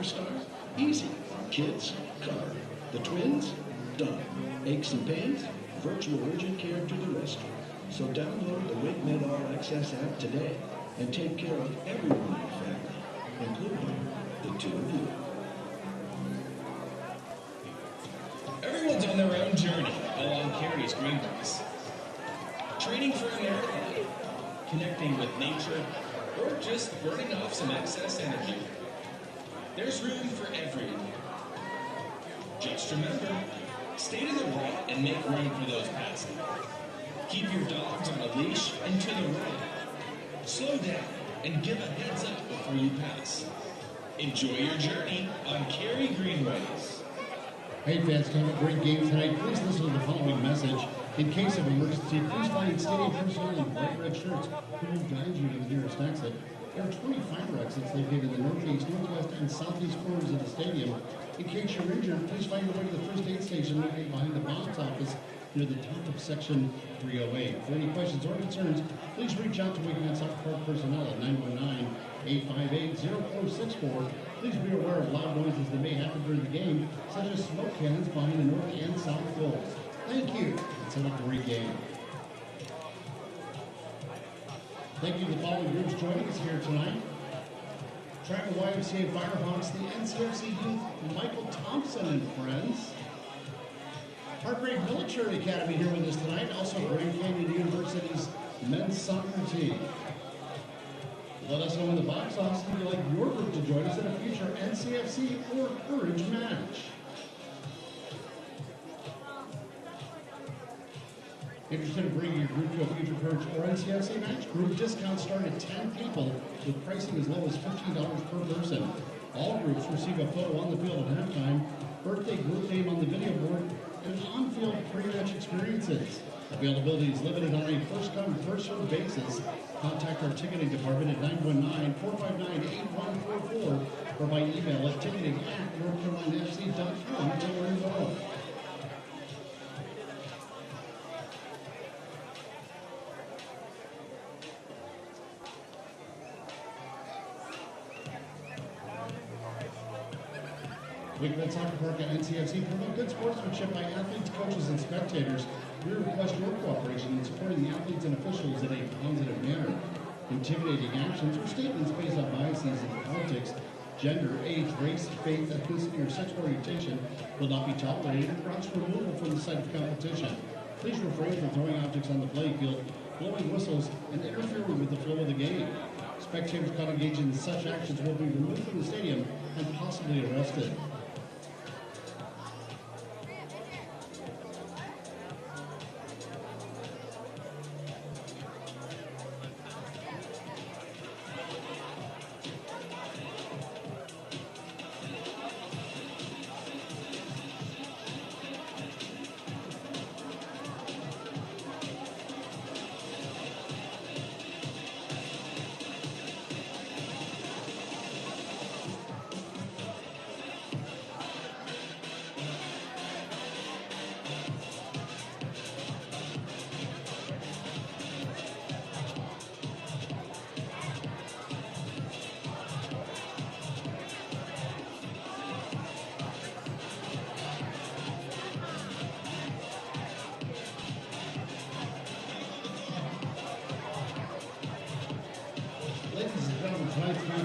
soccer star? Easy. Kids? Covered. The twins? Done. Aches and pains? Virtual urgent care to the rescue. So download the WakeMed All Access app today and take care of everyone in your family, including the two of you. Everyone's on their own journey along Carey's Greenways. Training for a marathon, connecting with nature, or just burning off some excess energy. There's room for everyone. Just remember, stay to the right and make room for those passing. Keep your dogs on a leash and to the right. Slow down and give a heads up before you pass. Enjoy your journey on Carey Greenways. Hey fans, coming up a great game tonight. Please listen to the following message. In case of emergency, please find stadium personnel in bright red shirts who will guide you to the nearest exit. There are 20 fire exits located in the northeast, northwest, and southeast corners of the stadium. In case you're injured, please find your way to the first aid station located behind the box office near the top of section 308. For any questions or concerns, please reach out to WakeMed Soccer Park personnel at 919-858-0464. Please be aware of loud noises that may happen during the game, such as smoke cannons behind the north and south goals. Thank you. Let's have a great game. Thank you to the following groups joining us here tonight. Travel YMCA Firehawks, the NCFC Youth, Michael Thompson and friends. Heartbreak Military Academy here with us tonight. Also Grand Canyon University's men's soccer team. Let us know in the box office if you'd like your group to join us in a future NCFC or Courage match. Interested in bringing your group to a future Courage or NCFC match? Group discounts start at 10 people with pricing as low as $15 per person. All groups receive a photo on the field at halftime, birthday group name on the video board, and on-field pre-match experiences. Availability is limited on a first-come, first-served basis. Contact our ticketing department at 919-459-8144 or by email at ticketing@northcarolinafc.com to learn more. WakeMed Soccer Park at NCFC promote good sportsmanship by athletes, coaches, and spectators. We request your cooperation in supporting the athletes and officials in a positive manner. Intimidating actions or statements based on biases in politics, gender, age, race, faith, ethnicity, or sexual orientation will not be tolerated and prompts removal from the site of competition. Please refrain from throwing objects on the playing field, blowing whistles, and interfering with the flow of the game. Spectators caught engaged in such actions will be removed from the stadium and possibly arrested.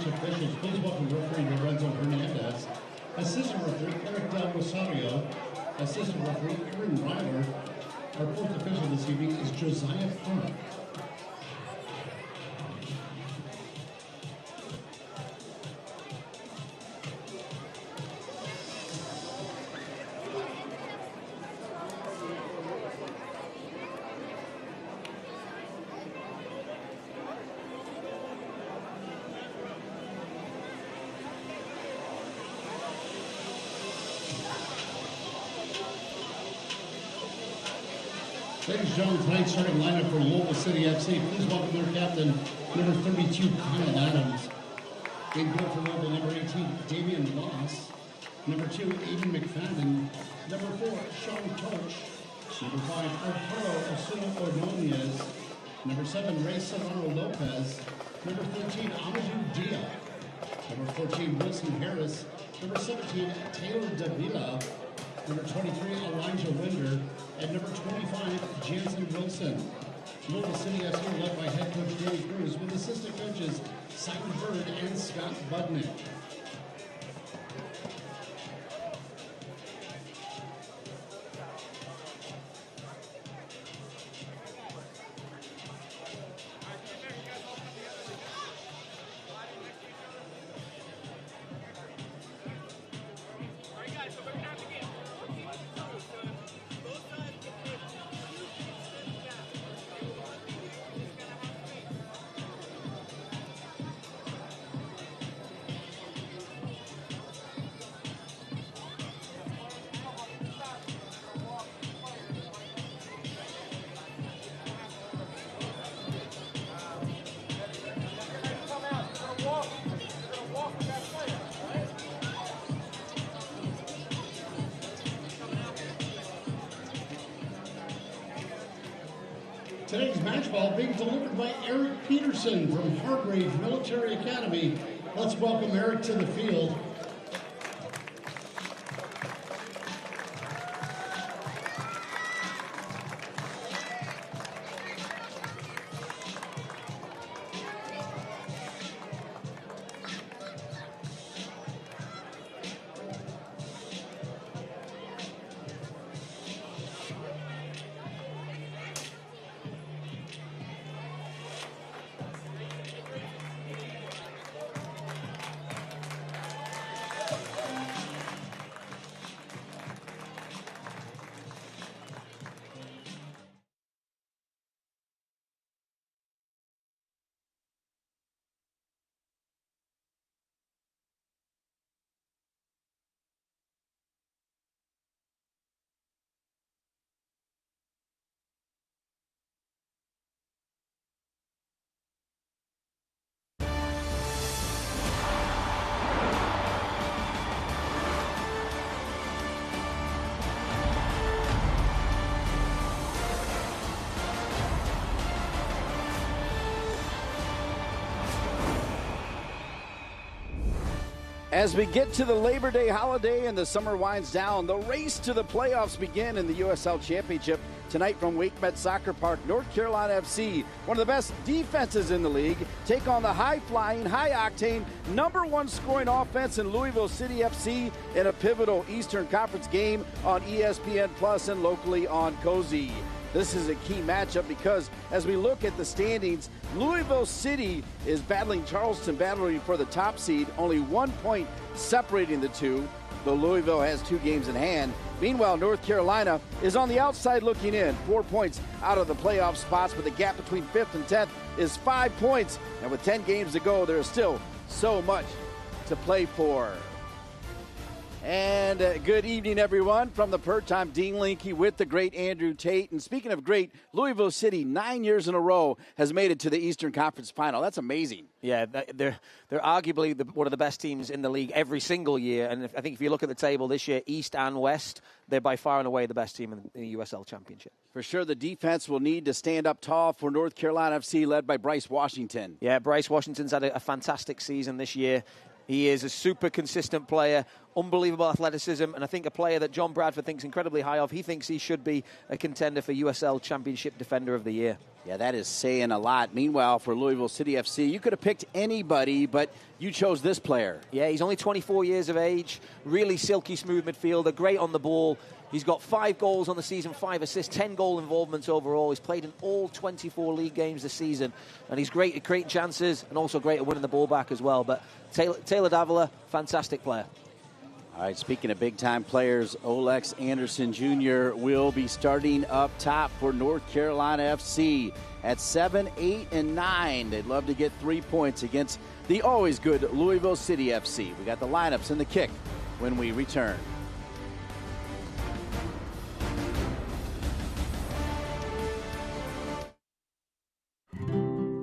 Officials, please welcome referee Lorenzo Hernandez, assistant referee Eric Del Rosario, assistant referee Aaron Ryler. Our fourth official this evening is Josiah Park. Ladies and gentlemen, tonight's starting lineup for Louisville City FC. Please welcome their captain, number 32, Kyle Adams. In goal for Louisville, number 18, Damian Ross. Number 2, Aiden McFadden. Number 4, Sean Tosh. Number 5, Arturo Osuna Ordonez. Number 7, Ray Solano Lopez. Number 13, Amadou Dia. Number 14, Wilson Harris. Number 17, Taylor Davila. Number 23, Elijah Winder. And number 25, Jansen Wilson. Louisville City FC led by head coach Danny Cruz with assistant coaches Simon Bird and Scott Budnick. Today's match ball being delivered by Eric Peterson from Hargrave Military Academy. Let's welcome Eric to the field. As we get to the Labor Day holiday and the summer winds down, the race to the playoffs begin in the USL Championship. Tonight from WakeMed Soccer Park, North Carolina FC, one of the best defenses in the league, take on the high-flying, high-octane, #1 scoring offense in Louisville City FC in a pivotal Eastern Conference game on ESPN Plus and locally on Cozy. This is a key matchup because as we look at the standings, Louisville City is battling Charleston, battling for the top seed, only 1 point separating the two, though Louisville has 2 games in hand. Meanwhile, North Carolina is on the outside looking in, 4 points out of the playoff spots, but the gap between 5th and 10th is 5 points. And with 10 games to go, there is still so much to play for. And good evening, everyone. From the Pert, I'm Dean Linke with the great Andrew Tate. And speaking of great, Louisville City, 9 years in a row, has made it to the Eastern Conference Final. That's amazing. Yeah, they're arguably one of the best teams in the league every single year. And I think if you look at the table this year, East and West, they're by far and away the best team in the USL Championship. For sure, the defense will need to stand up tall for North Carolina FC, led by Bryce Washington. Yeah, Bryce Washington's had a fantastic season this year. He is a super consistent player, unbelievable athleticism, and I think a player that John Bradford thinks incredibly high of. He thinks he should be a contender for USL Championship Defender of the Year. Yeah, that is saying a lot. Meanwhile, for Louisville City FC, you could have picked anybody, but you chose this player. Yeah, he's only 24 years of age, really silky smooth midfielder, great on the ball. He's got 5 goals on the season, 5 assists, 10 goal involvements overall. He's played in all 24 league games this season, and he's great at creating chances and also great at winning the ball back as well. But Taylor Davila, fantastic player. All right, speaking of big-time players, Olex Anderson Jr. will be starting up top for North Carolina FC at 7, 8, and 9. They'd love to get 3 points against the always good Louisville City FC. We got the lineups and the kick when we return.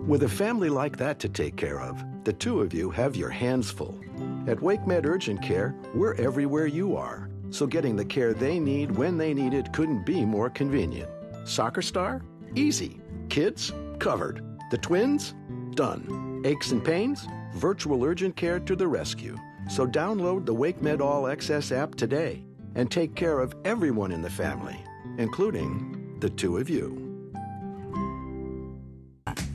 With a family like that to take care of, the two of you have your hands full. At WakeMed Urgent Care, we're everywhere you are, so getting the care they need when they need it couldn't be more convenient. Soccer star? Easy. Kids? Covered. The twins? Done. Aches and pains? Virtual urgent care to the rescue. So download the WakeMed All Access app today and take care of everyone in the family, including the two of you.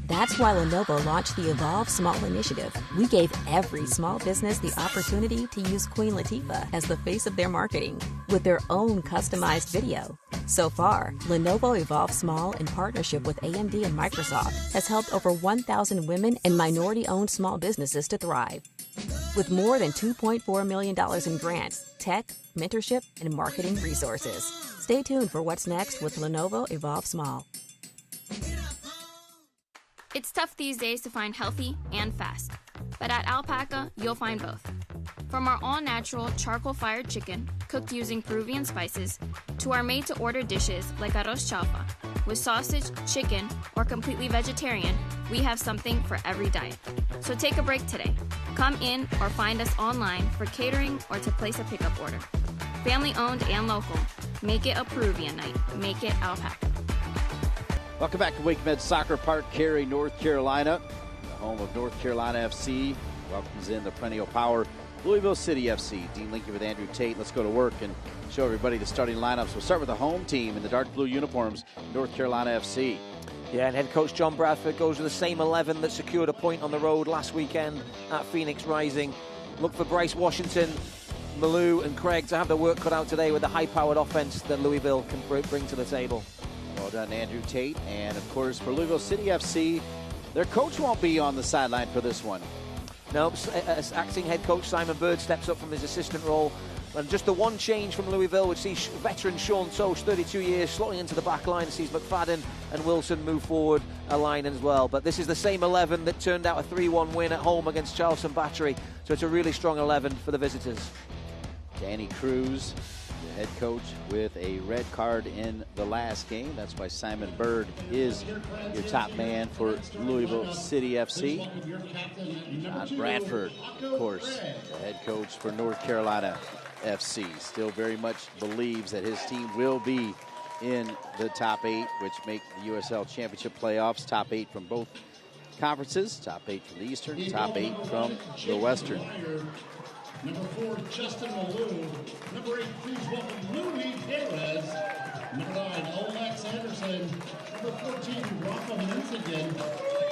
That's why Lenovo launched the Evolve Small Initiative. We gave every small business the opportunity to use Queen Latifah as the face of their marketing with their own customized video. So far, Lenovo Evolve Small, in partnership with AMD and Microsoft, has helped over 1,000 women and minority-owned small businesses to thrive. With more than $2.4 million in grants, tech, mentorship, and marketing resources. Stay tuned for what's next with Lenovo Evolve Small. It's tough these days to find healthy and fast, but at Alpaca, you'll find both. From our all-natural charcoal-fired chicken, cooked using Peruvian spices, to our made-to-order dishes like arroz chaufa. With sausage, chicken, or completely vegetarian, we have something for every diet. So take a break today. Come in or find us online for catering or to place a pickup order. Family-owned and local. Make it a Peruvian night. Make it Alpaca. Welcome back to WakeMed Soccer Park, Cary, North Carolina. The home of North Carolina FC welcomes in the perennial power, Louisville City FC. Dean Lincoln with Andrew Tate. Let's go to work and show everybody the starting lineups. We'll start with the home team in the dark blue uniforms, North Carolina FC. Yeah, and head coach John Bradford goes with the same 11 that secured a point on the road last weekend at Phoenix Rising. Look for Bryce Washington, Malou and Craig to have their work cut out today with the high-powered offense that Louisville can bring to the table. Well done, Andrew Tate. And, of course, for Louisville City FC, their coach won't be on the sideline for this one. No, as acting head coach Simon Bird steps up from his assistant role. And just the one change from Louisville, which sees veteran Sean Tosh, 32 years, slotting into the back line, sees McFadden and Wilson move forward a line as well. But this is the same 11 that turned out a 3-1 win at home against Charleston Battery. So it's a really strong 11 for the visitors. Danny Cruz, the head coach, with a red card in the last game. That's why Simon Bird is your top man for Louisville City FC. John Bradford, of course, the head coach for North Carolina FC, still very much believes that his team will be in the top 8, which make the USL Championship playoffs. Top 8 from both conferences, top 8 from the Eastern, top 8 from the Western. Number 4, Justin Malou. Number 8, please welcome Louis Perez. Number 9, Olex Anderson. Number 14, Rafa Menzigan.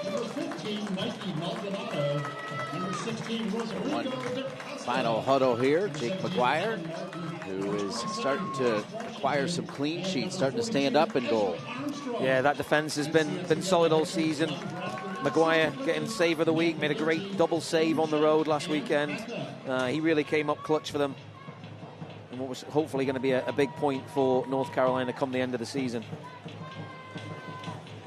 Number 15, Mikey Maldonado. Number 16, Rosarico. Final huddle here, Jake McGuire, who is starting to acquire some clean sheets, starting to stand up in goal. Yeah, that defense has been solid all season. McGuire getting save of the week, made a great double save on the road last weekend. He really came up clutch for them, and what was hopefully going to be a big point for North Carolina come the end of the season.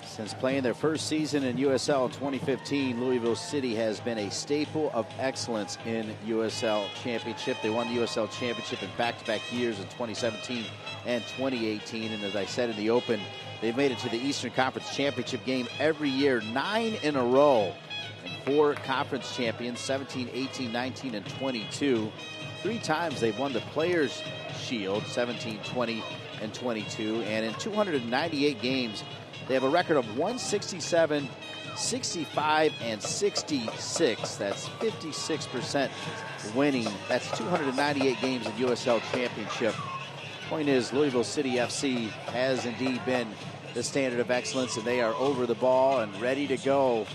Since playing their first season in USL in 2015, Louisville City has been a staple of excellence in USL Championship. They won the USL Championship in back-to-back years in 2017 and 2018. And as I said in the open, they've made it to the Eastern Conference Championship game every year, 9 in a row. And 4 conference champions, 17, 18, 19, and 22. 3 times they've won the Players' Shield, 17, 20, and 22. And in 298 games, they have a record of 167, 65, and 66. That's 56% winning. That's 298 games in USL Championship. Point is, Louisville City FC has indeed been the standard of excellence, and they are over the ball and ready to go.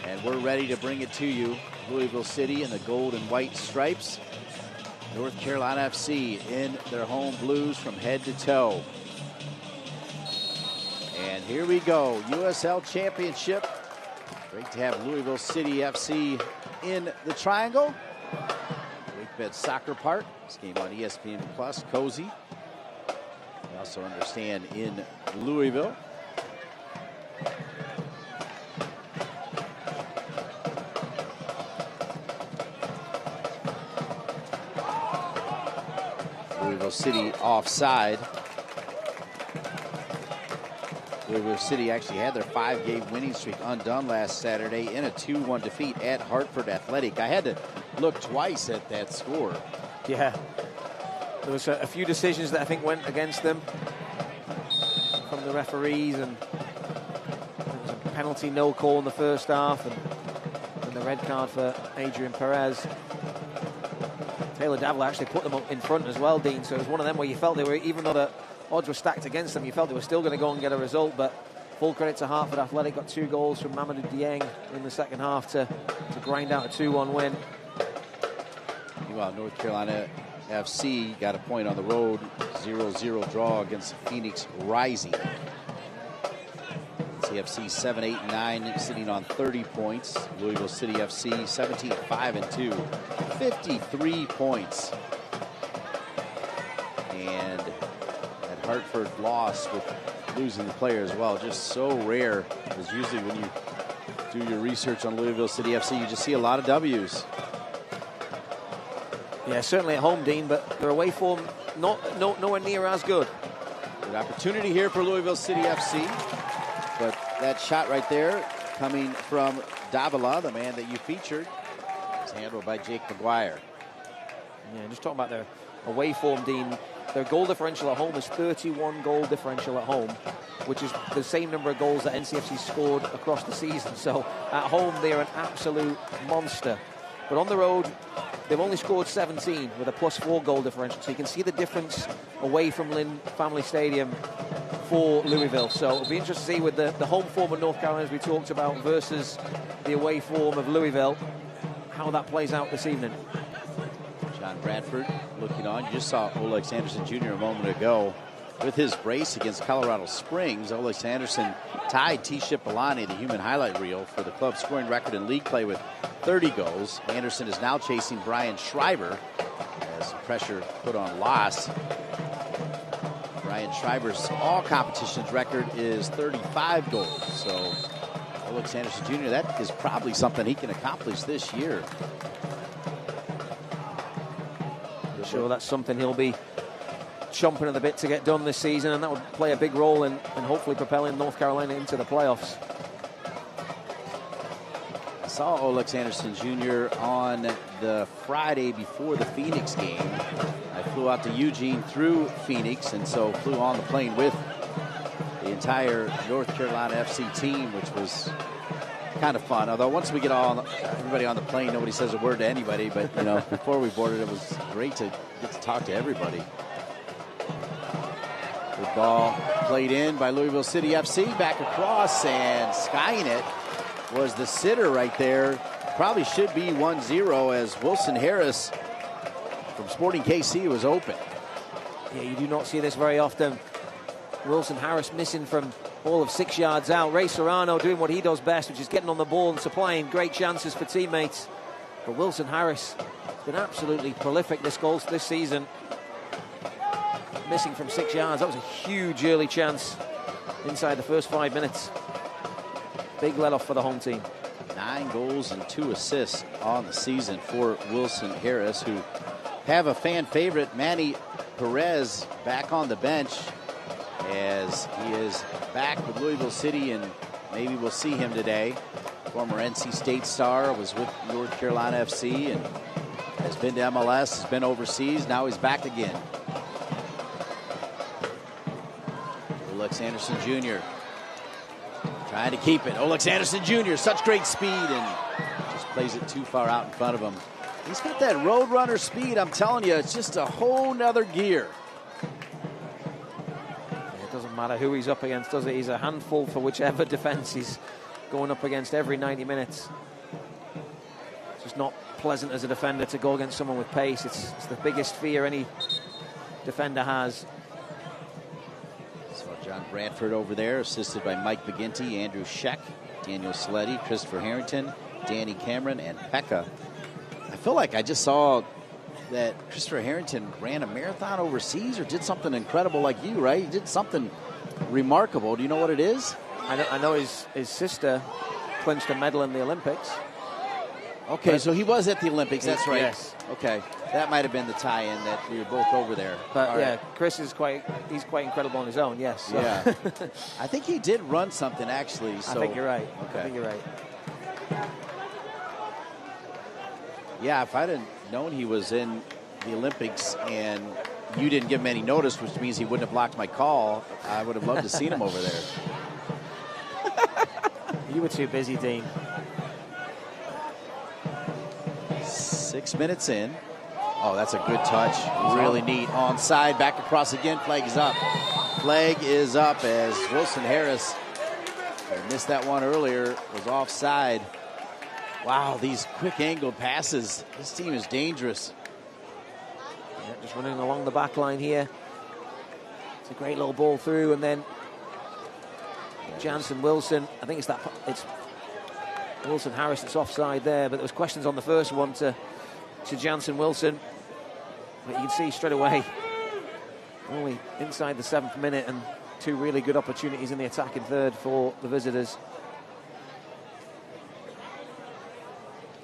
And we're ready to bring it to you. Louisville City in the gold and white stripes. North Carolina FC in their home blues from head to toe. And here we go, USL Championship. Great to have Louisville City FC in the triangle. WakeMed Soccer Park. This game on ESPN Plus, cozy. We also understand in Louisville. Louisville City offside. Louisville City actually had their 5-game winning streak undone last Saturday in a 2-1 defeat at Hartford Athletic. I had to look twice at that score. Yeah, there was a few decisions that I think went against them from the referees, and there was a penalty no call in the first half, and the red card for Adrian Perez. Taylor Davila actually put them up in front as well, Dean. So it was one of them where you felt they were, even though the odds were stacked against them, you felt they were still going to go and get a result. But full credit to Hartford Athletic, got 2 goals from Mamadou Dieng in the second half to grind out a 2-1 win. Meanwhile, North Carolina FC got a point on the road, 0-0 draw against Phoenix Rising. CFC 7, 8, and 9, sitting on 30 points. Louisville City FC 17, 5, and 2, 53 points. And that Hartford loss with losing the player as well, just so rare, because usually when you do your research on Louisville City FC, you just see a lot of W's. Yeah, certainly at home, Dean, but their away form nowhere near as good. Good opportunity here for Louisville City FC, but that shot right there coming from Davila, the man that you featured, is handled by Jake McGuire. Yeah, just talking about their away form, Dean. Their goal differential at home is 31 goal differential at home, which is the same number of goals that NCFC scored across the season. So at home, they are an absolute monster. But on the road, they've only scored 17 with a +4 goal differential. So you can see the difference away from Lynn Family Stadium for Louisville. So it'll be interesting to see with the home form of North Carolina, as we talked about, versus the away form of Louisville, how that plays out this evening. John Bradford looking on. You just saw Oleg Sanderson Jr. a moment ago with his brace against Colorado Springs. Oleg Sanderson tied T. Shipalani, the human highlight reel, for the club's scoring record in league play with 30 goals. Anderson is now chasing Brian Schreiber as the pressure put on Loss. Brian Schreiber's all competitions record is 35 goals. So Oleg Sanderson Jr., that is probably something he can accomplish this year. Sure, that's something he'll be chomping at the bit to get done this season, and that would play a big role in hopefully propelling North Carolina into the playoffs. I saw Oleg Sanderson Jr. on the Friday before the Phoenix game. I flew out to Eugene through Phoenix, and so flew on the plane with the entire North Carolina FC team, which was kind of fun. Although once we get everybody on the plane, nobody says a word to anybody. But you know, before we boarded, it was great to get to talk to everybody. Good ball played in by Louisville City FC, back across, and skying it was the sitter right there. Probably should be 1-0 as Wilson Harris from Sporting KC was open. Yeah, you do not see this very often. Wilson Harris missing from all of 6 yards out. Ray Serrano doing what he does best, which is getting on the ball and supplying great chances for teammates. But Wilson Harris has been absolutely prolific this season. Missing from 6 yards. That was a huge early chance inside the first 5 minutes. Big let-off for the home team. 9 goals and 2 assists on the season for Wilson Harris, who have a fan favorite, Manny Perez, back on the bench, as he is back with Louisville City, and maybe we'll see him today. Former NC State star, was with North Carolina FC and has been to MLS, has been overseas. Now he's back again. Oleg Sanderson Jr. trying to keep it. Oleg Sanderson Jr., such great speed, and just plays it too far out in front of him. He's got that roadrunner speed, I'm telling you. It's just a whole nother gear. It doesn't matter who he's up against, does it? He's a handful for whichever defense he's going up against every 90 minutes. It's just not pleasant as a defender to go against someone with pace. It's the biggest fear any defender has. So John Bradford over there, assisted by Mike McGinty, Andrew Scheck, Daniel Sleddy, Christopher Harrington, Danny Cameron, and Pekka. I feel like I just saw that Christopher Harrington ran a marathon overseas or did something incredible like you, right? He did something remarkable. Do you know what it is? I know his sister clinched a medal in the Olympics. Okay, but so he was at the Olympics. That's right. Yes. Okay, that might have been the tie-in that we were both over there. But all yeah, right. Chris is quite incredible on his own. Yes. So. Yeah. I think he did run something actually. So. I think you're right. Okay. I think you're right. Yeah, if I'd have known he was in the Olympics and you didn't give him any notice, which means he wouldn't have blocked my call, I would have loved to seen him over there. You were too busy, Dean. 6 minutes in. Oh, that's a good touch. Really neat. Onside, back across again. Flag is up. Flag is up as Wilson Harris, who missed that one earlier, was offside. Wow, these quick angled passes. This team is dangerous. Yeah, just running along the back line here. It's a great little ball through, and then Jansen Wilson. I think it's Wilson Harris that's offside there, but there was questions on the first one to Jansen Wilson. But you can see straight away, only inside the 7th minute, and 2 really good opportunities in the attacking third for the visitors.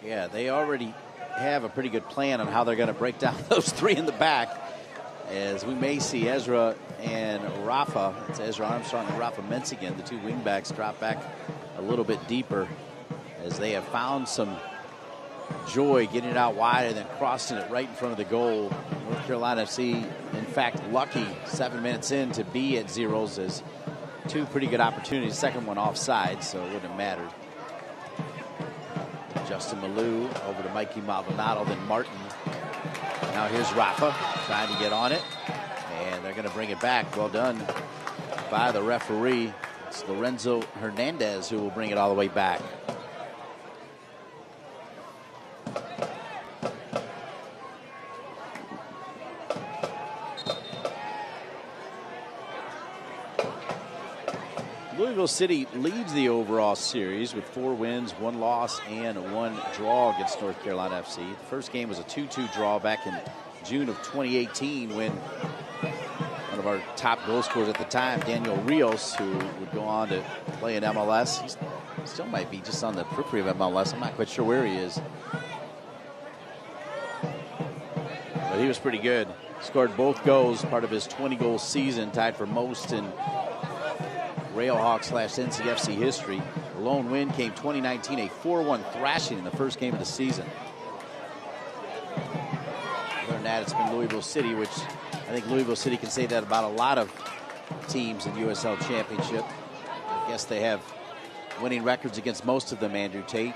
Yeah, they already have a pretty good plan on how they're going to break down those 3 in the back, as we may see Ezra and Rafa. It's Ezra Armstrong and Rafa Menzigen, the 2 wingbacks, drop back a little bit deeper, as they have found some joy getting it out wide and then crossing it right in front of the goal. North Carolina FC, in fact, lucky 7 minutes in to be at zeros, as 2 pretty good opportunities. Second one offside, so it wouldn't have mattered. Justin Malou over to Mikey Maldonado, then Martin. Now here's Rafa trying to get on it, and they're going to bring it back. Well done by the referee. It's Lorenzo Hernandez who will bring it all the way back. Louisville City leads the overall series with 4 wins, 1 loss, and 1 draw against North Carolina FC. The first game was a 2-2 draw back in June of 2018, when one of our top goal scorers at the time, Daniel Rios, who would go on to play in MLS. He still might be just on the periphery of MLS. I'm not quite sure where he is. But he was pretty good. Scored both goals, part of his 20-goal season, tied for most in Railhawks/NCFC history. The lone win came 2019, a 4-1 thrashing in the first game of the season. Other than that, it's been Louisville City, which I think Louisville City can say that about a lot of teams in USL Championship. I guess they have winning records against most of them, Andrew Tate.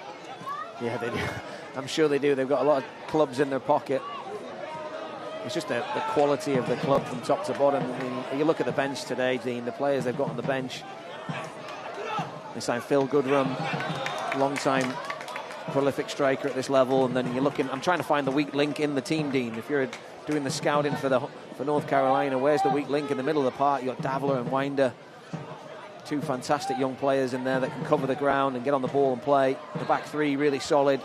Yeah, they do. I'm sure they do. They've got a lot of clubs in their pocket. It's just the quality of the club from top to bottom. I mean, you look at the bench today, Dean, the players they've got on the bench. They signed Phil Goodrum, long-time prolific striker at this level, and then you're looking. I'm trying to find the weak link in the team, Dean. If you're doing the scouting for North Carolina, where's the weak link in the middle of the park? You've got Davler and Winder, 2 fantastic young players in there that can cover the ground and get on the ball and play. The back 3 really solid,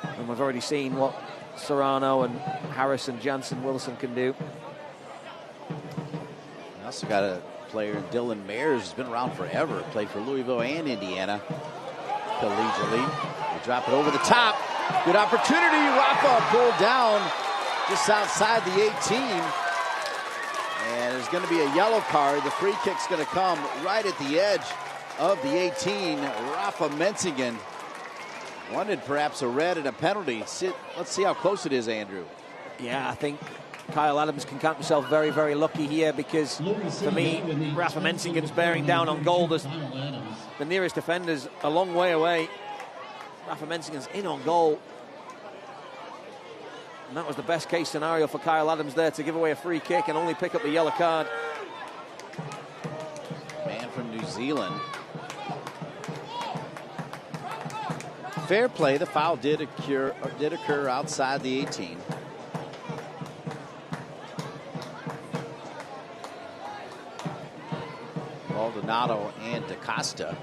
and we've already seen what Serrano and Harris and Jansen Wilson can do. We also got a player, Dylan Mayers, who's been around forever, played for Louisville and Indiana collegiately. They drop it over the top. Good opportunity. Rafa pulled down just outside the 18. And there's going to be a yellow card. The free kick's going to come right at the edge of the 18. Rafa Menzigen wanted perhaps a red and a penalty. Let's see how close it is, Andrew. Yeah, I think Kyle Adams can count himself very, very lucky here, because for me, Rafa Menzigen's bearing down on goal. The nearest defender's a long way away. Rafa Menzigen's in on goal. And that was the best case scenario for Kyle Adams there, to give away a free kick and only pick up the yellow card. Man from New Zealand. Fair play. The foul did occur outside the 18. Maldonado and DaCosta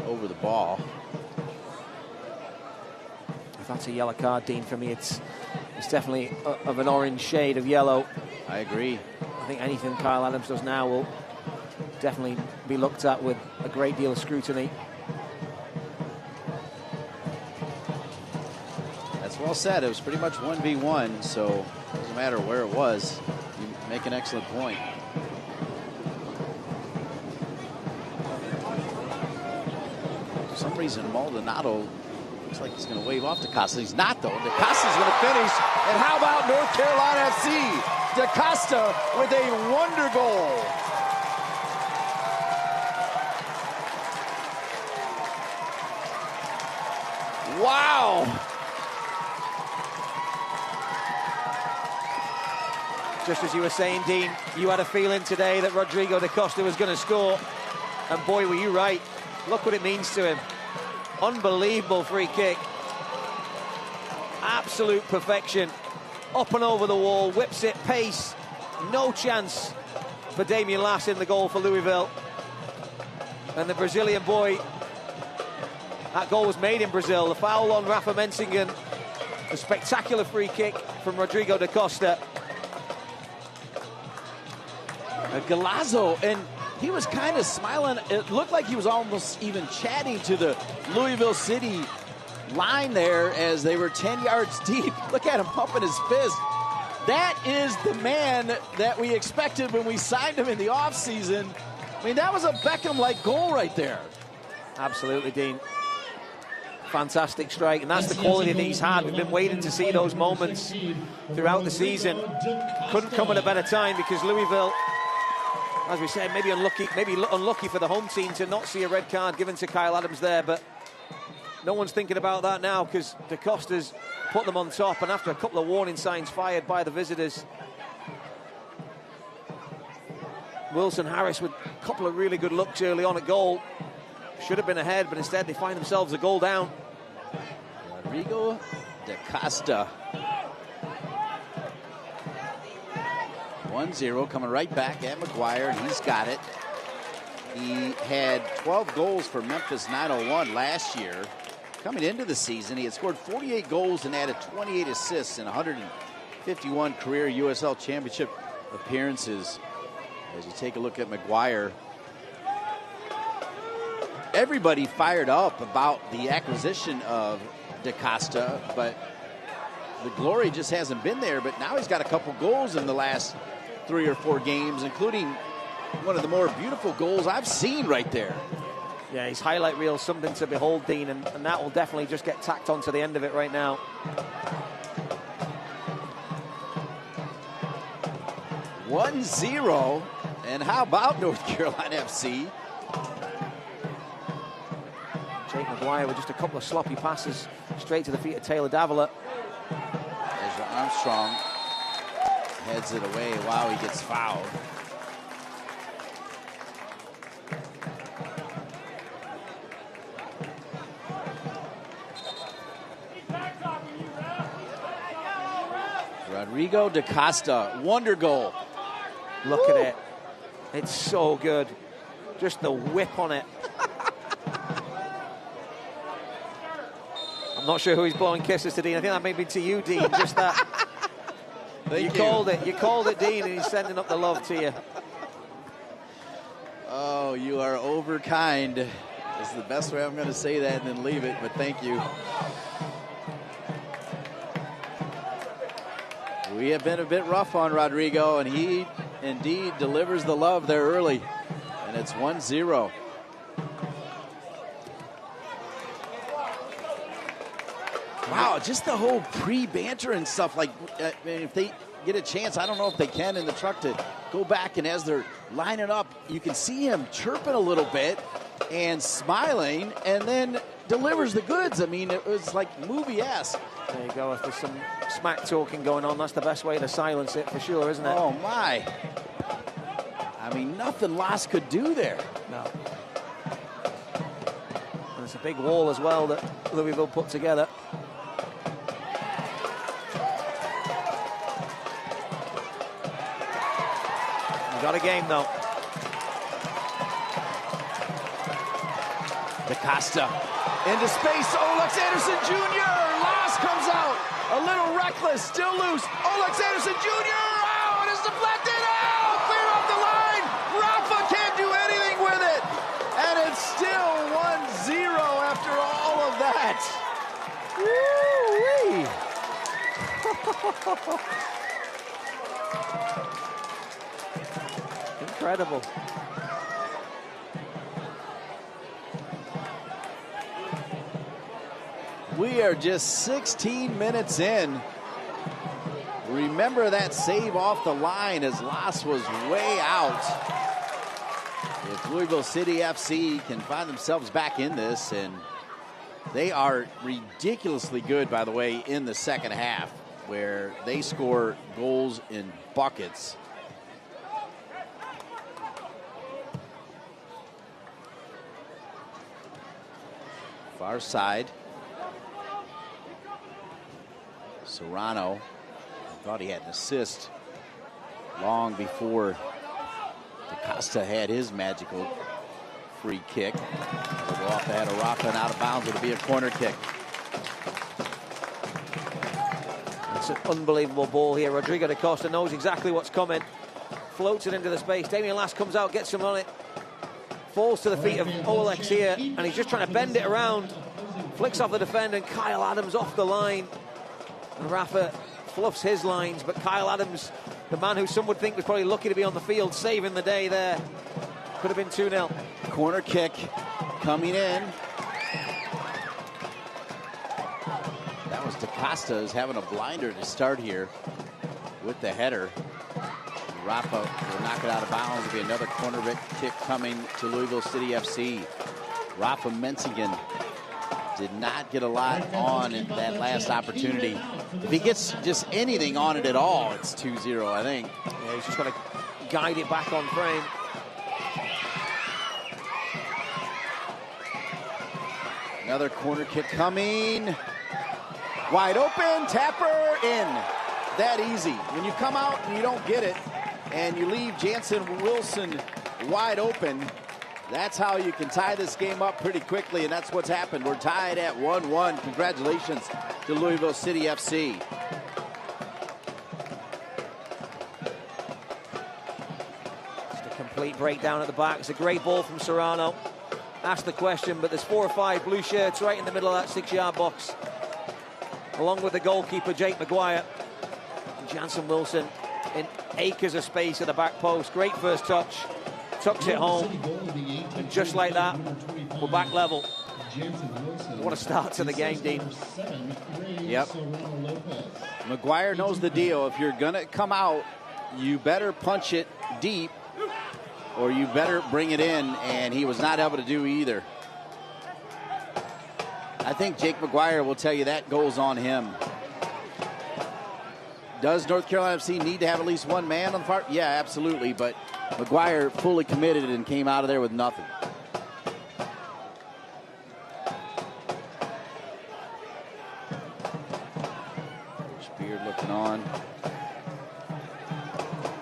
over the ball. If that's a yellow card, Dean, for me, it's definitely of an orange shade of yellow. I agree. I think anything Kyle Adams does now will definitely be looked at with a great deal of scrutiny. That's well said. It was pretty much 1v1, so it doesn't matter where it was. You make an excellent point. For some reason, Maldonado looks like he's going to wave off DaCosta. He's not, though. DaCosta's going to finish. And how about North Carolina FC? DaCosta with a wonder goal. Wow. Just as you were saying, Dean, you had a feeling today that Rodrigo da Costa was going to score. And boy, were you right. Look what it means to him. Unbelievable free kick. Absolute perfection. Up and over the wall, whips it, pace. No chance for Damian Lass in the goal for Louisville. And the Brazilian boy, that goal was made in Brazil. The foul on Rafa Mensingen. A spectacular free kick from Rodrigo da Costa. Galazzo, and he was kind of smiling. It looked like he was almost even chatting to the Louisville City line there as they were 10 yards deep. Look at him pumping his fist. That is the man that we expected when we signed him in the offseason. I mean, that was a Beckham-like goal right there. Absolutely, Dean. Fantastic strike, and that's the quality that he's had. We've been waiting to see those moments throughout the season. Couldn't come at a better time because Louisville, as we said, maybe unlucky for the home team to not see a red card given to Kyle Adams there, but no one's thinking about that now because da Costa's put them on top, and after a couple of warning signs fired by the visitors, Wilson Harris with a couple of really good looks early on at goal. Should have been ahead, but instead they find themselves a goal down. Rodrigo da Costa. 1-0, coming right back at McGuire, and he's got it. He had 12 goals for Memphis 901 last year. Coming into the season, he had scored 48 goals and added 28 assists in 151 career USL Championship appearances. As you take a look at McGuire, everybody fired up about the acquisition of da Costa, but the glory just hasn't been there. But now he's got a couple goals in the last 3 or 4 games, including one of the more beautiful goals I've seen right there. Yeah, his highlight reel is something to behold, Dean, and that will definitely just get tacked onto the end of it right now. (1-0), and how about North Carolina FC? Jake McGuire with just a couple of sloppy passes straight to the feet of Taylor Davila. Ezra Armstrong heads it away. Wow, he gets fouled. Rodrigo da Costa, wonder goal. Look at it. It's so good. Just the whip on it. I'm not sure who he's blowing kisses to, Dean. I think that may be to you, Dean. Just that. You called it. You called it, Dean, and he's sending up the love to you. Oh, you are overkind. This is the best way I'm going to say that and then leave it, but thank you. We have been a bit rough on Rodrigo, and he indeed delivers the love there early. And it's 1-0. Wow, just the whole pre-banter and stuff. Like, if they get a chance, I don't know if they can in the truck to go back, and as they're lining up, you can see him chirping a little bit and smiling, and then delivers the goods. I mean, it was like movie-esque. There you go. If there's some smack talking going on, that's the best way to silence it for sure, isn't it? Oh, my. I mean, nothing Lass could do there. No. And it's a big wall as well that Louisville put together. We got a game, though. Da Costa into space. Olex Anderson Jr. Lass comes out. A little reckless, still loose. Olex Anderson Jr. Oh, it is deflected. Oh, clear off the line. Rafa can't do anything with it. And it's still 1-0 after all of that. Woo-wee. Incredible. We are just 16 minutes in. Remember that save off the line as Lass was way out. If Louisville City FC can find themselves back in this, and they are ridiculously good, by the way, in the second half. where they score goals in buckets. Far side. Serrano thought he had an assist long before DaCosta had his magical free kick. It'll go off the head of Rafa and out of bounds. It'll be a corner kick. It's an unbelievable ball here. Rodrigo DaCosta knows exactly what's coming. Floats it into the space. Damian Lass comes out, gets him on it. Falls to the feet of Olex here, and he's just trying to bend it around. Flicks off the defender, and Kyle Adams off the line. And Rafa fluffs his lines, but Kyle Adams, the man who some would think was probably lucky to be on the field, saving the day there. Could have been 2-0. Corner kick coming in. That was DaCosta is having a blinder to start here with the header. Rafa will knock it out of bounds. There'll be another corner kick coming to Louisville City FC. Rafa Menzigen did not get a lot on in that last opportunity. If he gets just anything on it at all, it's 2-0, I think. Yeah, he's just trying to guide it back on frame. Another corner kick coming. Wide open, Tapper in. That easy. When you come out and you don't get it, and you leave Jansen Wilson wide open, that's how you can tie this game up pretty quickly, and that's what's happened. We're tied at 1-1. Congratulations to Louisville City FC. Just a complete breakdown at the back. It's a great ball from Serrano. Asked the question, but there's 4 or 5 blue shirts right in the middle of that 6-yard box, along with the goalkeeper, Jake Maguire. And Jansen Wilson in acres of space at the back post. Great first touch. Tucks it home. And just like that, we're back level. What a start to the game, Dean. Yep. Maguire knows the deal. If you're going to come out, you better punch it deep or you better bring it in, and he was not able to do either. I think Jake Maguire will tell you that goes on him. Does North Carolina FC need to have at least one man on the part? Yeah, absolutely, but Maguire fully committed and came out of there with nothing. Beard looking on.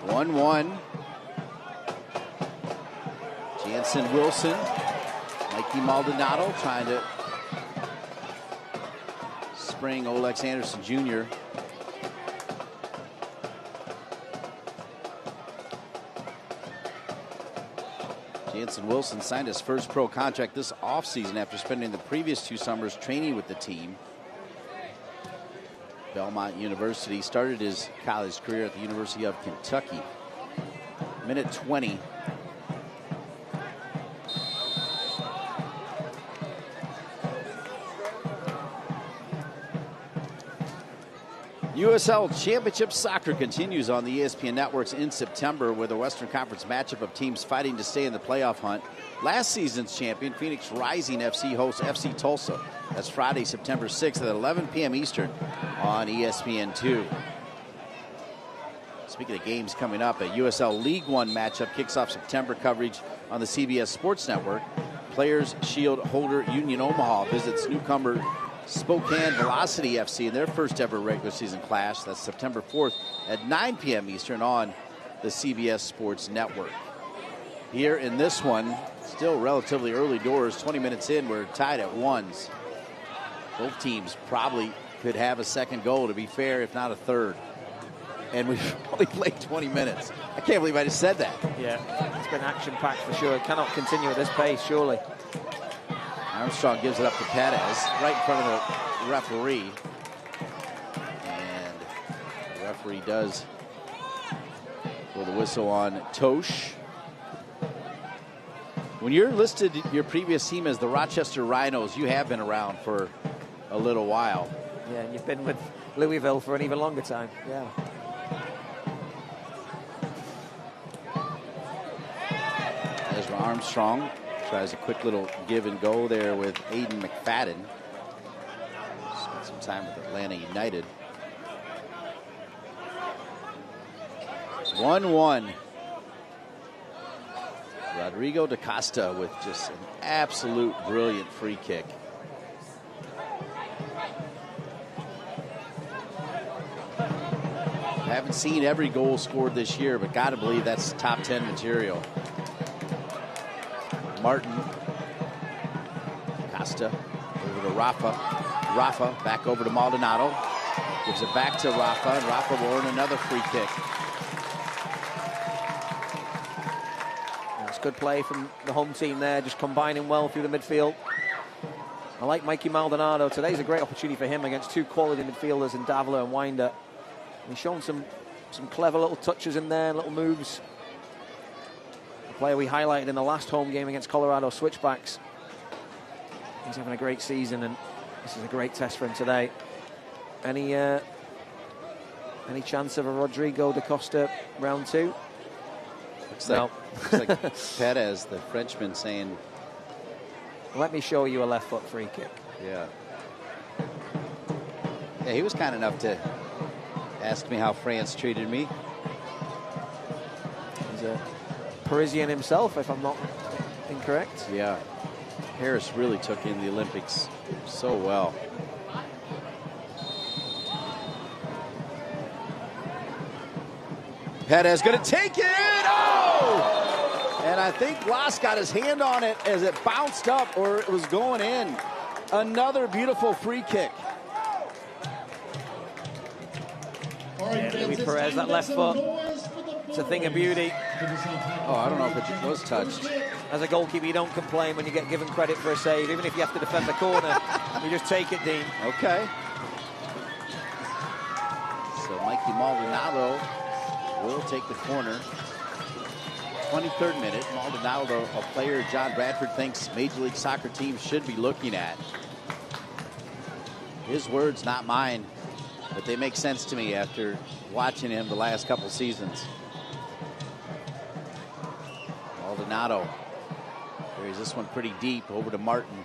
1-1. Jansen Wilson, Mikey Maldonado trying to spring Olex Anderson Jr. Jansen Wilson signed his first pro contract this offseason after spending the previous 2 summers training with the team. Belmont University, started his college career at the University of Kentucky. Minute 20. USL Championship soccer continues on the ESPN networks in September with a Western Conference matchup of teams fighting to stay in the playoff hunt. Last season's champion, Phoenix Rising FC, hosts FC Tulsa. That's Friday, September 6th at 11 p.m. Eastern on ESPN2. Speaking of games coming up, a USL League One matchup kicks off September coverage on the CBS Sports Network. Players Shield holder Union Omaha visits newcomer Spokane Velocity FC in their first ever regular season clash. That's September 4th at 9 p.m. Eastern on the CBS Sports Network. Here in this one, still relatively early doors, 20 minutes in, we're tied at 1s. Both teams probably could have a second goal, to be fair, if not a third. And we've only played 20 minutes. I can't believe I just said that. Yeah, it's been action-packed for sure. It cannot continue at this pace, surely. Armstrong gives it up to Perez, right in front of the referee. And the referee does blow the whistle on Tosh. When you're listed your previous team as the Rochester Rhinos, you have been around for a little while. Yeah, and you've been with Louisville for an even longer time. Yeah. There's Armstrong. Tries a quick little give and go there with Aiden McFadden. Spent some time with Atlanta United. 1-1. Rodrigo da Costa with just an absolute brilliant free kick. I haven't seen every goal scored this year, but gotta believe that's top 10 material. Martin. Costa over to Rafa. Rafa back over to Maldonado. Gives it back to Rafa, and Rafa will earn another free kick. That's good play from the home team there, just combining well through the midfield. I like Mikey Maldonado. Today's a great opportunity for him against two quality midfielders in Davila and Winder. He's shown some clever little touches in there, little moves. The player we highlighted in the last home game against Colorado Switchbacks. He's having a great season, and this is a great test for him today. Any chance of a Rodrigo da Costa round two? Looks like Perez, the Frenchman, saying, "Let me show you a left foot free kick." Yeah, he was kind enough to ask me how France treated me. He's a Parisian himself, if I'm not incorrect. Yeah, Harris really took in the Olympics so well. Perez going to take it. Oh! And I think Las got his hand on it as it bounced up, or it was going in. Another beautiful free kick. Yeah, Louis Perez, that left foot, it's a thing of beauty. Oh, I don't know if it was touched. As a goalkeeper, you don't complain when you get given credit for a save, even if you have to defend the corner. You just take it, Dean. Okay. So Mikey Maldonado will take the corner. 23rd minute. Maldonado, a player John Bradford thinks Major League Soccer teams should be looking at. His words, not mine, but they make sense to me after watching him the last couple seasons. Maldonado carries this one pretty deep over to Martin.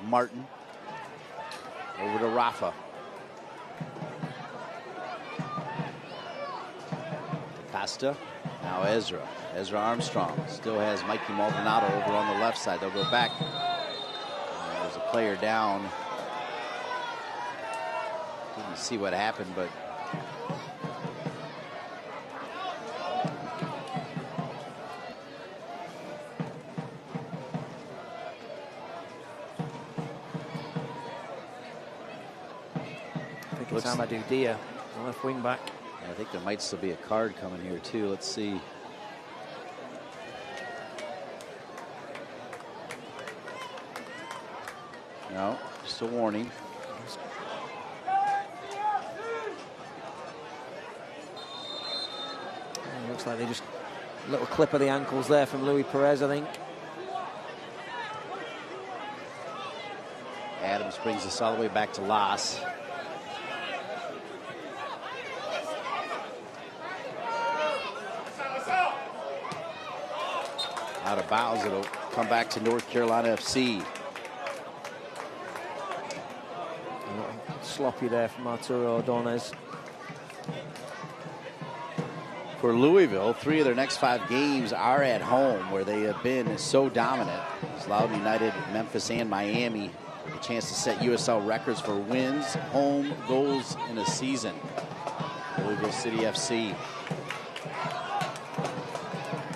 Martin over to Rafa. Costa, now Ezra. Ezra Armstrong still has Mikey Maldonado over on the left side. They'll go back. There's a player down. Didn't see what happened, but I think it's Amadou Dia, the left wing back. I think there might still be a card coming here too. Let's see. No, just a warning. Looks like they just a little clip of the ankles there from Louis Perez, I think. Adams brings us all the way back to Las. Out of bounds, it'll come back to North Carolina FC. Sloppy there from Arturo Ordonez. For Louisville, 3 of their next 5 games are at home, where they have been so dominant. It's Loudoun United, Memphis, and Miami. A chance to set USL records for wins, home goals in a season. Louisville City FC.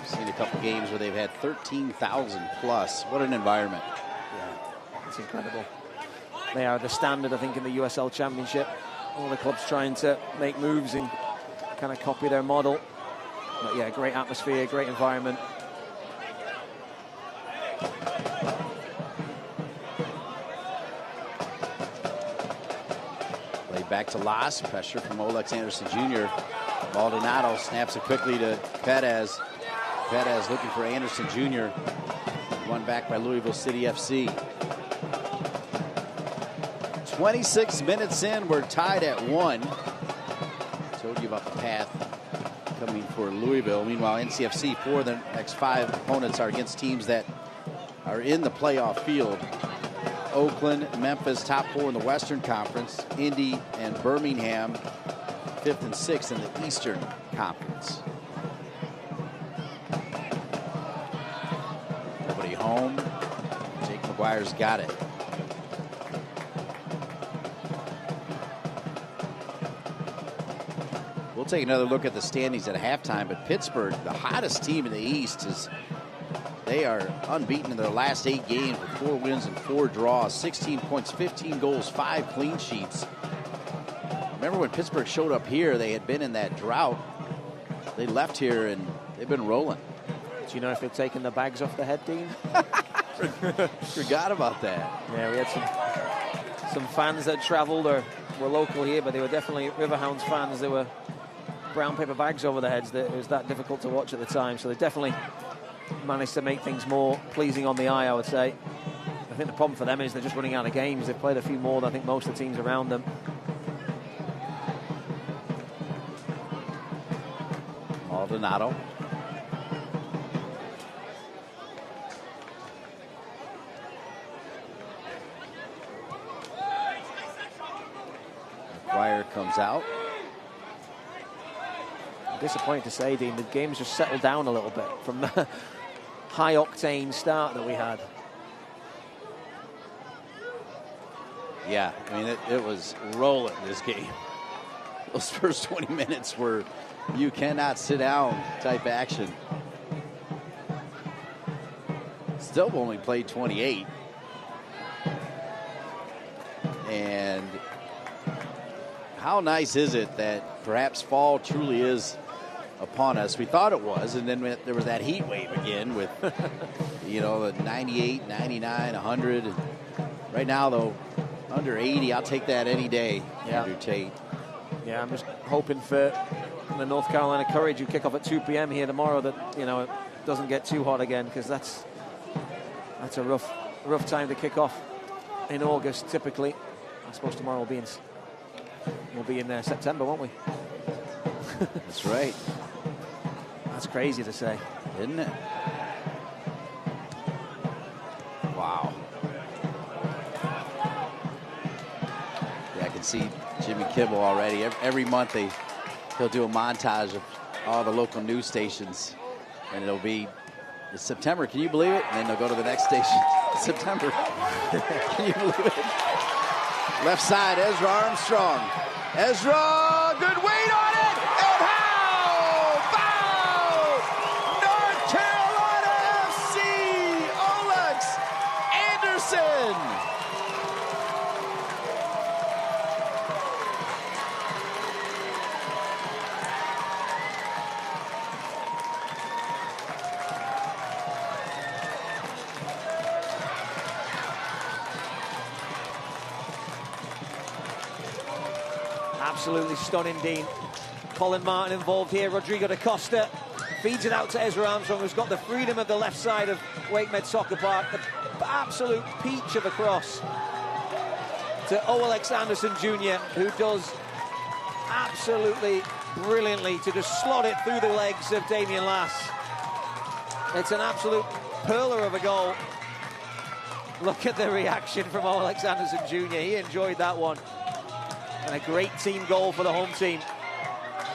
Seen a couple games where they've had 13,000 plus. What an environment. Yeah, it's incredible. They are the standard, I think, in the USL Championship. All the clubs trying to make moves and kind of copy their model. But yeah, great atmosphere, great environment. Played back to Las. Pressure from Olex Anderson Jr. Maldonado snaps it quickly to Perez. Perez looking for Anderson Jr. Won back by Louisville City FC. 26 minutes in, we're tied at 1. Told you about the path coming for Louisville. Meanwhile, NCFC, 4 of their next 5 opponents are against teams that are in the playoff field. Oakland, Memphis, top 4 in the Western Conference. Indy and Birmingham 5th and 6th in the Eastern Conference. Nobody home. Jake McGuire's got it. We'll take another look at the standings at halftime, but Pittsburgh, the hottest team in the East, they are unbeaten in their last 8 games with 4 wins and 4 draws, 16 points, 15 goals, 5 clean sheets. Remember when Pittsburgh showed up here, they had been in that drought. They left here and they've been rolling. Do you know if they've taken the bags off the head, Dean? Forgot about that. Yeah, we had some fans that traveled or were local here, but they were definitely Riverhounds fans. They were brown paper bags over their heads. It was that difficult to watch at the time. So they definitely managed to make things more pleasing on the eye, I would say. I think the problem for them is they're just running out of games. They've played a few more than I think most of the teams around them. Maldonado. McGuire comes out. I'm disappointed to say, Dean, the game's just settled down a little bit from the high-octane start that we had. Yeah, I mean, it was rolling, this game. Those first 20 minutes were you cannot sit down type action. Still only played 28. And how nice is it that perhaps fall truly is upon us? We thought it was, and then there was that heat wave again with, you know, the 98, 99, 100. And right now, though, under 80, I'll take that any day, Yeah. Andrew Tate. Yeah, I'm just hoping for the North Carolina Courage, who kick off at 2 p.m. here tomorrow, that, you know, it doesn't get too hot again, because that's a rough time to kick off in August, typically. I suppose tomorrow we'll be in September, won't we? That's right. That's crazy to say, isn't it? Wow. Yeah, I can see Jimmy Kibble already. Every month he'll do a montage of all the local news stations, and it'll be September. Can you believe it? And then they'll go to the next station. September. Can you believe it? Left side, Ezra Armstrong. Ezra, good weight on it, and how about North Carolina FC, Alex Anderson. Absolutely stunning, Dean. Colin Martin involved here. Rodrigo da Costa feeds it out to Ezra Armstrong, who's got the freedom of the left side of Wakemed Soccer Park. The absolute peach of a cross to Alex Anderson Jr., who does absolutely brilliantly to just slot it through the legs of Damian Lass. It's an absolute perler of a goal. Look at the reaction from Alex Anderson Jr. He enjoyed that one. And a great team goal for the home team.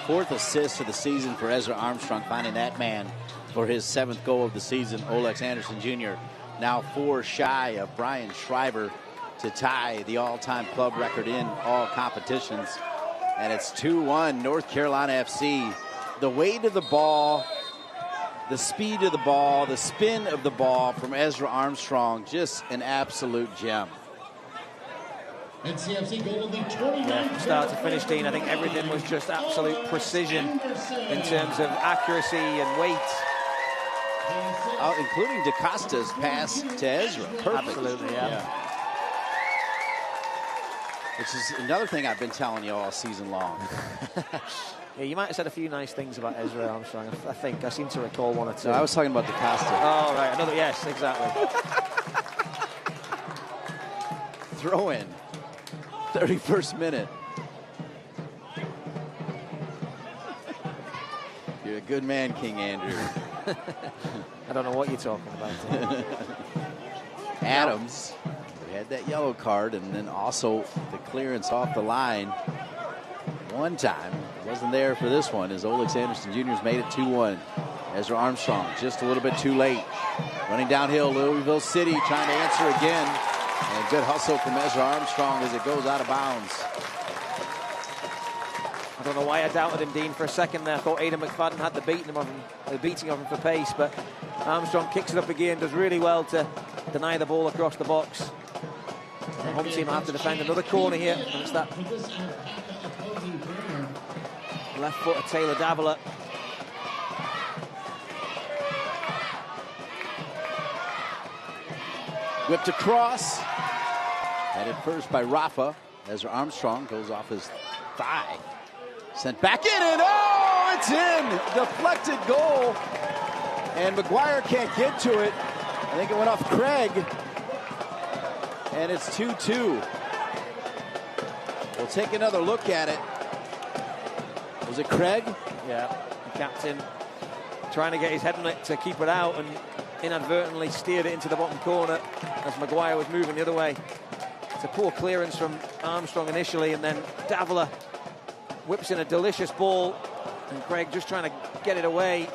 4th assist of the season for Ezra Armstrong, finding that man for his 7th goal of the season. Alex Anderson Jr. now 4 shy of Brian Schreiber to tie the all-time club record in all competitions. And it's 2-1 North Carolina FC. The weight of the ball, the speed of the ball, the spin of the ball from Ezra Armstrong, just an absolute gem. NCFC goal of the 29th. Yeah, from start to finish, Dean, I think everything was just absolute precision in terms of accuracy and weight. Including DaCosta's pass to Ezra. Perfect. Absolutely, yeah. Which is another thing I've been telling you all season long. Yeah, you might have said a few nice things about Ezra Armstrong. I think I seem to recall one or two. No, I was talking about DaCosta. Oh, right. Another, yes, exactly. Throw in. 31st minute. You're a good man, King Andrew. I don't know what you're talking about. Adams, we had that yellow card, and then also the clearance off the line one time. Wasn't there for this one as Olex Anderson Jr.'s made it 2-1. Ezra Armstrong just a little bit too late. Running downhill, Louisville City trying to answer again. And good hustle from Ezra Armstrong as it goes out of bounds. I don't know why I doubted him, Dean, for a second there. I thought Aidan McFadden had the beating of him for pace, but Armstrong kicks it up again, does really well to deny the ball across the box. The home team will have to defend another corner here, and it's that left foot of Taylor Davila. Whipped across. Headed first by Rafa. Ezra Armstrong goes off his thigh. Sent back in, and oh, it's in! Deflected goal. And McGuire can't get to it. I think it went off Craig. And it's 2-2. We'll take another look at it. Was it Craig? Yeah, the captain trying to get his head on it to keep it out and inadvertently steered it into the bottom corner as McGuire was moving the other way. It's a poor clearance from Armstrong initially, and then Davila whips in a delicious ball, and Craig just trying to get it away,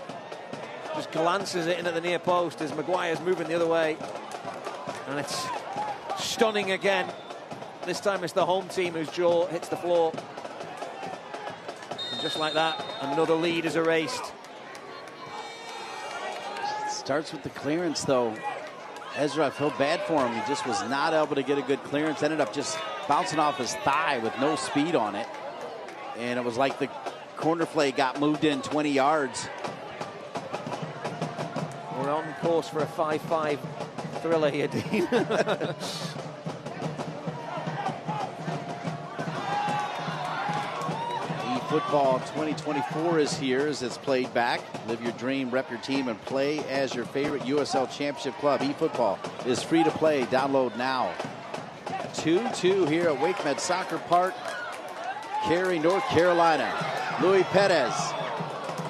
just glances it into the near post as McGuire's moving the other way, and it's stunning again. This time it's the home team whose jaw hits the floor, and just like that, another lead is erased. Starts with the clearance, though. Ezra, I feel bad for him. He just was not able to get a good clearance. Ended up just bouncing off his thigh with no speed on it. And it was like the corner flag got moved in 20 yards. We're on course for a 5-5 thriller here, Dean. Football 2024 is here as it's played back. Live your dream, rep your team, and play as your favorite USL Championship club. eFootball is free to play. Download now. 2-2 here at WakeMed Soccer Park, Cary, North Carolina. Louis Perez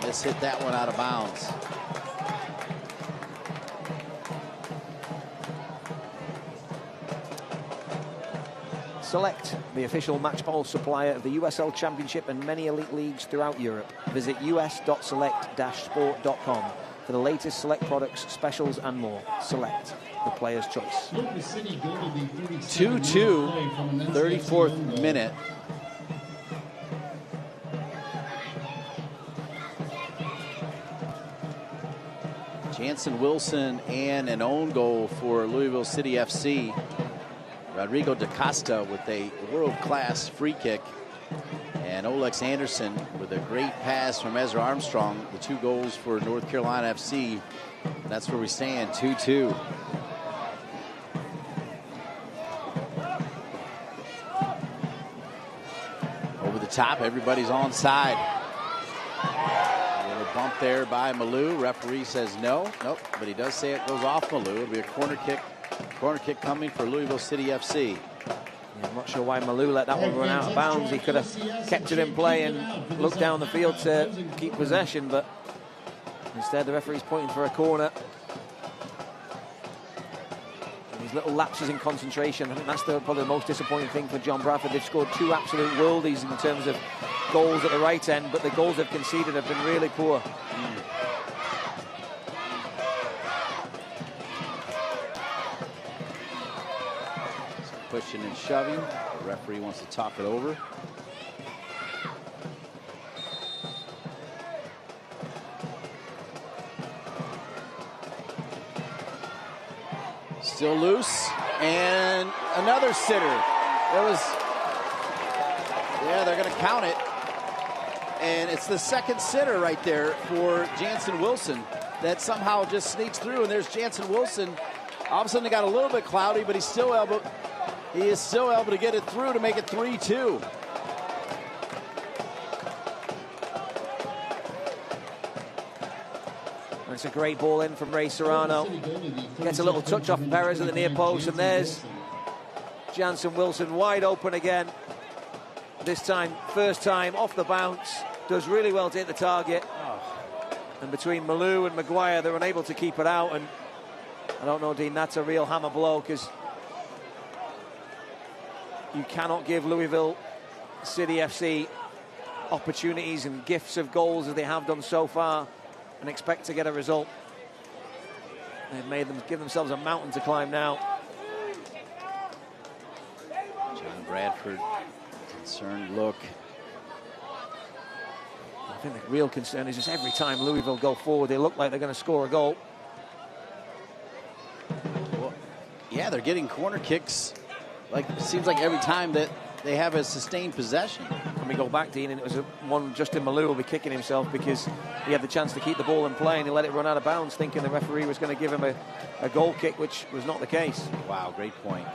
just hit that one out of bounds. Select, the official match ball supplier of the USL Championship and many elite leagues throughout Europe. Visit us.select-sport.com for the latest Select products, specials, and more. Select, the player's choice. 2-2, 34th minute. Jansen Wilson and an own goal for Louisville City FC. Rodrigo da Costa with a world-class free kick. And Olex Anderson with a great pass from Ezra Armstrong. The 2 goals for North Carolina FC. And that's where we stand, 2-2. Over the top, everybody's onside. A little bump there by Malou. Referee says no. Nope, but he does say it goes off Malou. It'll be a corner kick. Corner kick coming for Louisville City FC. I'm not sure why Malou let that one run out of bounds. He could have kept it in play and looked down the field to keep possession, but instead the referee's pointing for a corner. And these little lapses in concentration, I think that's probably the most disappointing thing for John Bradford. They've scored 2 absolute worldies in terms of goals at the right end, but the goals they've conceded have been really poor. Pushing and shoving. The referee wants to talk it over. Still loose. And another sitter. Yeah, they're going to count it. And it's the second sitter right there for Jansen Wilson that somehow just sneaks through. And there's Jansen Wilson. All of a sudden it got a little bit cloudy, but he's still able. He is still able to get it through to make it 3-2. It's a great ball in from Ray Serrano. Gets a little touch off Perez at the near post, and there's Jansen Wilson wide open again. This time, first time off the bounce. Does really well to hit the target. And between Malou and McGuire, they're unable to keep it out. And I don't know, Dean, that's a real hammer blow, because you cannot give Louisville City FC opportunities and gifts of goals as they have done so far and expect to get a result. They've made them give themselves a mountain to climb now. John Bradford, concerned look. I think the real concern is just every time Louisville go forward, they look like they're going to score a goal. Well, yeah, they're getting corner kicks. Like, it seems like every time that they have a sustained possession. When we go back, Dean, and it was one Justin Malou will be kicking himself because he had the chance to keep the ball in play and he let it run out of bounds, thinking the referee was going to give him a goal kick, which was not the case. Wow, great point.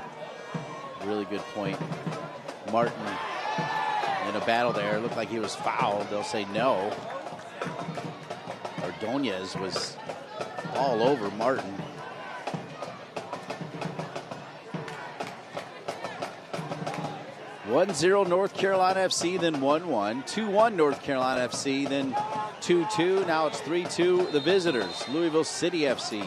Really good point. Martin in a battle there. Looked like he was fouled. They'll say no. Ordonez was all over Martin. (1-0) North Carolina FC, then 1-1. 2-1 North Carolina FC, then 2-2. Now it's 3-2 the visitors. Louisville City FC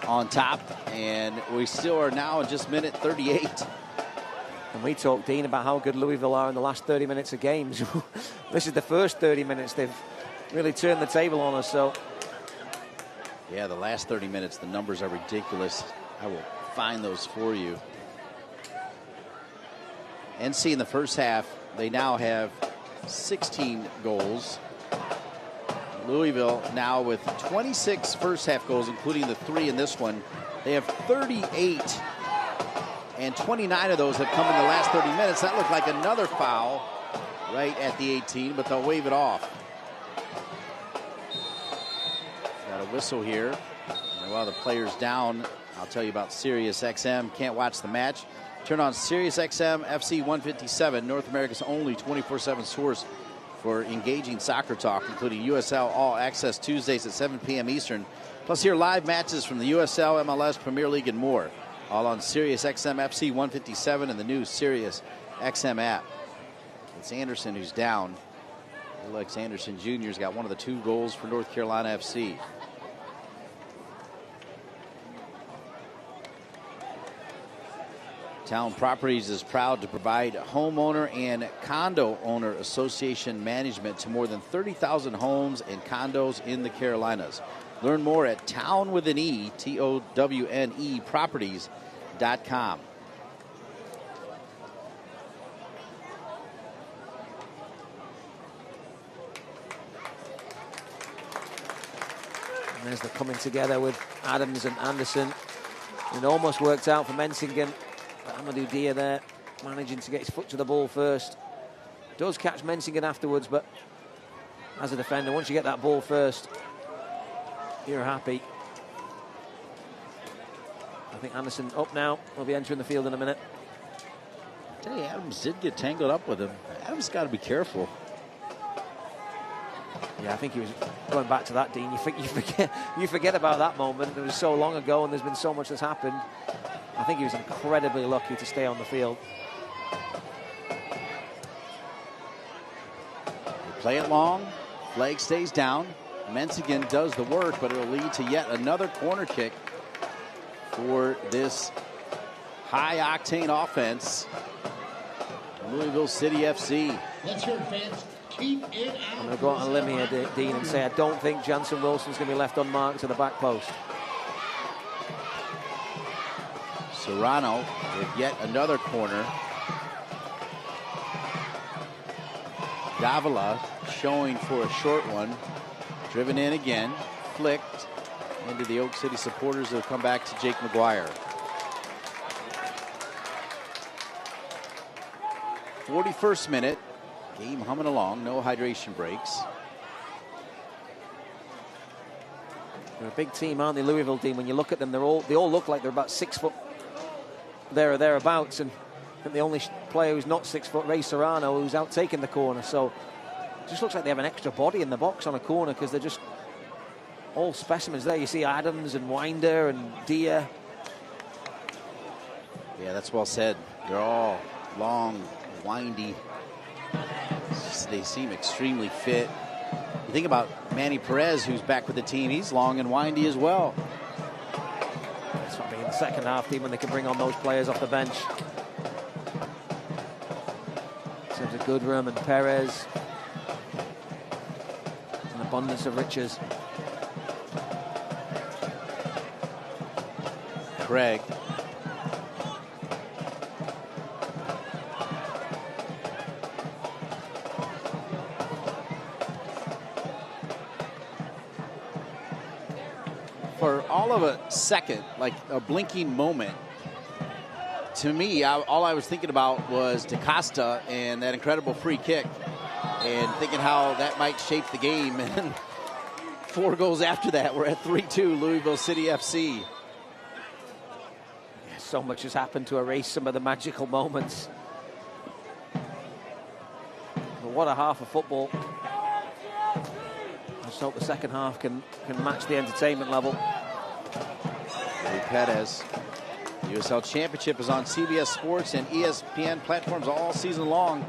on top. And we still are now in just minute 38. And we talked, Dean, about how good Louisville are in the last 30 minutes of games. This is the first 30 minutes. They've really turned the table on us. So, yeah, the last 30 minutes, the numbers are ridiculous. I will find those for you. NC in the first half, they now have 16 goals. Louisville now with 26 first half goals, including the 3 in this one. They have 38, and 29 of those have come in the last 30 minutes. That looked like another foul right at the 18, but they'll wave it off. Got a whistle here. And while the player's down, I'll tell you about Sirius XM. Can't watch the match? Turn on Sirius XM FC 157, North America's only 24/7 source for engaging soccer talk, including USL All Access Tuesdays at 7 p.m. Eastern. Plus, hear live matches from the USL, MLS, Premier League, and more. All on Sirius XM FC 157 and the new Sirius XM app. It's Anderson who's down. Alex Anderson Jr.'s got one of the 2 goals for North Carolina FC. Town Properties is proud to provide homeowner and condo owner association management to more than 30,000 homes and condos in the Carolinas. Learn more at Town with an E, TOWNE properties.com. And there's the coming together with Adams and Anderson. It almost worked out for Mensingen. Amadou Dia there, managing to get his foot to the ball first. Does catch Mensingen afterwards, but as a defender, once you get that ball first, you're happy. I think Anderson up now. Will be entering the field in a minute. I tell you, Adams did get tangled up with him. Adams got to be careful. Yeah, I think he was going back to that, Dean. You forget about that moment. It was so long ago, and there's been so much that's happened. I think he was incredibly lucky to stay on the field. They play it long. Flag stays down. Mensingen does the work, but it'll lead to yet another corner kick for this high-octane offense. Louisville City FC. Let's hear it, fans. Keep it out. I'm going to go on a limb here, Dean, and say I don't think Jansen Wilson's going to be left unmarked to the back post. Serrano with yet another corner. Davila showing for a short one. Driven in again. Flicked into the Oak City supporters who have come back to Jake McGuire. 41st minute. Game humming along. No hydration breaks. They're a big team, aren't they, Louisville team? When you look at them, they all look like they're about 6 foot there or thereabouts, and I think the only player who's not 6 foot, Ray Serrano, who's out taking the corner. So it just looks like they have an extra body in the box on a corner because they're just all specimens there. You see Adams and Winder and Dia. Yeah, that's well said. They're all long, windy. They seem extremely fit. You think about Manny Perez, who's back with the team. He's long and windy as well. That's what I mean, the second half team when they can bring on those players off the bench. In terms of Goodrum and Perez. abundance of riches. Craig. For all of a second, like a blinking moment, to me, all I was thinking about was DaCosta and that incredible free kick, and thinking how that might shape the game. And 4 goals after that, we're at 3-2 Louisville City FC. So much has happened to erase some of the magical moments. But what a half of football. I just hope the second half can match the entertainment level. Perez. USL Championship is on CBS Sports and ESPN platforms all season long.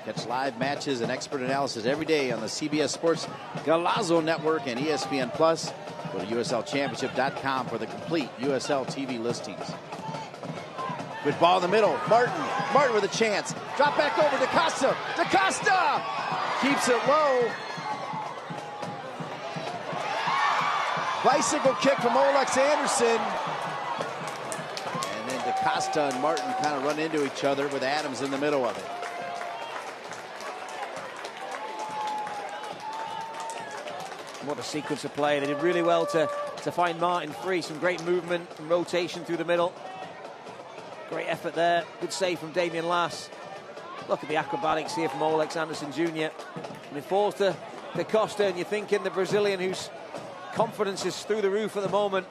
Catch live matches and expert analysis every day on the CBS Sports Galazo Network and ESPN Plus. Go to USLChampionship.com for the complete USL TV listings. Good ball in the middle. Martin with a chance. Drop back over to DaCosta. DaCosta keeps it low. Bicycle kick from Olex Anderson. And then DaCosta and Martin kind of run into each other with Adams in the middle of it. What a sequence of play. They did really well to find Martin free. Some great movement and rotation through the middle. Great effort there. Good save from Damian Lass. Look at the acrobatics here from Olex Anderson Jr. And it falls to DaCosta, and you're thinking the Brazilian, whose confidence is through the roof at the moment.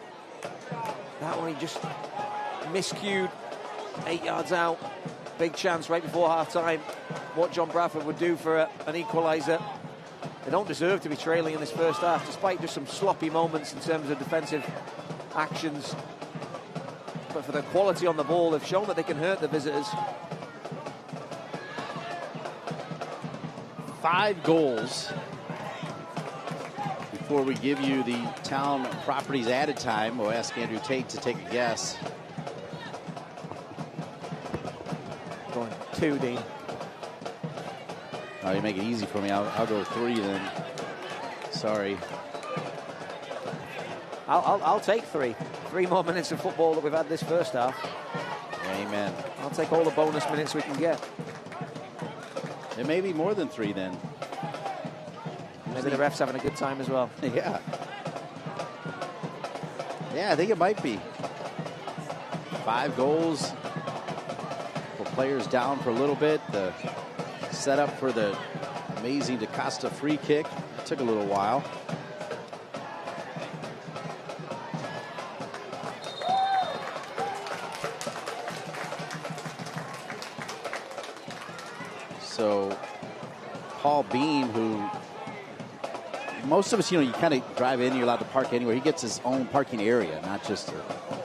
That one he just miscued, 8 yards out. Big chance right before half-time. What John Bradford would do for an equalizer. They don't deserve to be trailing in this first half, despite just some sloppy moments in terms of defensive actions. But for the quality on the ball, they've shown that they can hurt the visitors. 5 goals. Before we give you the Town Properties added time, we'll ask Andrew Tate to take a guess. Going 2, Dean. Oh, you make it easy for me. I'll go 3 then. Sorry. I'll take 3. 3 more minutes of football that we've had this first half. Amen. I'll take all the bonus minutes we can get. It may be more than 3 then. Maybe the ref's having a good time as well. Yeah. Yeah, I think it might be. 5 goals. Couple players down for a little bit. The setup for the amazing DaCosta free kick took a little while. So Paul Beam, who most of us, you kind of drive in, you're allowed to park anywhere. He gets his own parking area, not just a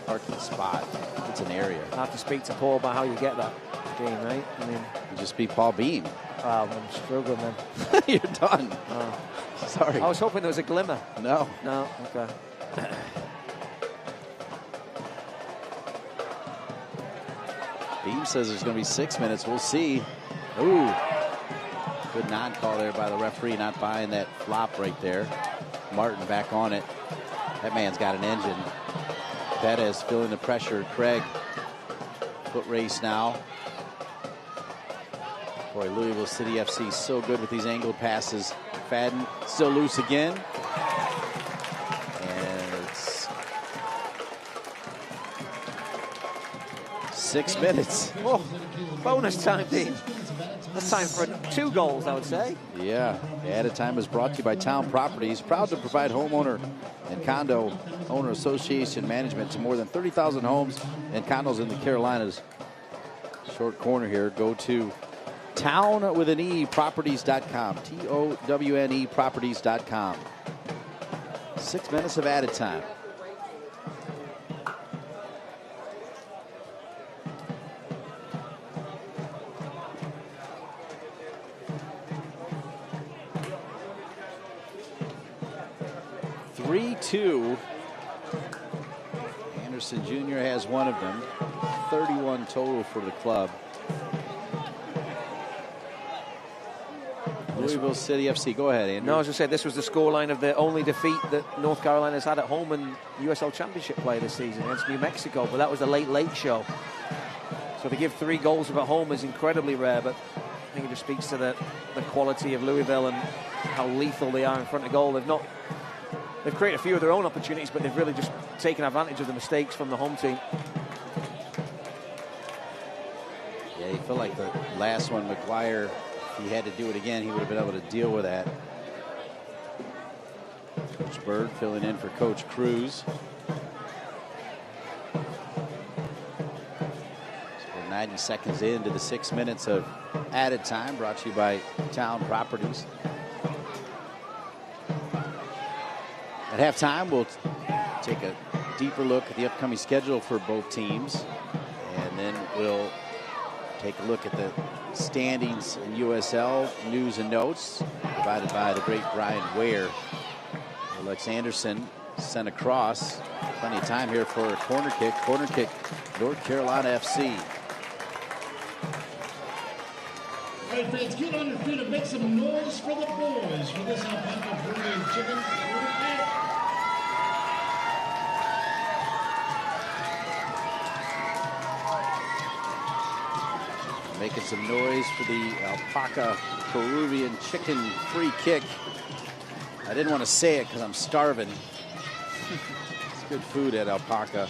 parking spot. It's an area. I have to speak to Paul about how you get that, Dean, right? I mean, you just be Paul Beam. I'm struggling then. You're done. Oh. Sorry. I was hoping there was a glimmer. No. No, okay. Beam says there's going to be 6 minutes. We'll see. Ooh. Good non-call there by the referee, not buying that flop right there. Martin back on it. That man's got an engine. Perez feeling the pressure. Craig. Foot race now. Boy, Louisville City FC so good with these angled passes. Fadden still loose again. And it's 6 minutes. Oh, bonus time, Dean. That's time for 2 goals, I would say. Yeah. The added time is brought to you by Town Properties. Proud to provide homeowner and condo owner association management to more than 30,000 homes and condos in the Carolinas. Short corner here. Go to Town with an E properties.com. TOWNE properties.com. 6 minutes of added time. Two. Anderson Jr. has one of them. 31 total for the club. Louisville City FC. Go ahead, Andrew. No, as I said, this was the scoreline of the only defeat that North Carolina's had at home in USL Championship play this season against New Mexico, but that was the late show. So to give 3 goals at home is incredibly rare, but I think it just speaks to the quality of Louisville and how lethal they are in front of goal. They've created a few of their own opportunities, but they've really just taken advantage of the mistakes from the home team. Yeah, you feel like the last one, McGuire, if he had to do it again, he would have been able to deal with that. Coach Bird filling in for Coach Cruz. So we're 90 seconds into the 6 minutes of added time, brought to you by Town Properties. At halftime, we'll take a deeper look at the upcoming schedule for both teams, and then we'll take a look at the standings in USL news and notes provided by the great Brian Ware. Alex Anderson sent across. Plenty of time here for a corner kick. Corner kick, North Carolina FC. All right, fans, get on your feet and make some noise for the boys for this alpaca Peruvian chicken. Making some noise for the alpaca Peruvian chicken free kick. I didn't want to say it because I'm starving. It's good food at Alpaca.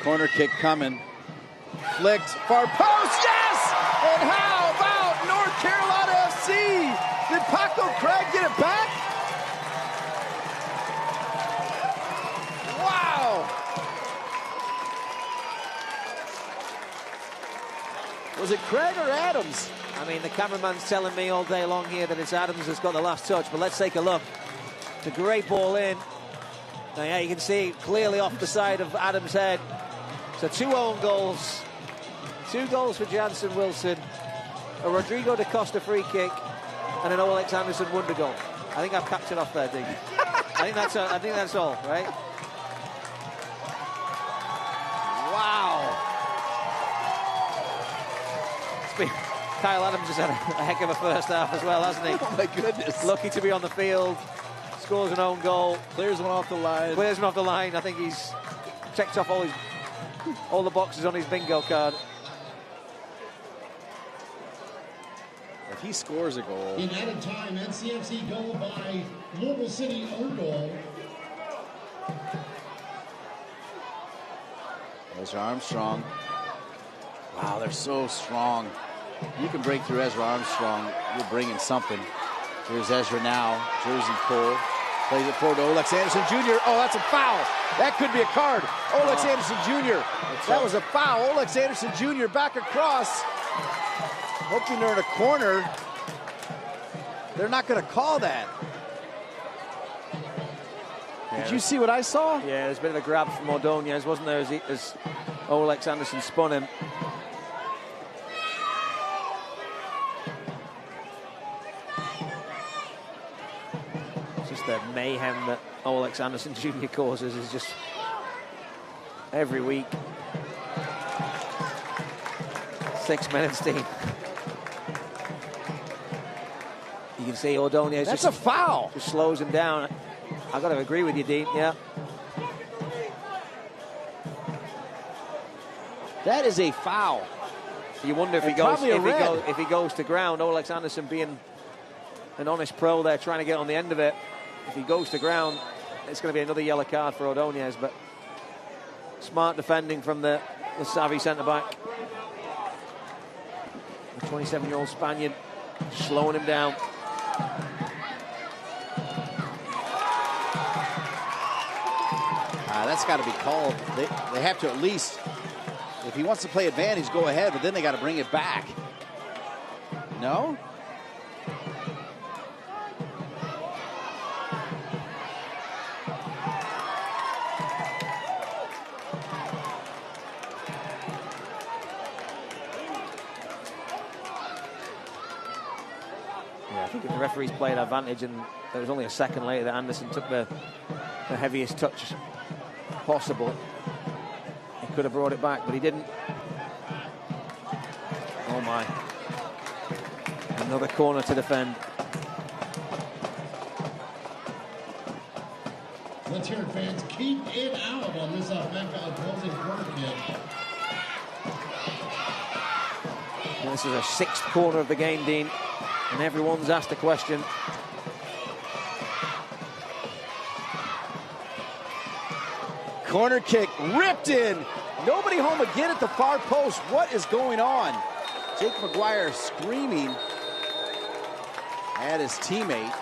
Corner kick coming. Flicked. Far post. Yes! And how about North Carolina FC? Did Paco Craig get it back? Wow! Was it Craig or Adams? I mean, the cameraman's telling me all day long here that it's Adams that's got the last touch, but let's take a look. It's a great ball in. Now, yeah, you can see clearly off the side of Adams' head. So 2 own goals. 2 goals for Jansen Wilson. A Rodrigo da Costa free kick and an Alex Anderson wonder goal. I think I've capped it off there, Dean. I think that's all, right? Wow. Kyle Adams has had a heck of a first half as well, hasn't he? Oh my goodness. Lucky to be on the field. Scores an own goal. Clears one off the line. Clears one off the line. I think he's checked off all the boxes on his bingo card. If he scores a goal. In added time, NCFC goal by Louisville City own goal. Ezra Armstrong. Wow, they're so strong. You can break through Ezra Armstrong. You're bringing something. Here's Ezra now. Jersey pull. Plays it forward to Olex Anderson Jr. Oh, that's a foul. That could be a card. Olex Anderson Jr. That was a foul. Olex Anderson Jr. back across. Hoping they're in a corner. They're not going to call that. Yeah, did you see what I saw? Yeah, there's a bit of a grab from Ordonez, wasn't there, as Olex Anderson spun him. The mayhem that Olex Anderson Jr. causes is just every week. 6 minutes, team. You can see Ordonez. That's a foul. Just slows him down. I've got to agree with you, Dean. Yeah. That is a foul. You wonder if he goes to ground. Olex Anderson being an honest pro there, trying to get on the end of it. If he goes to ground, it's going to be another yellow card for Ordonez, but smart defending from the savvy centre-back. The 27-year-old Spaniard slowing him down. That's got to be called. They have to at least, if he wants to play advantage, go ahead, but then they got to bring it back. No? I think if the referees played advantage and there was only a second later that Anderson took the heaviest touch possible, he could have brought it back, but he didn't. Oh my. Another corner to defend. Let's hear it, fans. Keep it out on this Mecca opposing corner kick. This is a 6th corner of the game, Dean, and everyone's asked a question. Corner kick ripped in. Nobody home again at the far post. What is going on? Jake McGuire screaming at his teammate.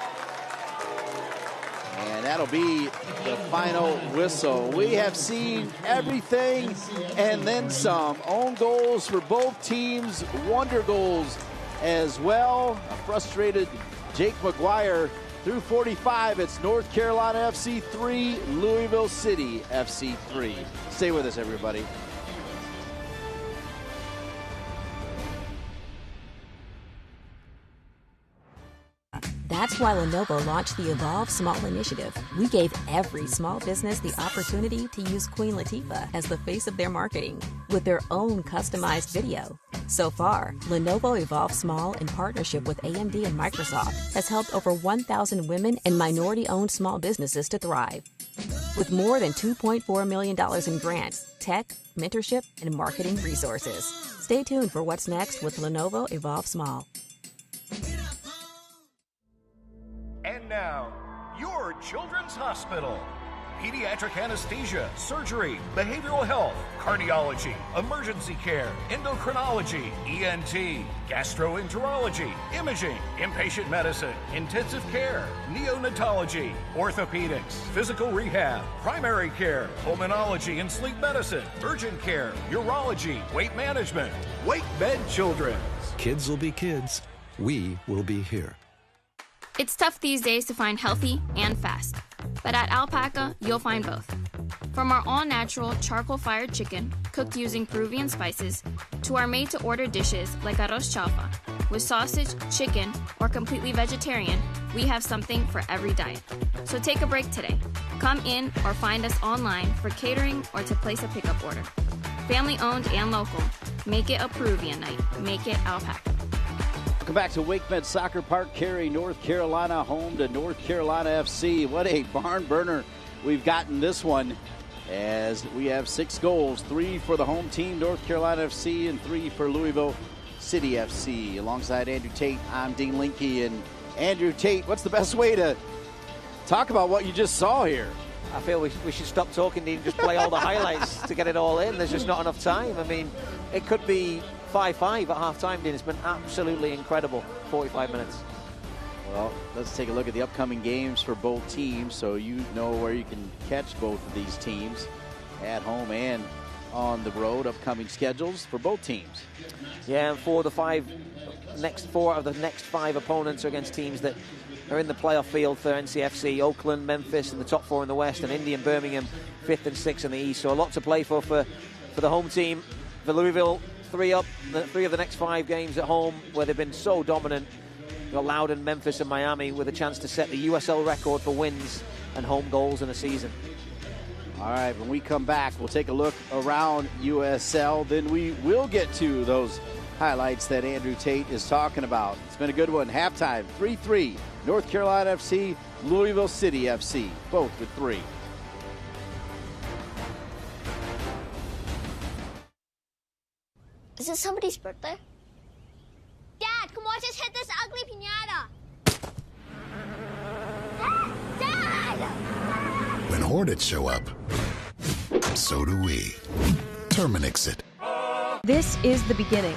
And that'll be the final whistle. We have seen everything and then some. Own goals for both teams, wonder goals as well. A frustrated Jake McGuire through 45. It's North Carolina FC 3, Louisville City FC 3. Stay with us, everybody. That's why Lenovo launched the Evolve Small Initiative. We gave every small business the opportunity to use Queen Latifah as the face of their marketing with their own customized video. So far, Lenovo Evolve Small, in partnership with AMD and Microsoft, has helped over 1,000 women and minority-owned small businesses to thrive. With more than $2.4 million in grants, tech, mentorship, and marketing resources. Stay tuned for what's next with Lenovo Evolve Small. And now, your children's hospital. Pediatric anesthesia, surgery, behavioral health, cardiology, emergency care, endocrinology, ENT, gastroenterology, imaging, inpatient medicine, intensive care, neonatology, orthopedics, physical rehab, primary care, pulmonology and sleep medicine, urgent care, urology, weight management, Weight Med Children's. Kids will be kids. We will be here. It's tough these days to find healthy and fast, but at Alpaca, you'll find both. From our all-natural charcoal-fired chicken, cooked using Peruvian spices, to our made-to-order dishes like arroz chaufa, with sausage, chicken, or completely vegetarian, we have something for every diet. So take a break today. Come in or find us online for catering or to place a pickup order. Family-owned and local. Make it a Peruvian night. Make it Alpaca. Welcome back to WakeMed Soccer Park, Cary, North Carolina, home to North Carolina FC. What a barn burner we've gotten this one, as we have 6 goals, 3 for the home team, North Carolina FC, and 3 for Louisville City FC. Alongside Andrew Tate, I'm Dean Linke. And Andrew Tate, what's the best way to talk about what you just saw here? I feel we should stop talking, Dean, just play all the highlights to get it all in. There's just not enough time. I mean, it could be 5-5 at half-time, Dean. It's been absolutely incredible, 45 minutes. Well, let's take a look at the upcoming games for both teams so you know where you can catch both of these teams at home and on the road. Upcoming schedules for both teams. Yeah, and for the next 4 of the next 5 opponents are against teams that are in the playoff field for NCFC. Oakland, Memphis in the top 4 in the West, and Indy and Birmingham 5th and 6th in the East. So a lot to play for the home team. For Louisville, 3 of the next 5 games at home where they've been so dominant. You've got Loudoun, Memphis and Miami with a chance to set the USL record for wins and home goals in a season. All right, when we come back, we'll take a look around USL. Then we will get to those highlights that Andrew Tate is talking about. It's been a good one. Halftime, 3-3. North Carolina FC, Louisville City FC, both with 3. Is it somebody's birthday? Dad, come watch us hit this ugly piñata. Dad! When Hornets show up, so do we. Terminix it. This is the beginning.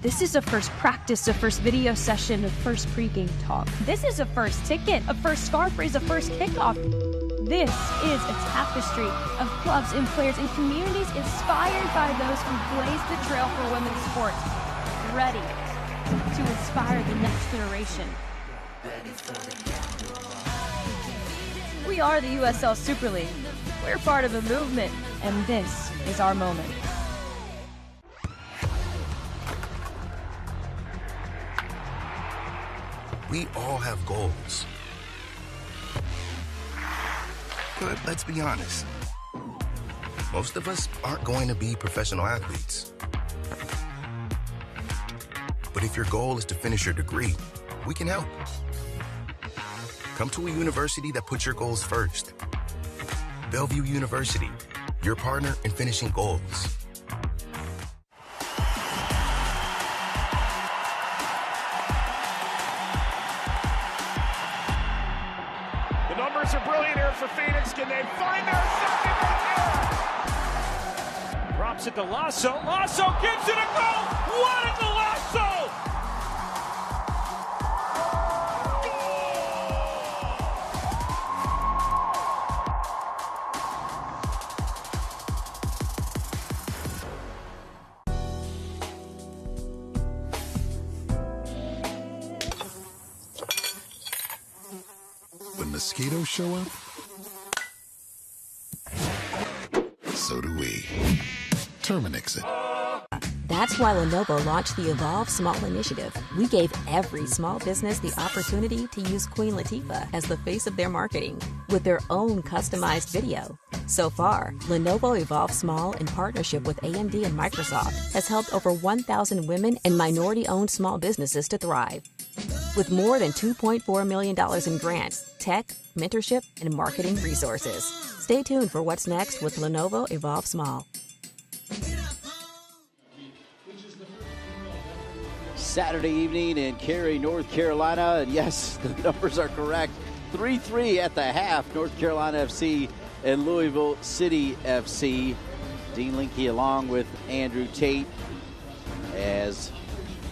This is a first practice, a first video session, a first pregame talk. This is a first ticket, a first scarf raise, a first kickoff. This is a tapestry of clubs and players and communities inspired by those who blazed the trail for women's sports, ready to inspire the next generation. We are the USL Super League. We're part of a movement, and this is our moment. We all have goals. But let's be honest. Most of us aren't going to be professional athletes. But if your goal is to finish your degree, we can help. Come to a university that puts your goals first. Bellevue University, your partner in finishing goals. The numbers are brilliant here for Phoenix. Can they find their second right here? Drops it to Lasso. Lasso gives it a go. What is the Lasso? When mosquitoes show up, so do we. Terminix it. That's why Lenovo launched the Evolve Small Initiative. We gave every small business the opportunity to use Queen Latifah as the face of their marketing with their own customized video. So far, Lenovo Evolve Small, in partnership with AMD and Microsoft, has helped over 1,000 women and minority-owned small businesses to thrive. With more than $2.4 million in grants, tech, mentorship, and marketing resources. Stay tuned for what's next with Lenovo Evolve Small. Saturday evening in Cary, North Carolina. And yes, the numbers are correct. 3-3 at the half, North Carolina FC and Louisville City FC. Dean Linke along with Andrew Tate. As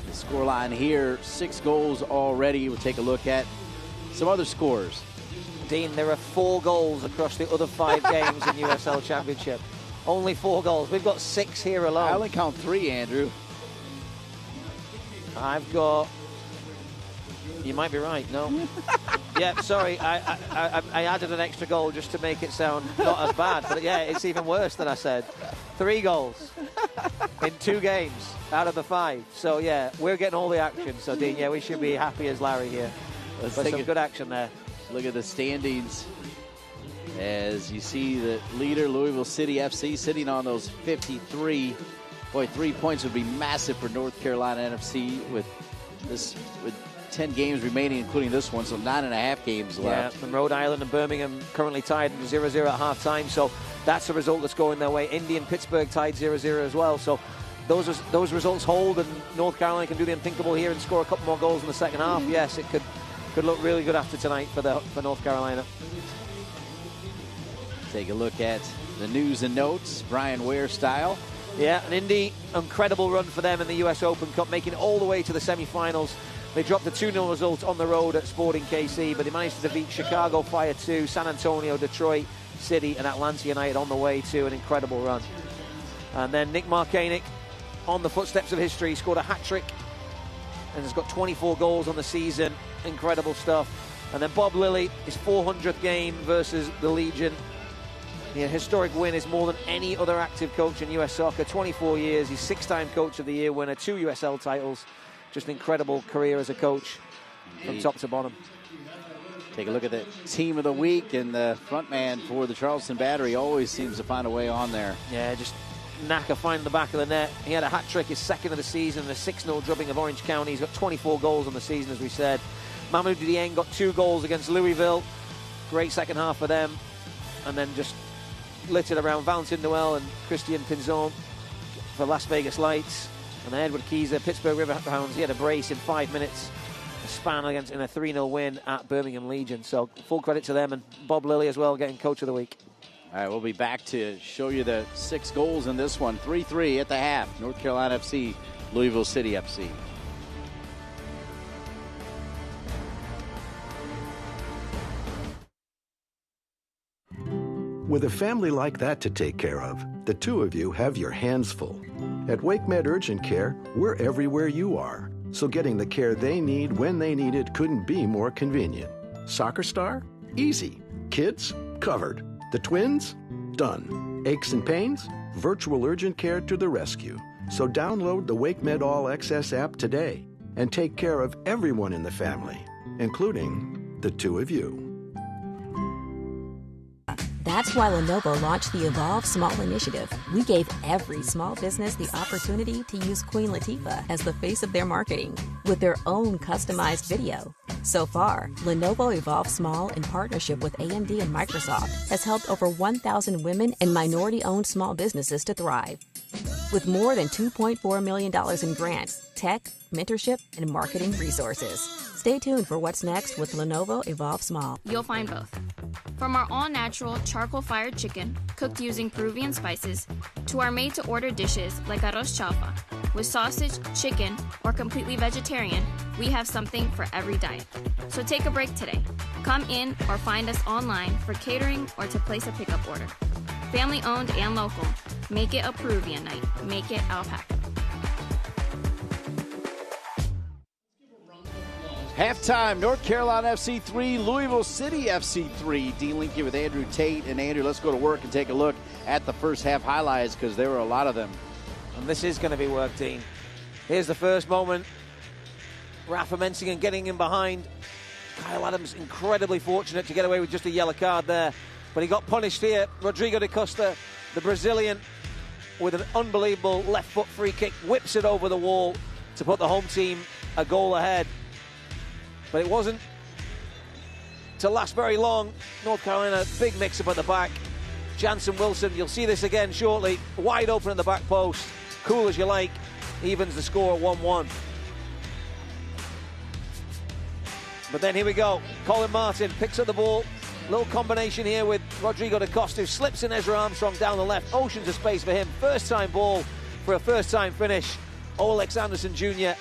the scoreline here, 6 goals already. We'll take a look at some other scores. Dean, there are 4 goals across the other 5 games in USL Championship. Only 4 goals. We've got 6 here alone. I only count 3, Andrew. I've got... You might be right, no? Yeah, sorry, I added an extra goal just to make it sound not as bad. But yeah, it's even worse than I said. 3 goals in 2 games out of the 5. So yeah, we're getting all the action. So Dean, yeah, we should be happy as Larry here. Let's But take some a good action there. look at the standings. As you see the leader, Louisville City FC, sitting on those 53. Boy, 3 points would be massive for North Carolina NFC with 10 games remaining, including this one, so 9.5 games left. Yeah, and Rhode Island and Birmingham currently tied 0-0 at half-time, so that's a result that's going their way. Indy and Pittsburgh tied 0-0 as well, so those results hold, and North Carolina can do the unthinkable here and score a couple more goals in the second half. Yes, it could look really good after tonight for North Carolina. Take a look at the news and notes, Brian Ware style. Yeah, an Indy, incredible run for them in the US Open Cup, making it all the way to the semi-finals. They dropped a 2-0 result on the road at Sporting KC, but they managed to defeat Chicago Fire 2, San Antonio, Detroit City, and Atlanta United on the way to an incredible run. And then Nick Markanic, on the footsteps of history, scored a hat-trick and has got 24 goals on the season. Incredible stuff. And then Bob Lilly, his 400th game versus the Legion. The historic win is more than any other active coach in US soccer. 24 years, he's 6-time Coach of the Year winner, 2 USL titles. Just an incredible career as a coach from top to bottom. Take a look at the team of the week, and the front man for the Charleston Battery always seems to find a way on there. Yeah, just knacker finding the back of the net. He had a hat-trick, his second of the season, and a 6-0 drubbing of Orange County. He's got 24 goals on the season, as we said. Mamadou Dieng got 2 goals against Louisville. Great second half for them. And then just littered around Valentin Noel and Christian Pinzon for Las Vegas Lights. And then Edward Keyser, Pittsburgh Riverhounds, he had a brace in 5 minutes, a span in a 3-0 win at Birmingham Legion. So full credit to them, and Bob Lilly as well, getting Coach of the Week. All right, we'll be back to show you the 6 goals in this one. 3-3 at the half, North Carolina FC, Louisville City FC. With a family like that to take care of, the 2 of you have your hands full. At WakeMed Urgent Care, we're everywhere you are, so getting the care they need when they need it couldn't be more convenient. Soccer star? Easy. Kids? Covered. The twins? Done. Aches and pains? Virtual urgent care to the rescue. So download the WakeMed All Access app today and take care of everyone in the family, including the 2 of you. That's why Lenovo launched the Evolve Small Initiative. We gave every small business the opportunity to use Queen Latifah as the face of their marketing with their own customized video. So far, Lenovo Evolve Small, in partnership with AMD and Microsoft, has helped over 1,000 women and minority-owned small businesses to thrive. With more than $2.4 million in grants, tech, mentorship, and marketing resources. Stay tuned for what's next with Lenovo Evolve Small. You'll find both. From our all-natural charcoal-fired chicken, cooked using Peruvian spices, to our made-to-order dishes like arroz chaufa. With sausage, chicken, or completely vegetarian, we have something for every diet. So take a break today. Come in or find us online for catering or to place a pickup order. Family-owned and local. Make it a Peruvian night. Make it Alpaca. Halftime, North Carolina FC 3, Louisville City FC 3. Dean Link here with Andrew Tate. And Andrew, let's go to work and take a look at the first half highlights because there were a lot of them. And this is going to be work, Dean. Here's the first moment. Rafa Mensingen getting in behind. Kyle Adams incredibly fortunate to get away with just a yellow card there. But he got punished here. Rodrigo da Costa, the Brazilian, with an unbelievable left foot free kick, whips it over the wall to put the home team a goal ahead. But it wasn't to last very long. North Carolina, big mix-up at the back. Jansen Wilson, you'll see this again shortly, wide open at the back post. Cool as you like, evens the score at 1-1. But then here we go. Colin Martin picks up the ball. Little combination here with Rodrigo da Costa, who slips in Ezra Armstrong down the left. Oceans of space for him. First-time ball for a first-time finish. Olex Anderson Jr.,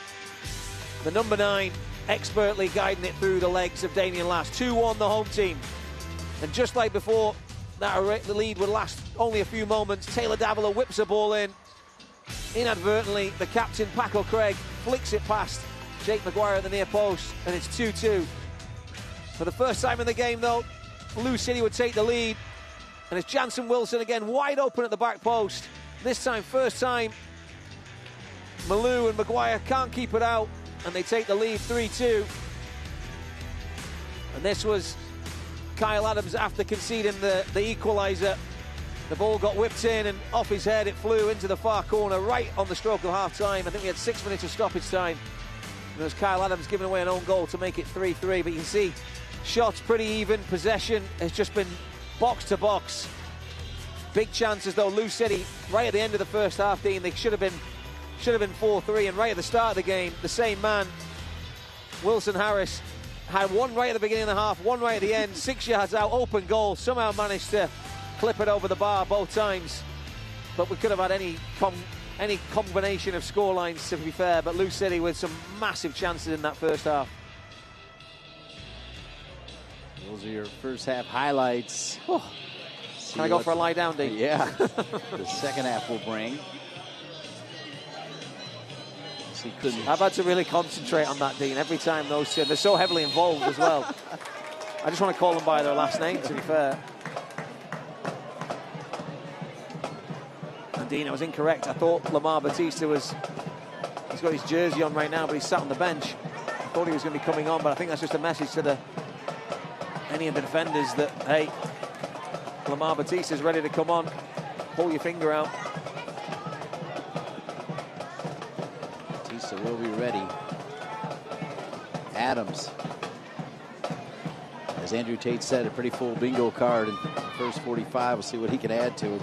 the number 9, expertly guiding it through the legs of Damian Last. 2-1 the home team. And just like before, the lead would last only a few moments. Taylor Davila whips the ball in. Inadvertently, the captain, Paco Craig, flicks it past Jake Maguire at the near post, and it's 2-2. For the first time in the game, though, Lou City would take the lead. And it's Jansen Wilson again, wide open at the back post. This time, first time, Malou and Maguire can't keep it out, and they take the lead 3-2. And this was Kyle Adams after conceding the equalizer. The ball got whipped in, and off his head it flew into the far corner right on the stroke of half-time. I think we had 6 minutes of stoppage time. And it was Kyle Adams giving away an own goal to make it 3-3. But you can see shots pretty even. Possession has just been box to box. Big chances though. Lou City right at the end of the first half, Dean, they should have been 4-3, and right at the start of the game, the same man, Wilson Harris, had one right at the beginning of the half, one right at the end, 6 yards out, open goal, somehow managed to clip it over the bar both times. But we could have had any combination of scorelines, to be fair, but Lou City with some massive chances in that first half. Those are your first half highlights. Oh. Can I go for a lie down, Dean? Yeah. The second half will bring. I've had to really concentrate on that, Dean, every time those two. They're so heavily involved as well. I just want to call them by their last name, to be fair. And Dean, I was incorrect. I thought Lamar Batista he's got his jersey on right now, but he's sat on the bench. I thought he was going to be coming on, but I think that's just a message to any of the defenders that, hey, Lamar Batista's ready to come on. Pull your finger out. Batista will be ready. Adams. As Andrew Tate said, a pretty full bingo card in the first 45. We'll see what he can add to it.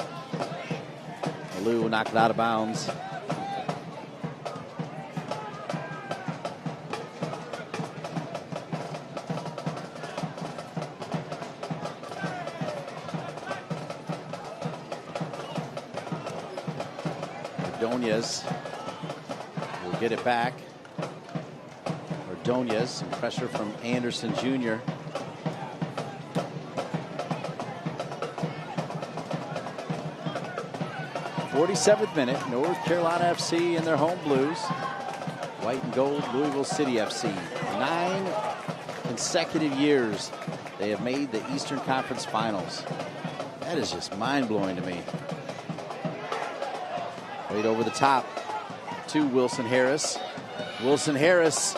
Lou knocked it out of bounds. Ordonez will get it back. Ordonez, some pressure from Anderson Jr. 47th minute, North Carolina FC in their home blues. White and gold, Louisville City FC. 9 consecutive years they have made the Eastern Conference Finals. That is just mind-blowing to me. Played over the top to Wilson Harris. Wilson Harris,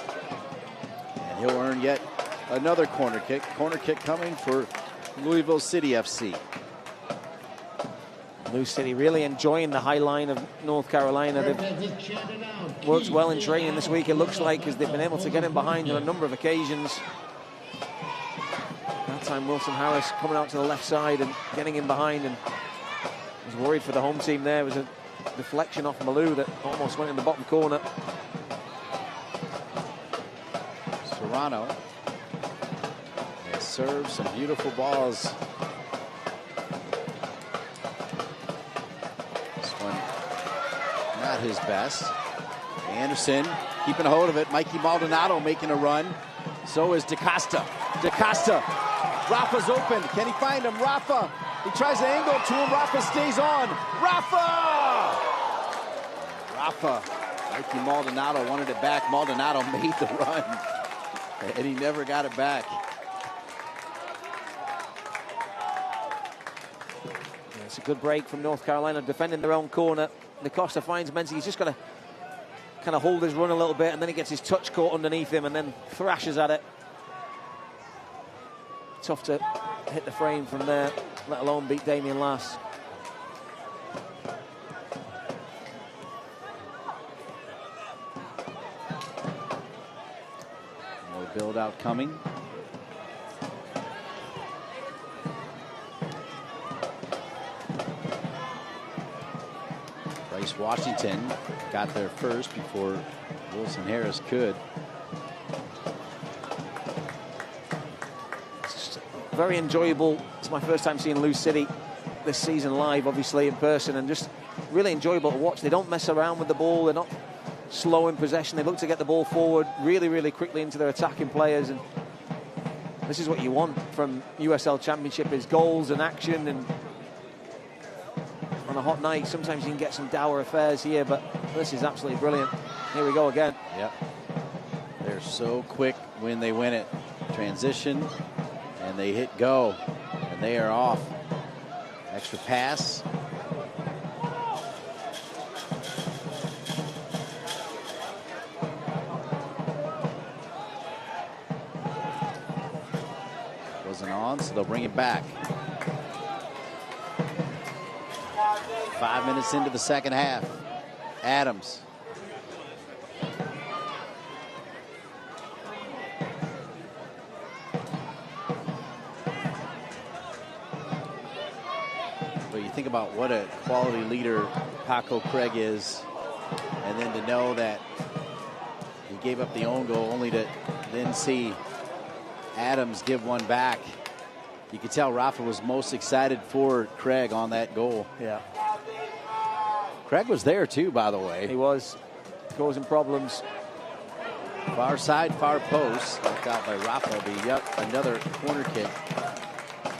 and he'll earn yet another corner kick. Corner kick coming for Louisville City FC. Lou City really enjoying the high line of North Carolina. They've worked well in training this week, it looks like, as they've been able to get in behind on a number of occasions. That time Wilson Harris coming out to the left side and getting in behind, and was worried for the home team there. It was a deflection off Malou that almost went in the bottom corner. Serrano. They serve some beautiful balls. This one not his best. Anderson keeping a hold of it. Mikey Maldonado making a run. So is DaCosta. DaCosta. Rafa's open. Can he find him? Rafa. He tries to angle to him. Rafa stays on. Rafa! Rafa. Mikey Maldonado wanted it back. Maldonado made the run. And he never got it back. Yeah, it's a good break from North Carolina, defending their own corner. DaCosta finds Menzi. He's just got to kind of hold his run a little bit, and then he gets his touch caught underneath him and then thrashes at it. Tough to hit the frame from there, let alone beat Damian Lass. More build out coming. Bryce Washington got there first before Wilson Harris could. Very enjoyable. It's my first time seeing Lou City this season live, obviously in person, and just really enjoyable to watch. They don't mess around with the ball. They're not slow in possession. They look to get the ball forward really, really quickly into their attacking players, and this is what you want from USL Championship, is goals and action. And on a hot night, sometimes you can get some dour affairs here, but this is absolutely brilliant. Here we go again. Yep. They're so quick when they win it. Transition. And they hit go, and they are off. Extra pass. Wasn't on, so they'll bring it back. 5 minutes into the second half. Adams. Think about what a quality leader Paco Craig is, and then to know that he gave up the own goal only to then see Adams give one back. You could tell Rafa was most excited for Craig on that goal. Yeah. Craig was there too, by the way. He was causing problems. Far side, far post. Knocked out by Rafa. Be yet another corner kick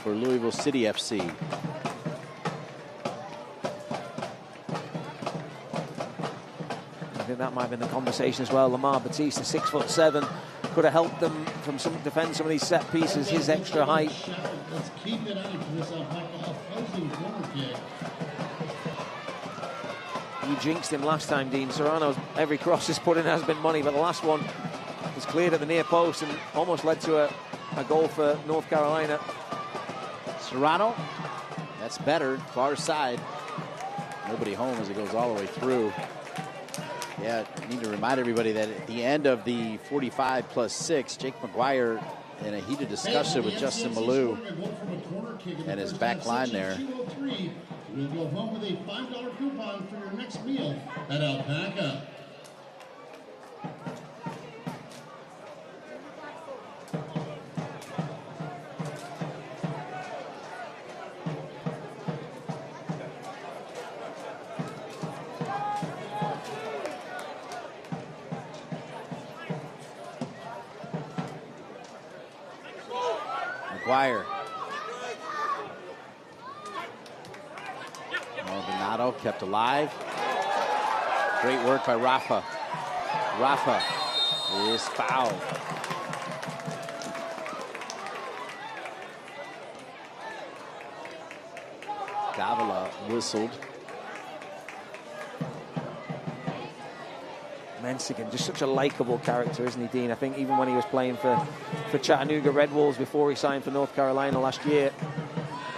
for Louisville City FC. I think that might have been the conversation as well. Lamar Batista, 6'7", could have helped them from defend some of these set pieces. His extra height. Let's keep it on for this opposing corner kick. You jinxed him last time, Dean. Serrano's every cross he's put in has been money, but the last one was cleared at the near post and almost led to a goal for North Carolina. Serrano, that's better. Far side. Nobody home as it goes all the way through. Yeah, I need to remind everybody that at the end of the 45+6, Jake McGuire in a heated discussion with Justin Malou and his back line there. We'll go home with a $5 coupon for your next meal at Alpaca. McGuire. Maldonado kept alive. Great work by Rafa. Rafa is fouled. Davila whistled. Mensigan, just such a likable character, isn't he, Dean? I think even when he was playing for Chattanooga Red Wolves before he signed for North Carolina last year,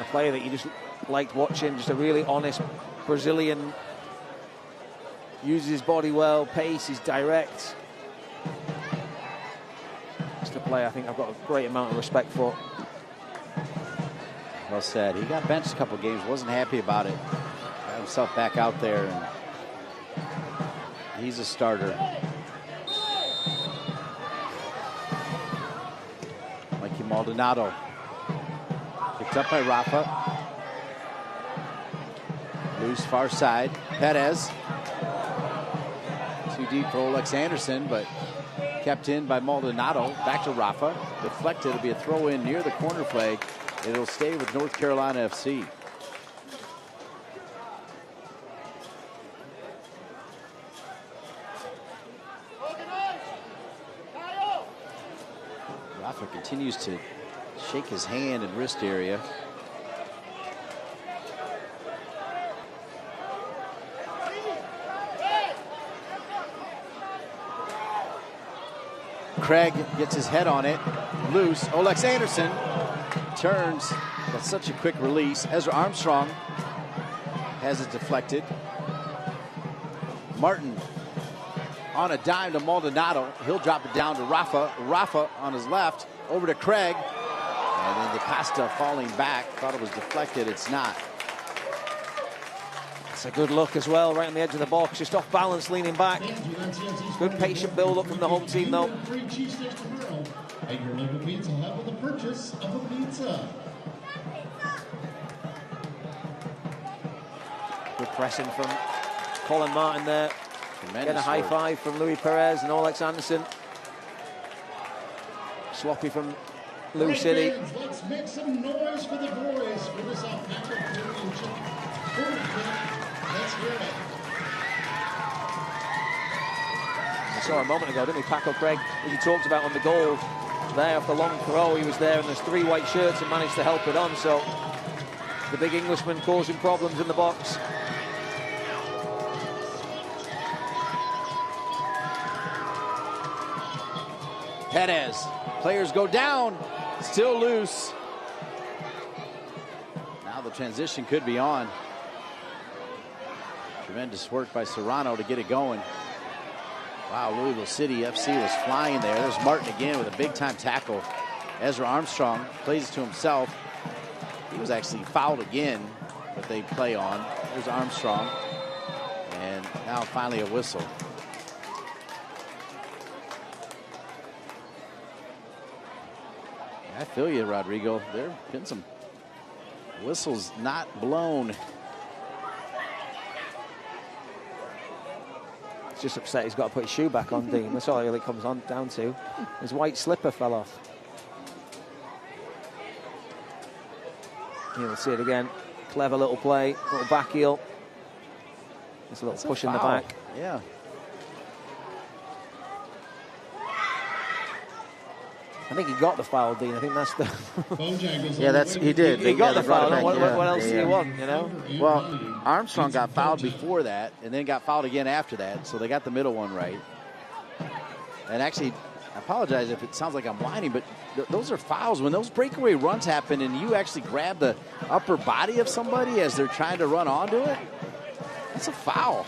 a player that you just liked watching. Just a really honest Brazilian. Uses his body well, pace, he's direct. Just a player I think I've got a great amount of respect for. Well said. He got benched a couple games, wasn't happy about it. Got himself back out there, and he's a starter. Mikey Maldonado. Picked up by Rafa. Loose far side. Perez. Too deep for Olex Anderson, but kept in by Maldonado. Back to Rafa. Deflected. It'll be a throw in near the corner flag. It'll stay with North Carolina FC. Rafa continues to shake his hand and wrist area. Craig gets his head on it. Loose. Olex Anderson turns. Got such a quick release. Ezra Armstrong has it deflected. Martin on a dime to Maldonado. He'll drop it down to Rafa. Rafa on his left. Over to Craig. And then DaCosta falling back. Thought it was deflected. It's not. It's a good look as well, right on the edge of the box. Just off balance, leaning back. Good patient build up from the home team, though. Free cheese sticks tomorrow at your local Pizza Hut with the purchase of a pizza. Good pressing from Colin Martin there. Tremendous Getting a high work. five from Louis Perez and Olex Anderson. Sloppy from Lou City. Fans, let's make some noise for the boys for this Alpaca Championship. Let's hear it. We saw a moment ago, didn't we, Paco Craig, as he talked about on the goal there off the long throw. He was there and there's 3 white shirts and managed to help it on. So the big Englishman causing problems in the box. Perez. Players go down. Still loose. Now the transition could be on. Tremendous work by Serrano to get it going. Wow, Louisville City FC was flying there. There's Martin again with a big-time tackle. Ezra Armstrong plays it to himself. He was actually fouled again, but they play on. There's Armstrong. And now finally a whistle. I feel you, Rodrigo. There have been some whistles not blown. He's just upset he's got to put his shoe back on, Dean. That's all it really comes on down to. His white slipper fell off. Here we'll see it again. Clever little play, little back heel. Just a little push in the back. Yeah. I think he got the foul, Dean. I think that's the... Yeah, he did. He got the foul. Back, what else do you want, you know? Well, Armstrong got fouled before that and then got fouled again after that, so they got the middle one right. And actually, I apologize if it sounds like I'm whining, but those are fouls. When those breakaway runs happen and you actually grab the upper body of somebody as they're trying to run onto it, that's a foul.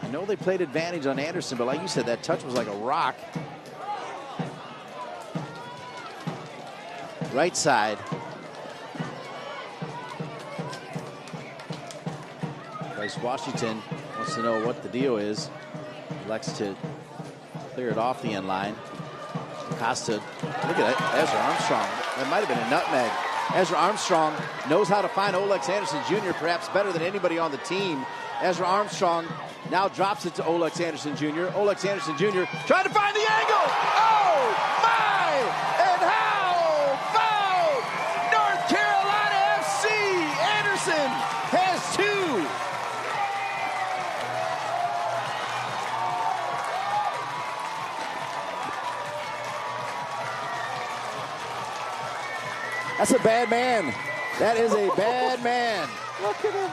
I know they played advantage on Anderson, but like you said, that touch was like a rock. Right side. Bryce Washington wants to know what the deal is. He likes to clear it off the end line. Costa, look at that, Ezra Armstrong. That might have been a nutmeg. Ezra Armstrong knows how to find Olex Anderson Jr. perhaps better than anybody on the team. Ezra Armstrong now drops it to Olex Anderson Jr. Olex Anderson Jr. trying to find the angle. Oh, my! And how foul! North Carolina FC. Anderson has 2. That's a bad man. That is a bad man. Look at him.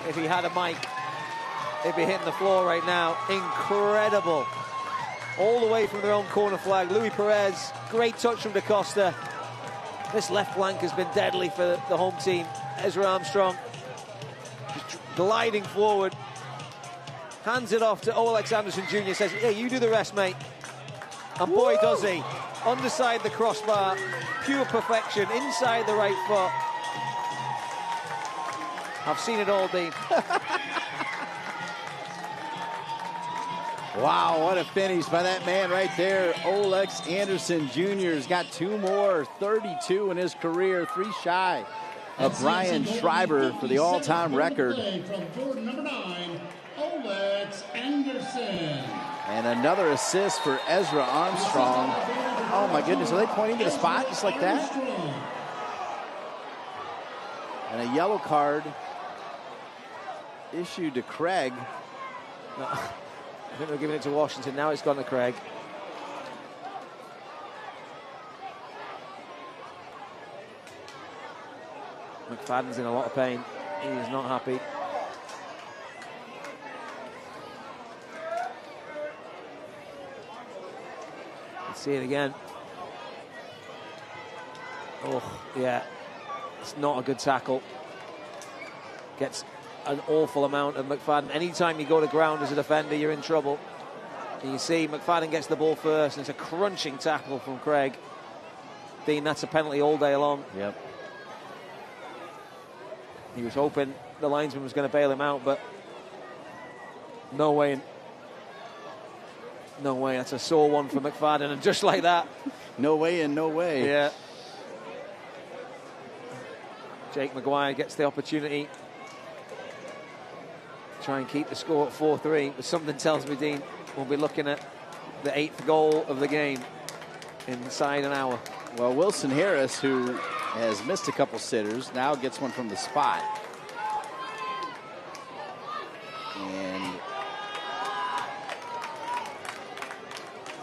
If he had a mic, he'd be hitting the floor right now. Incredible. All the way from their own corner flag. Louis Perez, great touch from DaCosta. This left flank has been deadly for the home team. Ezra Armstrong just gliding forward. Hands it off to Olex Anderson Jr. Says, hey, you do the rest, mate. And boy, does he. Underside the crossbar. Pure perfection. Inside the right foot. I've seen it all, Dean. Wow, what a finish by that man right there. Olex Anderson Jr. has got 2 more, 32 in his career, 3 shy of Brian Schreiber for the all-time record. From forward number 9, Olex Anderson. And another assist for Ezra Armstrong. Oh my goodness, are they pointing to the spot just like that? And a yellow card issued to Craig. No, I think they're giving it to Washington. Now it's gone to Craig. McFadden's in a lot of pain. He is not happy. Let's see it again. Oh, yeah. It's not a good tackle. Gets an awful amount of McFadden. Anytime you go to ground as a defender, you're in trouble. And you see McFadden gets the ball first, and it's a crunching tackle from Craig. Dean, that's a penalty all day long. Yep. He was hoping the linesman was going to bail him out, but no way. No way. That's a sore one for McFadden, and just like that. No way and no way. Yeah. Jake Maguire gets the opportunity. Try and keep the score at 4-3, but something tells me, Dean, we'll be looking at the 8th goal of the game inside an hour. Well, Wilson Harris, who has missed a couple sitters, now gets one from the spot. And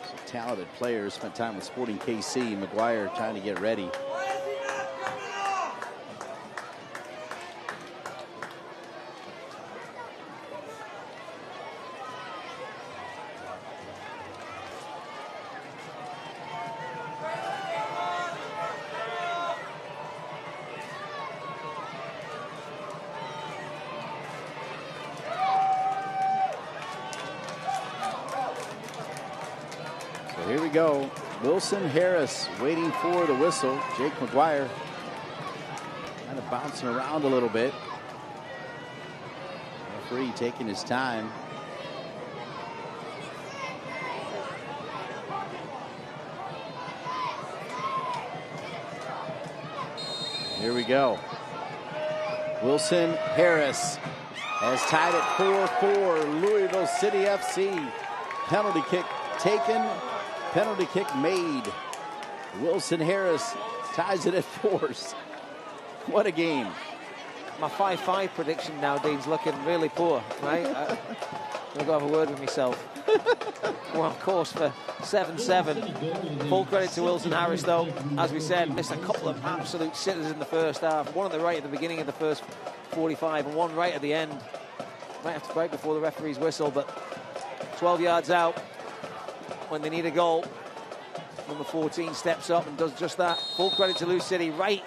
some talented players spent time with Sporting KC. Maguire trying to get ready. Here we go. Wilson Harris waiting for the whistle. Jake Maguire kind of bouncing around a little bit. Referee taking his time. Here we go. Wilson Harris has tied it 4-4. Louisville City FC. Penalty kick taken. Penalty kick made. Wilson Harris ties it at 4. What a game. My 5-5 prediction now, Dean's looking really poor, right? I'm going to go have a word with myself. We're on course for 7-7. Full credit to Wilson Harris, though. As we said, missed a couple of absolute sitters in the first half. One at the right at the beginning of the first 45 and one right at the end. Might have to break before the referee's whistle, but 12 yards out. When they need a goal, number 14 steps up and does just that. Full credit to Lou City. Right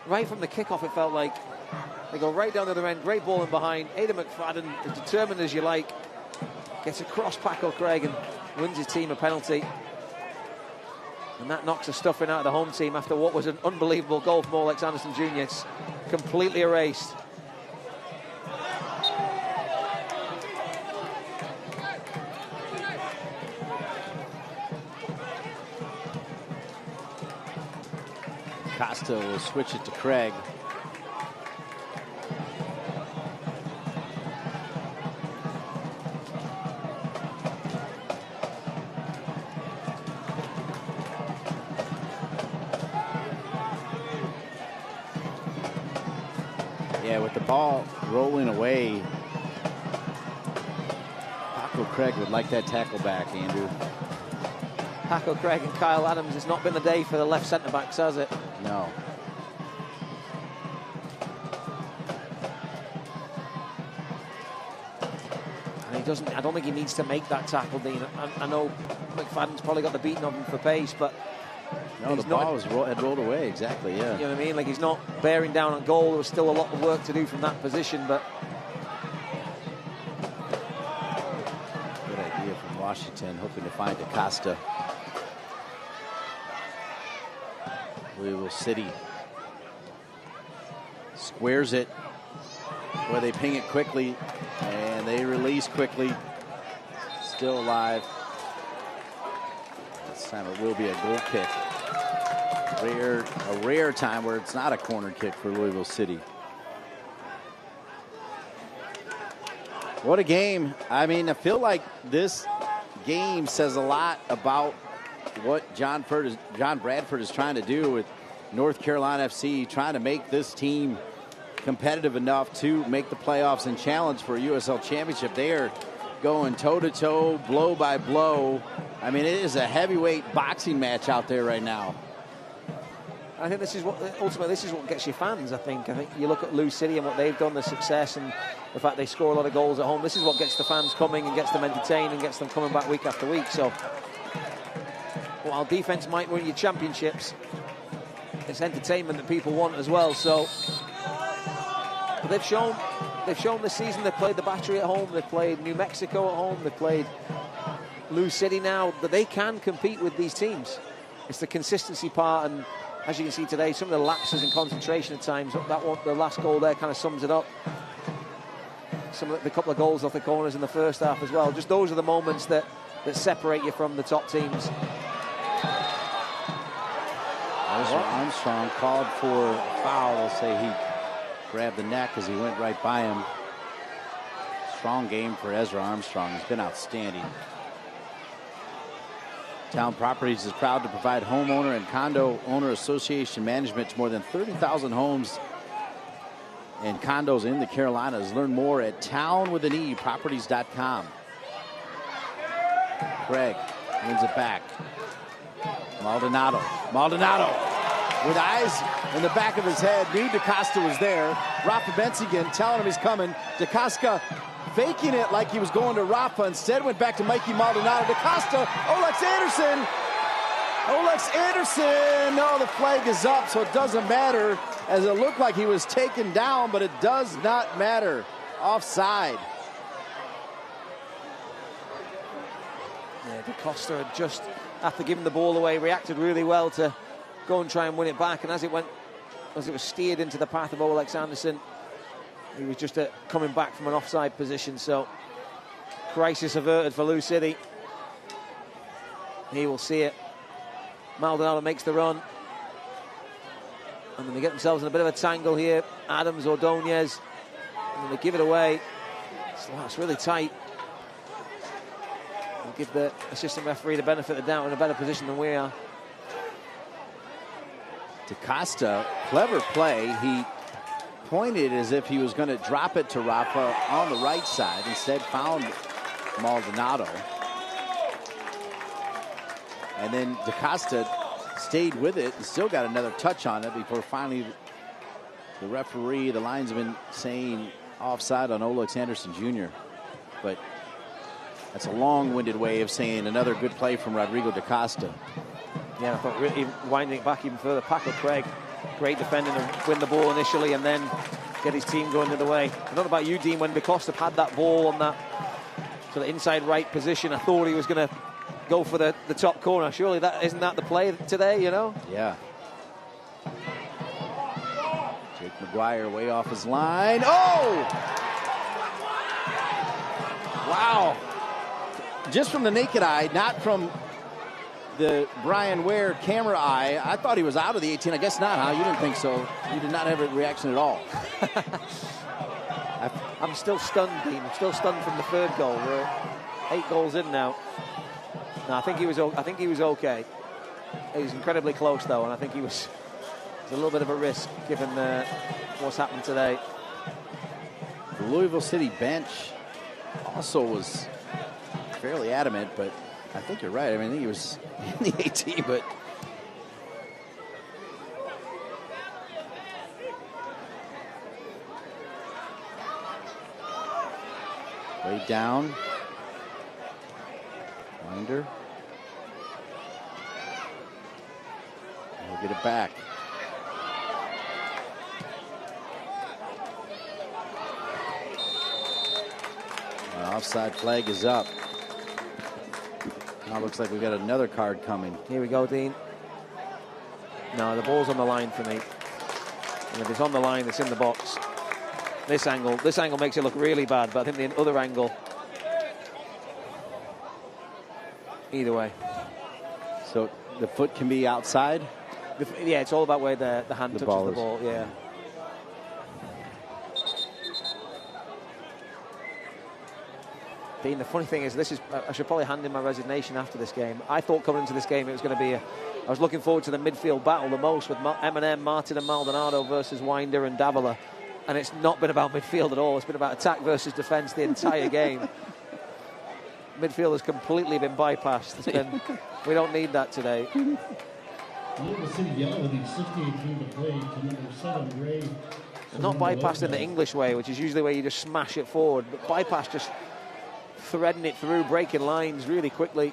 from the kickoff, it felt like. They go right down the other end. Great ball in behind. Aidan McFadden, as determined as you like, gets across Paco Craig and wins his team a penalty. And that knocks the stuffing out of the home team after what was an unbelievable goal from Olex Anderson Jr. It's completely erased. Costa will switch it to Craig. Yeah, with the ball rolling away, Paco Craig would like that tackle back, Andrew. Paco Craig and Kyle Adams, it's not been the day for the left centre-backs, has it? No. And he doesn't, I don't think he needs to make that tackle, Dean. I know McFadden's probably got the beating of him for pace, but No, the ball had rolled away, exactly, yeah. You know what I mean? Like, he's not bearing down on goal. There was still a lot of work to do from that position, but... Good idea from Washington, hoping to find DaCosta. Louisville City squares it, where they ping it quickly, and they release quickly. Still alive. This time it will be a goal kick. A rare time where it's not a corner kick for Louisville City. What a game. I mean, I feel like this game says a lot about what John Bradford is trying to do with North Carolina FC, trying to make this team competitive enough to make the playoffs and challenge for a USL Championship. They are going toe-to-toe, blow by blow. I mean, it is a heavyweight boxing match out there right now. I think this is what ultimately gets you fans. I think you look at Lou City and what they've done, the success and the fact they score a lot of goals at home. This is what gets the fans coming and gets them entertained and gets them coming back week after week. So while defense might win your championships, it's entertainment that people want as well. So but they've shown this season. They've played the Battery at home. They've played New Mexico at home. They've played Lou City now. That they can compete with these teams. It's the consistency part, and as you can see today, some of the lapses in concentration at times. That one, the last goal there, kind of sums it up. Some of the couple of goals off the corners in the first half as well. Just those are the moments that separate you from the top teams. Armstrong called for a foul. They'll say he grabbed the neck as he went right by him. Strong game for Ezra Armstrong. He's been outstanding. Town Properties is proud to provide homeowner and condo owner association management to more than 30,000 homes and condos in the Carolinas. Learn more at townwithaneproperties.com. Craig wins it back. Maldonado with eyes in the back of his head. Knew DaCosta was there. Rafa Bensigan telling him he's coming. DaCosta faking it like he was going to Rafa. Instead went back to Mikey Maldonado. DaCosta, Olex Anderson. No, the flag is up, so it doesn't matter, as it looked like he was taken down, but it does not matter. Offside. Yeah, DaCosta had just, after giving the ball away, reacted really well to go and try and win it back. And as it was steered into the path of Olex Anderson, he was just coming back from an offside position. So crisis averted for Lou City. He will see it. Maldonado makes the run. And then they get themselves in a bit of a tangle here. Adams, Ordonez. And then they give it away. It's really tight. We'll give the assistant referee the benefit of the doubt, in a better position than we are. DaCosta, clever play. He pointed as if he was going to drop it to Rafa on the right side. Instead found Maldonado. And then DaCosta stayed with it and still got another touch on it before finally the referee, the linesman, saying offside on Olex Anderson Jr. But that's a long-winded way of saying another good play from Rodrigo DaCosta. Yeah, I thought really winding it back even further. Paco Craig, great defending to win the ball initially and then get his team going the other way. I don't know about you, Dean, when DaCosta had that ball on that sort of inside right position, I thought he was going to go for the top corner. Surely isn't that the play today, you know? Yeah. Jake McGuire way off his line. Oh! Wow. Just from the naked eye, not from the Brian Ware camera eye, I thought he was out of the 18. I guess not, huh? You didn't think so. You did not have a reaction at all. I'm still stunned, Dean. I'm still stunned from the third goal. We're 8 goals in now. No, I think he was okay. He was incredibly close, though, and I think it was a little bit of a risk given what's happened today. The Louisville City bench also was fairly adamant, but I think you're right. I mean, I think he was in the 18, but way down. Winder. We'll get it back. The offside flag is up. Now it looks like we've got another card coming. Here we go, Dean. No, the ball's on the line for me. And if it's on the line, it's in the box. This angle makes it look really bad, but I think the other angle. Either way. So the foot can be outside? Yeah, it's all about where the hand touches the ball. Yeah. Dean, the funny thing is, I should probably hand in my resignation after this game. I thought coming into this game it was going to be I was looking forward to the midfield battle the most with Eminem, Martin and Maldonado versus Winder and Davila. And it's not been about midfield at all. It's been about attack versus defence the entire game. Midfield has completely been bypassed. We don't need that today. Louisville City yellow with 68 to play to number 7 Gray. Not bypassed in the English way, which is usually where you just smash it forward, but bypass just threading it through, breaking lines really quickly.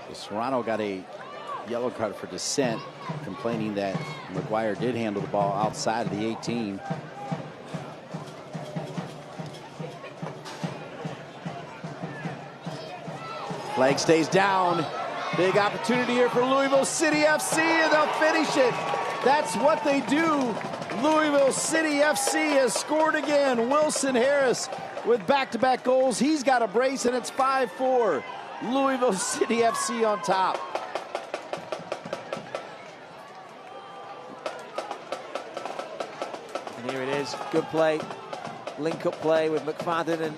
So Serrano got a yellow card for dissent, complaining that McGuire did handle the ball outside of the 18. Flag stays down. Big opportunity here for Louisville City FC, and they'll finish it. That's what they do. Louisville City FC has scored again. Wilson Harris with back-to-back goals. He's got a brace, and it's 5-4. Louisville City FC on top. And here it is. Good play. Link-up play with McFadden and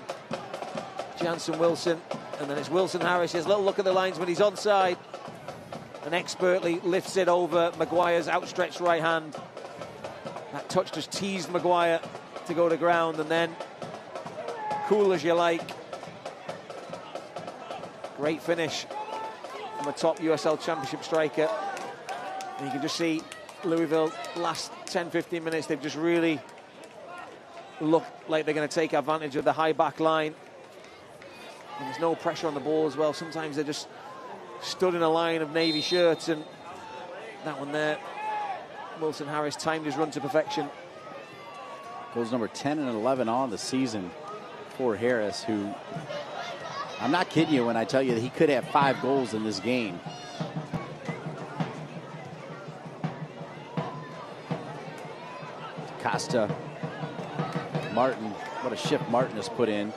Jansen Wilson. And then it's Wilson Harris. His little look at the lines when he's onside. And expertly lifts it over Maguire's outstretched right hand. That touch just teased Maguire to go to ground, and then cool as you like. Great finish from a top USL Championship striker. And you can just see Louisville last 10-15 minutes, they've just really looked like they're going to take advantage of the high back line. And there's no pressure on the ball as well. Sometimes they're just stood in a line of navy shirts, and that one there, Wilson Harris timed his run to perfection. Goals number 10 and 11 on the season for Harris, who, I'm not kidding you when I tell you that he could have 5 goals in this game. Costa, Martin, what a shift Martin has put in.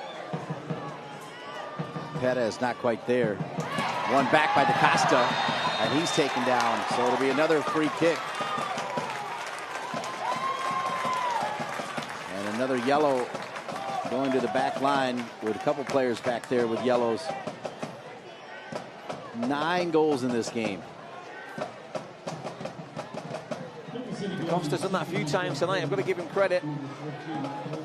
Perez not quite there. One back by DaCosta, and he's taken down, so it'll be another free kick. And another yellow going to the back line with a couple players back there with yellows. 9 goals in this game. Costa's done that a few times tonight. I've got to give him credit.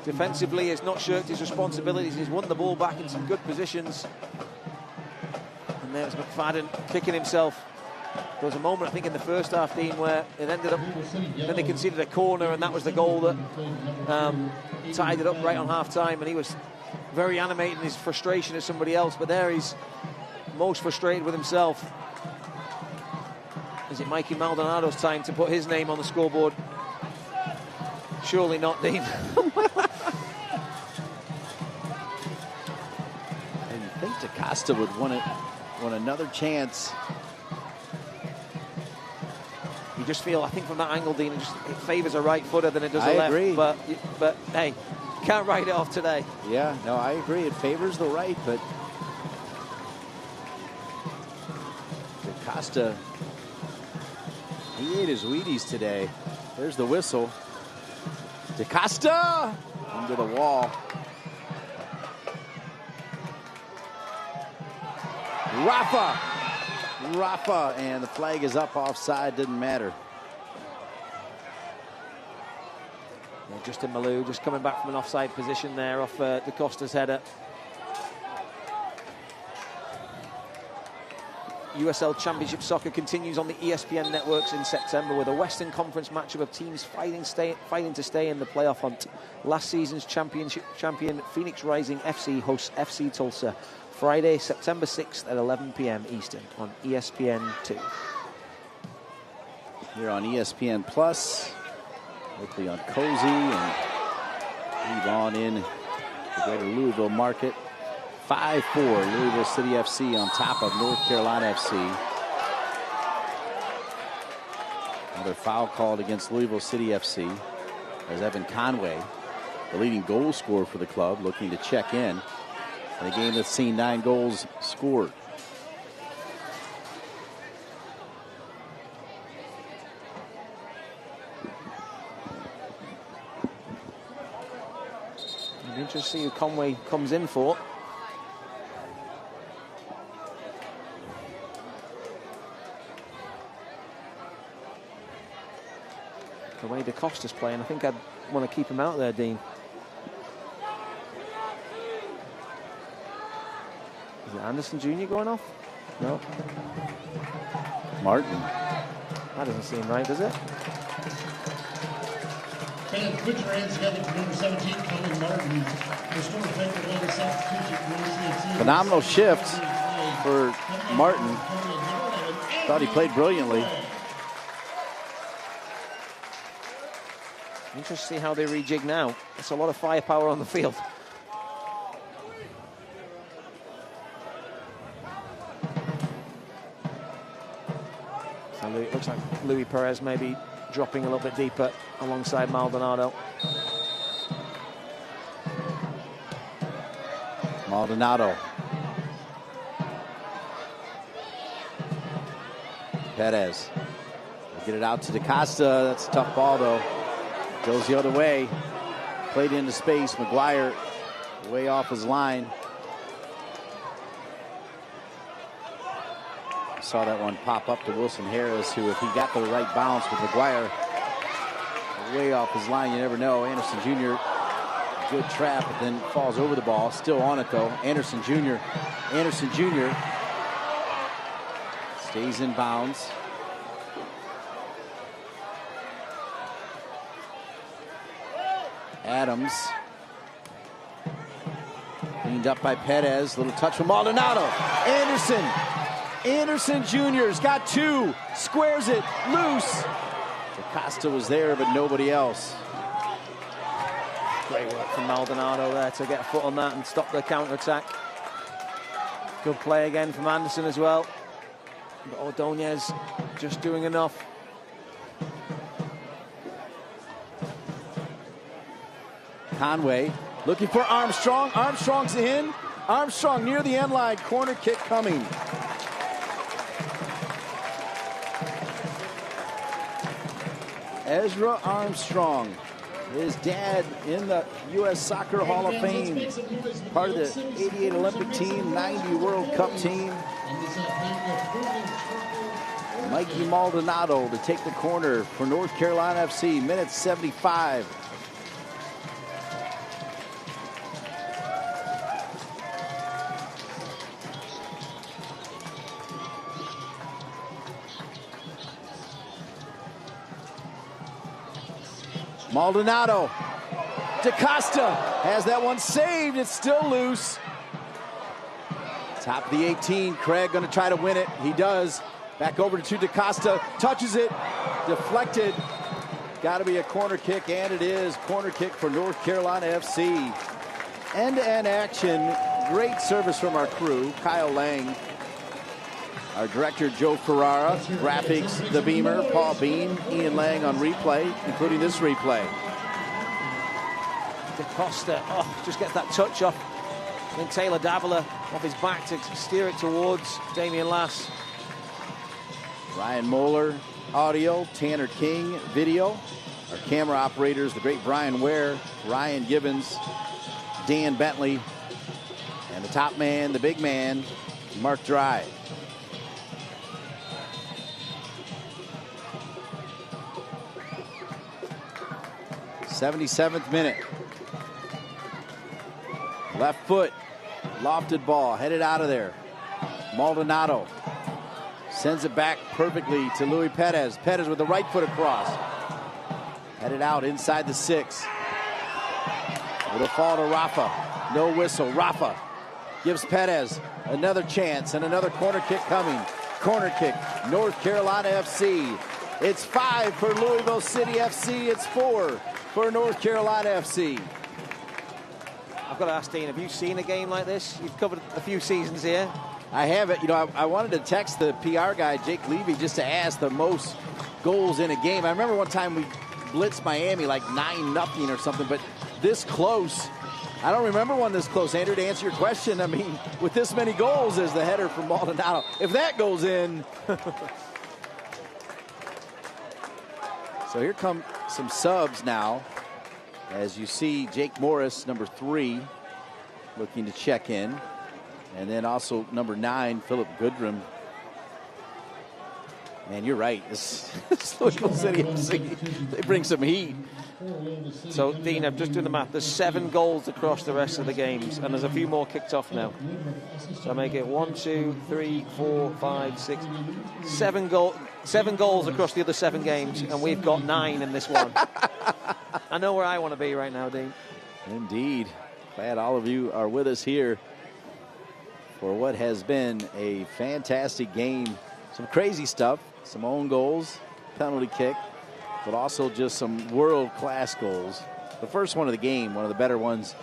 Defensively, he's not shirked his responsibilities. He's won the ball back in some good positions. And there's McFadden kicking himself. There was a moment, I think, in the first half, Dean, where it ended up, then they conceded a corner, and that was the goal that tied it up right on half-time, and he was very animated in his frustration as somebody else, but there he's most frustrated with himself. Is it Mikey Maldonado's time to put his name on the scoreboard? Surely not, Dean. And you think DaCosta would want another chance. You just feel, I think from that angle, Dean, it favours a right footer than it does a left. I agree. But hey, you can't write it off today. Yeah, no, I agree. It favors the right, but DaCosta, he ate his Wheaties today. There's the whistle. DaCosta into the wall. Rafa, and the flag is up offside, didn't matter. Yeah, Justin Malou just coming back from an offside position there off DaCosta's header. USL Championship Soccer continues on the ESPN networks in September with a Western Conference matchup of teams fighting to stay in the playoff hunt. Last season's champion Phoenix Rising FC hosts FC Tulsa Friday, September 6th at 11 p.m. Eastern on ESPN2. Here on ESPN Plus, locally on Cozy, and leave on in the greater Louisville market. 5-4 Louisville City FC on top of North Carolina FC. Another foul called against Louisville City FC as Evan Conway, the leading goal scorer for the club, looking to check in a game that's seen 9 goals scored. It'll be interesting to see who Conway comes in for. The way DaCosta's playing, I think I'd want to keep him out there, Dean. Is it Anderson Jr. going off? No. Martin. That doesn't seem right, does it? Fans, put your hands together for number 17, Colin Martin. Phenomenal shift for Martin. Thought he played brilliantly. Interesting to see how they rejig now. That's a lot of firepower on the field. So it looks like Luis Perez maybe dropping a little bit deeper alongside Maldonado. Maldonado. Perez. Get it out to DaCosta. That's a tough ball, though. Goes the other way. Played into space. McGuire way off his line. Saw that one pop up to Wilson Harris, who, if he got the right bounce with McGuire way off his line, you never know. Anderson Jr., good trap, but then falls over the ball. Still on it, though. Anderson Jr. Stays in bounds. Adams. Cleaned up by Perez. Little touch from Maldonado. Anderson Jr.'s got 2. Squares it. Loose. DaCosta was there, but nobody else. Great work from Maldonado there to get a foot on that and stop the counter-attack. Good play again from Anderson as well. But Ordonez just doing enough. Conway looking for Armstrong. Armstrong's in. Armstrong near the end line. Corner kick coming. Ezra Armstrong, his dad in the U.S. Soccer Hall of Fame, part of the 88 Olympic team, 90 World Cup team. Mikey Maldonado to take the corner for North Carolina FC, minute 75. Maldonado. DaCosta has that one saved. It's still loose. Top of the 18. Craig going to try to win it. He does. Back over to DaCosta. Touches it. Deflected. Got to be a corner kick, and it is. Corner kick for North Carolina FC. End-to-end action. Great service from our crew. Kyle Lang. Our director, Joe Ferrara. Graphics, The Beamer. Paul Bean. Ian Lang on replay, including this replay. DaCosta, just gets that touch off. Then Taylor Davila off his back to steer it towards Damian Lass. Ryan Moeller, audio. Tanner King, video. Our camera operators, the great Brian Ware, Ryan Gibbons, Dan Bentley, and the top man, the big man, Mark Dry. '77th minute. Left foot, lofted ball, headed out of there. Maldonado sends it back perfectly to Luis Perez. Perez with the right foot across. Headed out inside the 6. It'll fall to Rafa. No whistle. Rafa gives Perez another chance, and another corner kick coming. Corner kick, North Carolina FC. It's 5 for Louisville City FC. It's 4 for North Carolina FC. I've got to ask Dean, have you seen a game like this? You've covered a few seasons here. I haven't. You know, I wanted to text the PR guy, Jake Levy, just to ask the most goals in a game. I remember one time we blitzed Miami like 9-0 or something, but this close, I don't remember one this close. Andrew, to answer your question, I mean, with this many goals as the header from Maldonado, if that goes in. So here come some subs now. As you see, Jake Morris, number 3, looking to check in. And then also number 9, Philip Goodrum. Man, you're right. This Louisville City FC, they bring some heat. So, Dean, I'm just doing the math. There's 7 goals across the rest of the games, and there's a few more kicked off now. So I make it 1, 2, 3, 4, 5, 6, 7 goals across the other 7 games, and we've got 9 in this one. I know where I want to be right now, Dean. Indeed. Glad all of you are with us here for what has been a fantastic game. Some crazy stuff, some own goals, penalty kick, but also just some world-class goals. The first one of the game, one of the better ones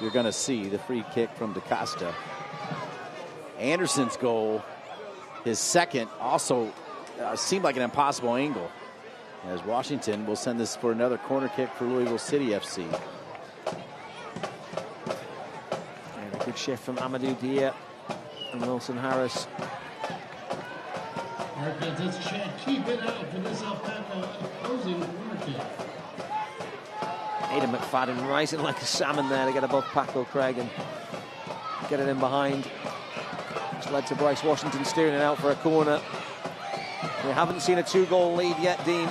you're going to see, the free kick from DaCosta. Anderson's goal, his second, also seemed like an impossible angle, as Washington will send this for another corner kick for Louisville City FC. And a good shift from Amadou Dia and Wilson Harris. Let's keep it out for this Alpaca opposing corner kick. Aidan McFadden rising like a salmon there to get above Paco Craig and get it in behind. It's led to Bryce Washington steering it out for a corner. We haven't seen a 2-goal lead yet, Dean.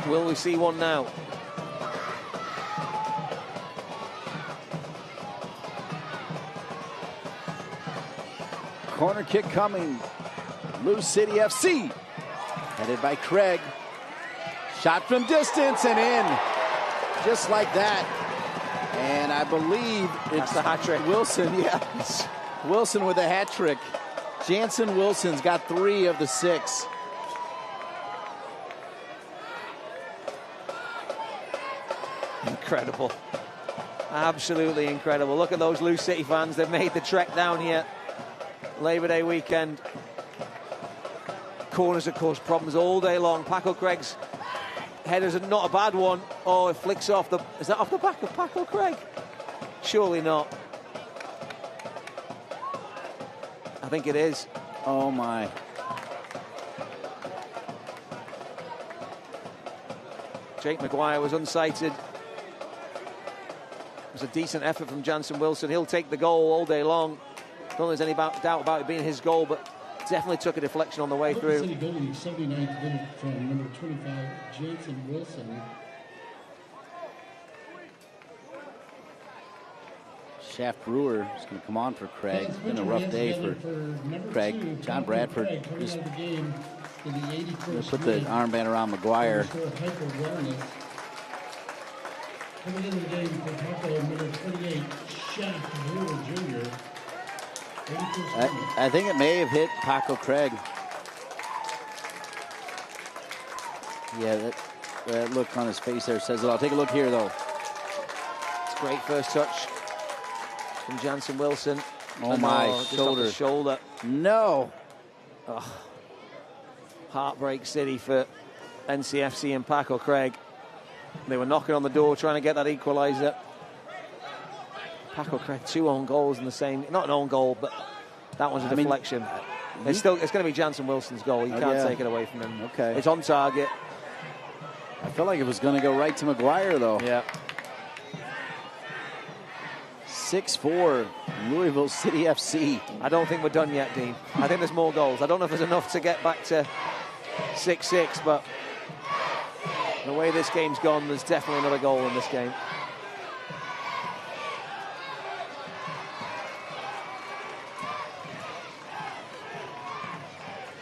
Will we see one now? Corner kick coming. Lou City FC, headed by Craig. Shot from distance and in, just like that. And I believe it's the hat trick. Wilson, yes. Wilson with a hat trick. Jansen Wilson's got 3 of the 6. Incredible. Absolutely incredible. Look at those Lou City fans. They've made the trek down here. Labor Day weekend. Corners have caused problems all day long. Paco Craig's header's not a bad one. Oh, it flicks off the... Is that off the back of Paco Craig? Surely not. I think it is. Oh, my. Jake Maguire was unsighted. It was a decent effort from Jansen Wilson. He'll take the goal all day long. Don't think there's any doubt about it being his goal, but definitely took a deflection on the way through. City goal, 79th minute from number 25, Jansen Wilson. Shaft Brewer is going to come on for Craig. It's been a rough day for Craig. John Bradford just put the armband around Maguire. Coming into the game for Paco, number 28, Shaft Brewer Jr. I think it may have hit Paco Craig. Yeah, that look on his face there says it all. Take a look here, though. It's a great first touch from Jansen Wilson. Oh, my, shoulder. Shoulder. No. Oh. Heartbreak city for NCFC and Paco Craig. They were knocking on the door trying to get that equalizer. Paco Craig, 2 own goals in the same, not an own goal, but that one's a deflection. It's going to be Jansen Wilson's goal. You can't take it away from him. Okay. It's on target. I feel like it was going to go right to Maguire, though. Yeah. 6-4, Louisville City FC. I don't think we're done yet, Dean. I think there's more goals. I don't know if there's enough to get back to 6-6, but the way this game's gone, there's definitely another goal in this game.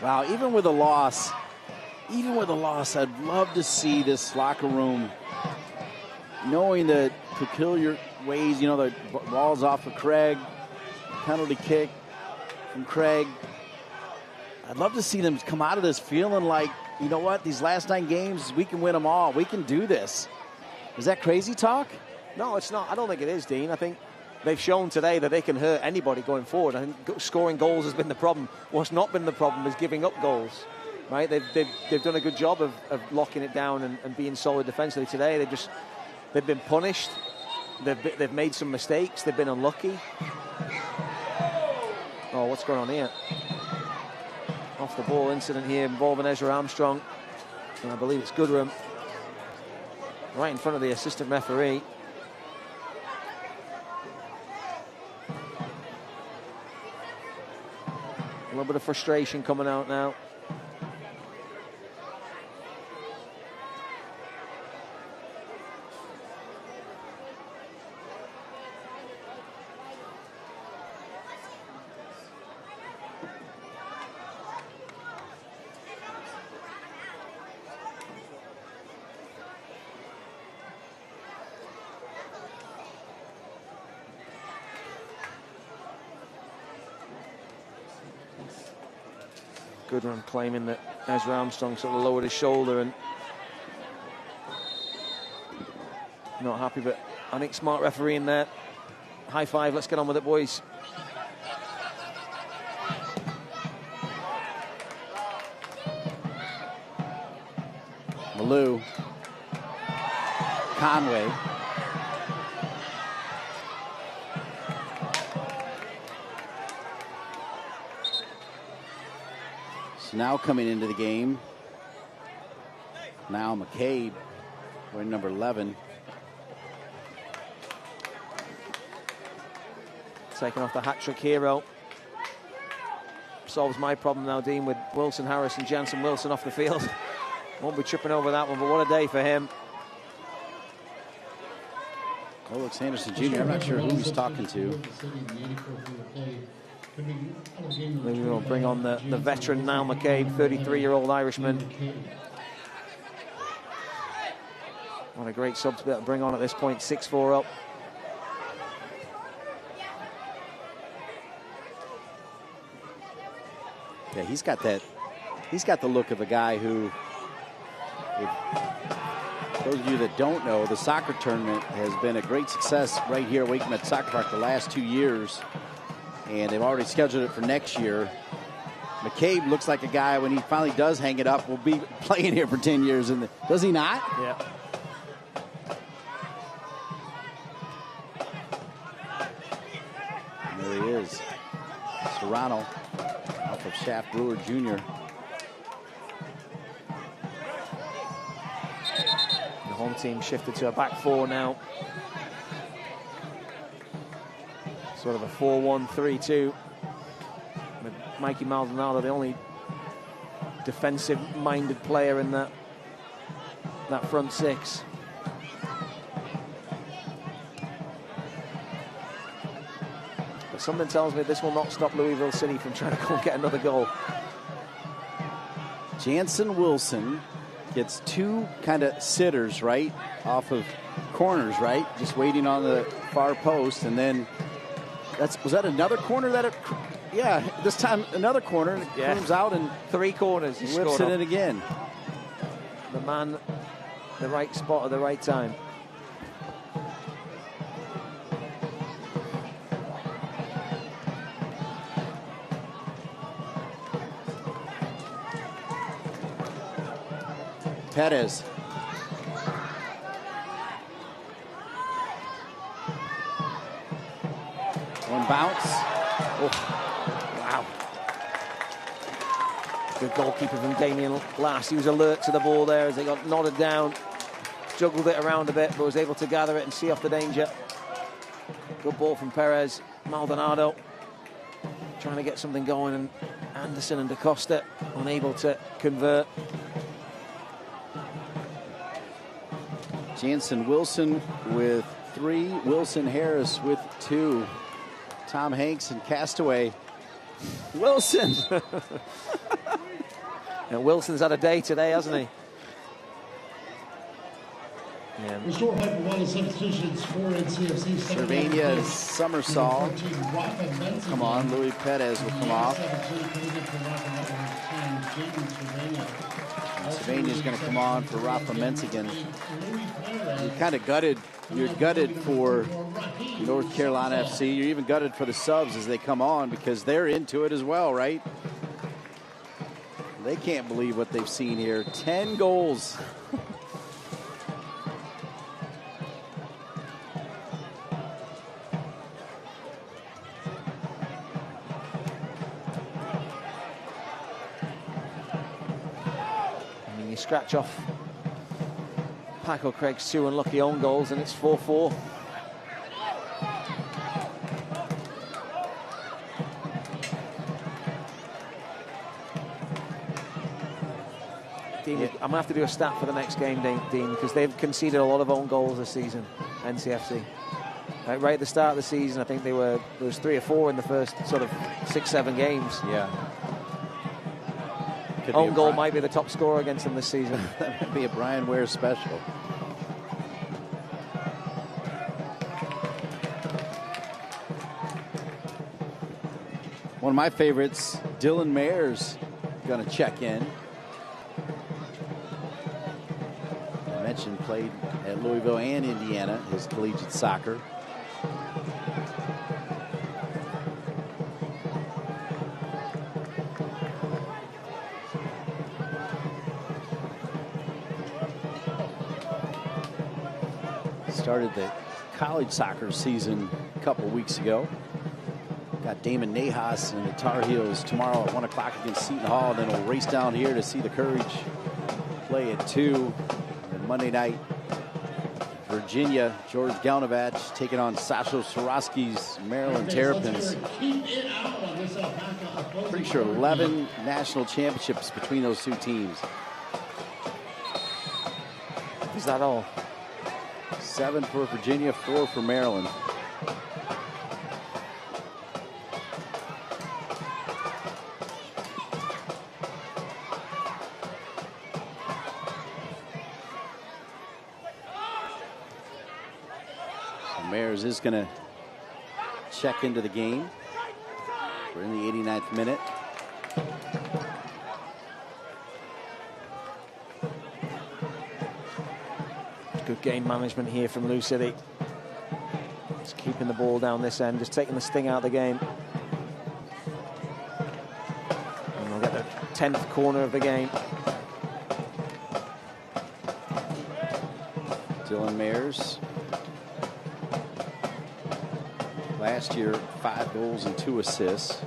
Wow, even with a loss, I'd love to see this locker room knowing the peculiar ways, the ball's off of Craig, penalty kick from Craig. I'd love to see them come out of this feeling like, you know what, these last 9 games, we can win them all. We can do this. Is that crazy talk? No, it's not. I don't think it is, Dean. I think they've shown today that they can hurt anybody going forward. I think scoring goals has been the problem. What's not been the problem is giving up goals, right? They've done a good job of locking it down and being solid defensively today. They've been punished. They've made some mistakes. They've been unlucky. Oh, what's going on here? Off the ball incident here involving Ezra Armstrong. And I believe it's Goodrum. Right in front of the assistant referee. A little bit of frustration coming out now. Goodrum claiming that Ezra Armstrong sort of lowered his shoulder and not happy, but I think smart refereeing there. High five, let's get on with it, boys. Malou. Conway. So now coming into the game, now McCabe, wearing number 11. Taking off the hat-trick hero. Solves my problem now, Dean, with Wilson Harris and Jansen Wilson off the field. Won't be tripping over that one, but what a day for him. Oh, looks Anderson Jr. I'm not sure who he's talking to. Maybe we'll bring on the veteran Niall McCabe, 33-year-old Irishman. What a great sub to be able to bring on at this point, 6-4 up. Yeah, he's got the look of a guy who, those of you that don't know, the soccer tournament has been a great success right here at Wake Met Soccer Park the last 2 years. And they've already scheduled it for next year. McCabe looks like a guy, when he finally does hang it up, will be playing here for 10 years. Does he not? Yeah. And there he is. Serrano off of Shaft Brewer Jr. The home team shifted to a back 4 now. Sort of a 4-1-3-2 with Mikey Maldonado, the only defensive-minded player in that front 6. But something tells me this will not stop Louisville City from trying to go and get another goal. Jansen Wilson gets 2 kind of sitters, right, off of corners, right, just waiting on the far post, and then was that another corner that yeah, this time another corner. Yeah. Comes out and 3 corners. He whips it in again. The man, the right spot at the right time. Perez. One bounce. Oh, wow. Good goalkeeper from Damien Lass. He was alert to the ball there as they got nodded down. Juggled it around a bit, but was able to gather it and see off the danger. Good ball from Perez. Maldonado trying to get something going, and Anderson and DaCosta unable to convert. Jansen Wilson with 3. Wilson Harris with 2. Tom Hanks and Castaway. Wilson. And Wilson's had a day today, hasn't he? Restore hyper one substitutions for NCFC. Cervania Somersault. Come on, Louis Perez will come off. Cervania's going to come on for Rafa Menzigan. You're kind of gutted. You're gutted for North Carolina FC. You're even gutted for the subs as they come on because they're into it as well, right? They can't believe what they've seen here. 10 goals. You scratch off Paco Craig's 2 unlucky own goals and it's 4-4. Dean, I'm going to have to do a stat for the next game, Dean, because they've conceded a lot of own goals this season, NCFC. Right at the start of the season, I think there was 3 or 4 in the first sort of 6-7 games. Yeah. Own goal might be the top scorer against them this season. That might be a Brian Ware special. One of my favorites, Dylan Mayer's going to check in. I mentioned played at Louisville and Indiana, his collegiate soccer. Started the college soccer season a couple weeks ago. Got Damon Nahas and the Tar Heels tomorrow at 1 o'clock against Seton Hall. Then we'll race down here to see the Courage play at 2. And Monday night, Virginia, George Galnavach taking on Sasho Swarovski's Maryland Terrapins. Pretty sure 11 national championships between those two teams. Is that all? 7 for Virginia, 4 for Maryland. So Mayers is going to check into the game. We're in the 89th minute. Good game management here from Lou City. Just keeping the ball down this end, just taking the sting out of the game. And we'll get the 10th corner of the game. Dylan Mayers. Last year, 5 goals and 2 assists.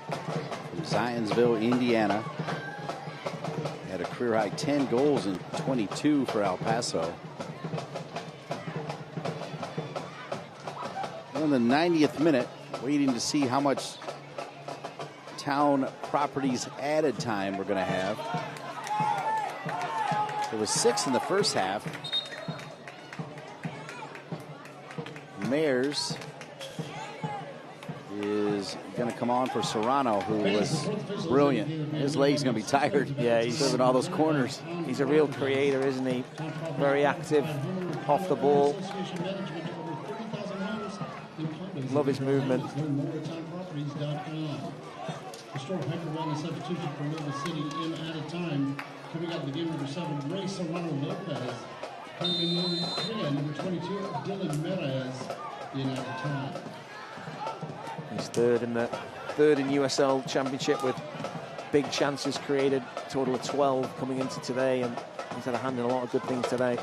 From Zionsville, Indiana. Had a career high 10 goals and 22 for El Paso. In the 90th minute, waiting to see how much Town Properties added time we're going to have. There was 6 in the first half. Mayers is going to come on for Serrano, who was brilliant. His leg's going to be tired. Yeah, he's serving all those corners. He's a real creator, isn't he? Very active off the ball. Love his movement. Restore hyper one substitution for Nova City in at a time. Coming out the game number 7, Ray Serrano Lopez. Coming in number 22, Dylan Merez in at a time. He's third in USL Championship with big chances created. Total of 12 coming into today, and he's had a hand in a lot of good things today.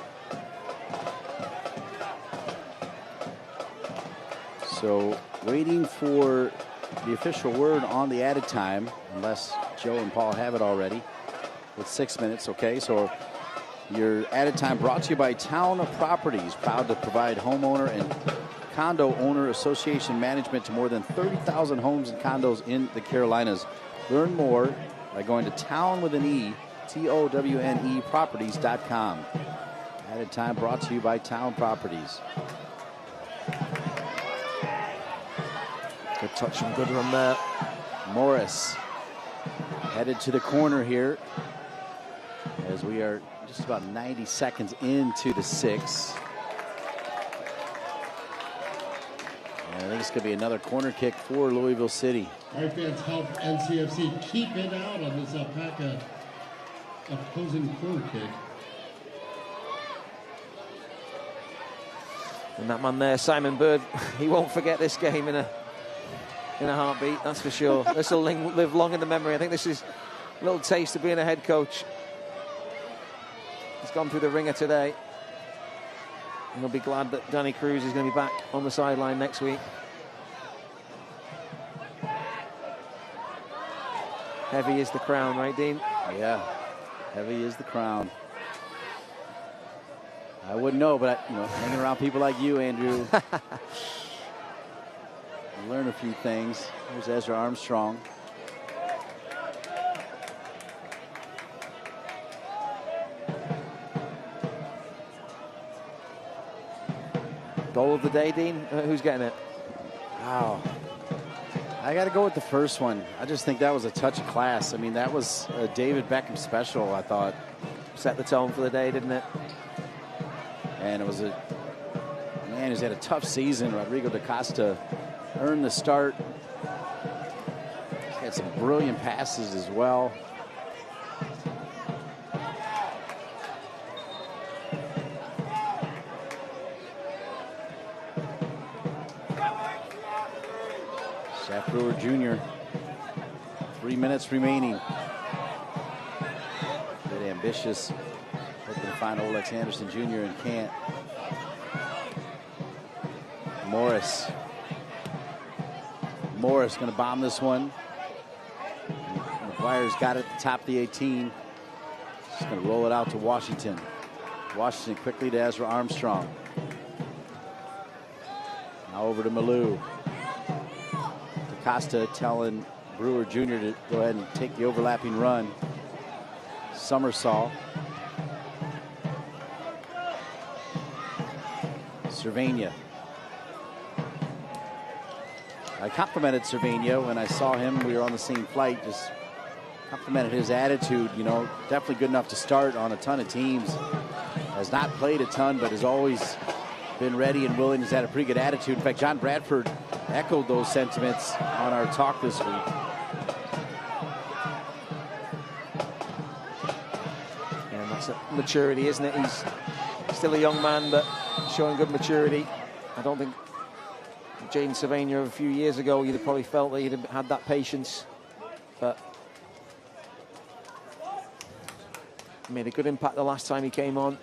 So waiting for the official word on the added time, unless Joe and Paul have it already. With 6 minutes, okay. So your added time brought to you by Town Properties, proud to provide homeowner and condo owner association management to more than 30,000 homes and condos in the Carolinas. Learn more by going to town with an E, TOWNE properties.com. Added time brought to you by Town Properties. Good touch and good run there. Morris headed to the corner here as we are just about 90 seconds into the 6th. And I think it's going to be another corner kick for Louisville City. All right, fans, help NCFC keep it out on this Alpaca opposing corner kick. And that man there, Simon Bird, he won't forget this game in a heartbeat, that's for sure. This will live long in the memory. I think this is a little taste of being a head coach. He's gone through the ringer today. And he'll be glad that Danny Cruz is going to be back on the sideline next week. Heavy is the crown, right, Dean? Yeah, heavy is the crown. I wouldn't know, but hanging around people like you, Andrew, you learn a few things. There's Ezra Armstrong. Goal of the day, Dean? Who's getting it? Wow. I got to go with the first one. I just think that was a touch of class. I mean, that was a David Beckham special, I thought. Set the tone for the day, didn't it? And it was a man who's had a tough season. Rodrigo da Costa earned the start. He's had some brilliant passes as well. Shaq Brewer Jr. 3 minutes remaining. Bit ambitious. Hoping to find Olex Anderson Jr. and can't. Morris going to bomb this one. McGuire's got it at the top of the 18. Just going to roll it out to Washington. Washington quickly to Ezra Armstrong. Now over to Malou. DaCosta telling Brewer Jr. to go ahead and take the overlapping run. Summersault. Cervania. I complimented Cervania when I saw him. We were on the same flight. Just complimented his attitude. Definitely good enough to start on a ton of teams. Has not played a ton, but has always been ready and willing. Has had a pretty good attitude. In fact, John Bradford echoed those sentiments on our talk this week. And that's a maturity, isn't it? He's still a young man, but showing good maturity. I don't think Jaden Cervania a few years ago, you'd have probably felt that he'd have had that patience, but he made a good impact the last time he came on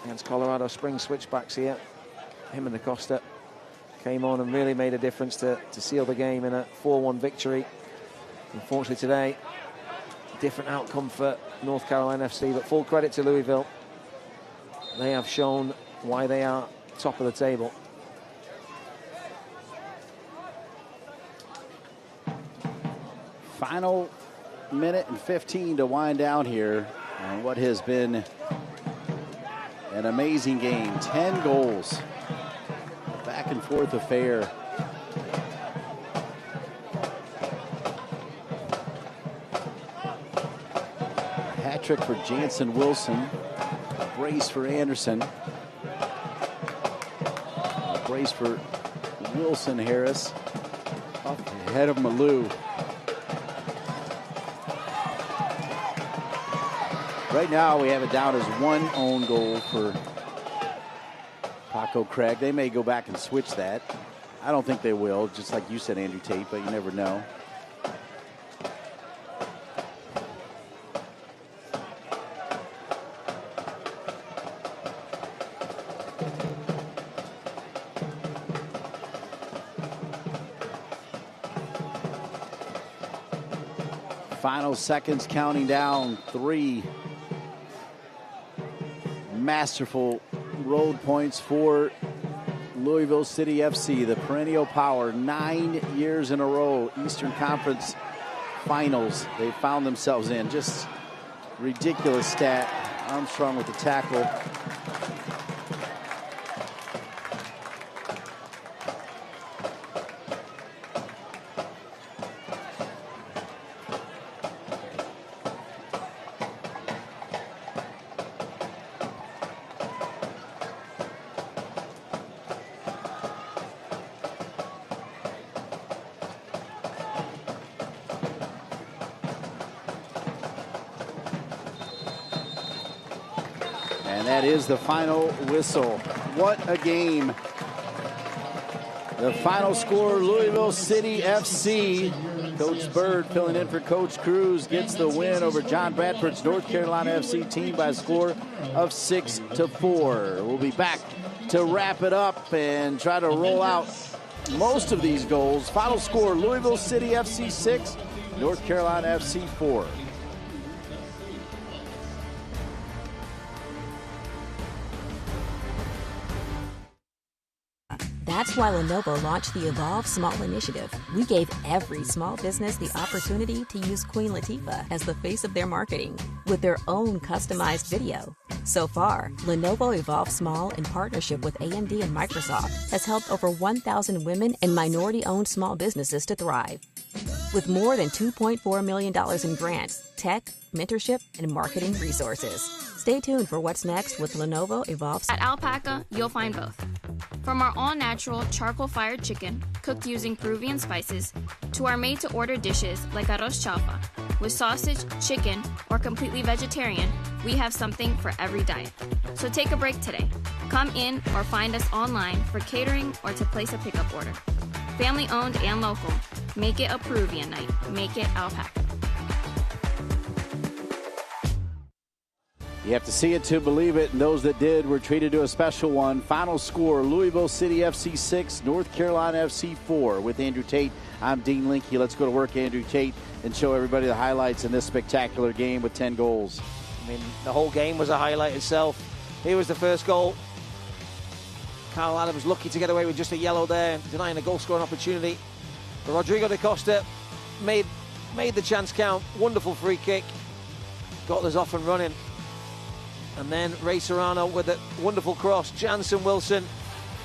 against Colorado Springs Switchbacks here. Him and DaCosta came on and really made a difference to seal the game in a 4-1 victory. Unfortunately today, different outcome for North Carolina FC, but full credit to Louisville. They have shown why they are top of the table. Final minute and 15 to wind down here on what has been an amazing game. 10 goals. A back and forth affair. A hat trick for Jansen Wilson. A brace for Anderson. A brace for Wilson Harris. Up ahead of Malou. Right now, we have it down as one own goal for Paco Craig. They may go back and switch that. I don't think they will, just like you said, Andrew Tate, but you never know. Final seconds counting down. 3 masterful road points for Louisville City FC, the perennial power. 9 years in a row, Eastern Conference Finals they found themselves in. Just ridiculous stat. Armstrong with the tackle. And that is the final whistle. What a game. The final score, Louisville City FC. Coach Bird filling in for Coach Cruz gets the win over John Bradford's North Carolina FC team by a score of 6-4. We'll be back to wrap it up and try to roll out most of these goals. Final score, Louisville City FC 6, North Carolina FC 4. That's why Lenovo launched the Evolve Small Initiative. We gave every small business the opportunity to use Queen Latifah as the face of their marketing with their own customized video. So far, Lenovo Evolve Small, in partnership with AMD and Microsoft, has helped over 1,000 women and minority-owned small businesses to thrive. With more than $2.4 million in grants, tech, mentorship, and marketing resources. Stay tuned for what's next with Lenovo Evolve. At Alpaca, you'll find both. From our all-natural charcoal-fired chicken, cooked using Peruvian spices, to our made-to-order dishes like arroz chaufa, with sausage, chicken, or completely vegetarian, we have something for every diet. So take a break today. Come in or find us online for catering or to place a pickup order. Family-owned and local. Make it a Peruvian night. Make it Alpaca. You have to see it to believe it, and those that did were treated to a special one. Final score, Louisville City FC 6, North Carolina FC 4. With Andrew Tate, I'm Dean Linke. Let's go to work, Andrew Tate, and show everybody the highlights in this spectacular game with 10 goals. I mean, the whole game was a highlight itself. Here was the first goal. Kyle Adams lucky to get away with just a yellow there, denying a goal-scoring opportunity. But Rodrigo da Costa made the chance count. Wonderful free kick. Got us off and running. And then Ray Serrano with a wonderful cross. Jansen Wilson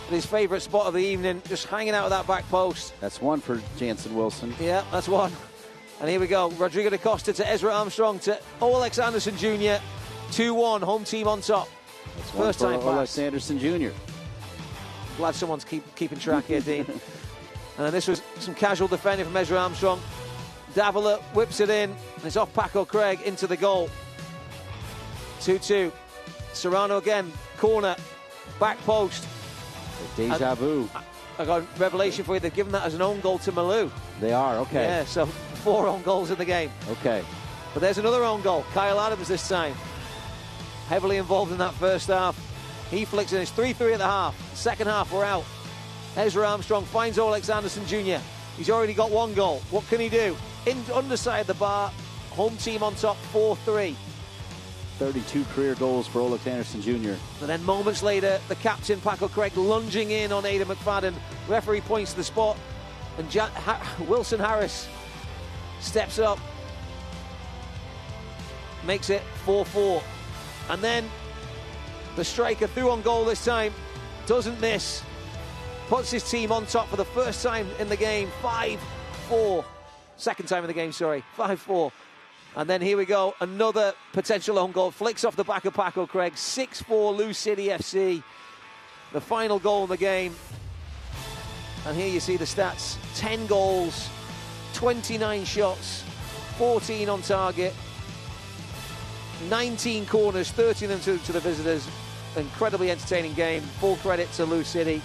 at his favourite spot of the evening, just hanging out of that back post. That's one for Jansen Wilson. Yeah, that's one. And here we go. Rodrigo da Costa to Ezra Armstrong to Olex Anderson Jr. 2-1, home team on top. That's first time pass. Olex Anderson Jr. Glad someone's keeping track here, Dean. And this was some casual defending from Ezra Armstrong. Davila whips it in, and it's off Paco Craig into the goal. 2-2. Serrano again, corner, back post. Deja vu. I got a revelation for you. They've given that as an own goal to Malou. They are, okay. Yeah, so 4 own goals in the game. Okay. But there's another own goal. Kyle Adams this time. Heavily involved in that first half. He flicks in. It's 3-3 at the half. Second half, we're out. Ezra Armstrong finds Olex Anderson Jr. He's already got 1 goal. What can he do? Underside the bar. Home team on top, 4-3. 32 career goals for Olex Anderson Jr. And then moments later, the captain, Paco Craig, lunging in on Aidan McFadden. Referee points to the spot, and Wilson Harris steps up, makes it 4-4. And then the striker through on goal this time, doesn't miss, puts his team on top for the first time in the game, 5-4. Second time in the game, sorry, 5-4. And then here we go, another potential own goal. Flicks off the back of Paco Craig. 6-4 Lou City FC. The final goal in the game. And here you see the stats. 10 goals, 29 shots, 14 on target, 19 corners, 13 of them to the visitors. Incredibly entertaining game. Full credit to Lou City.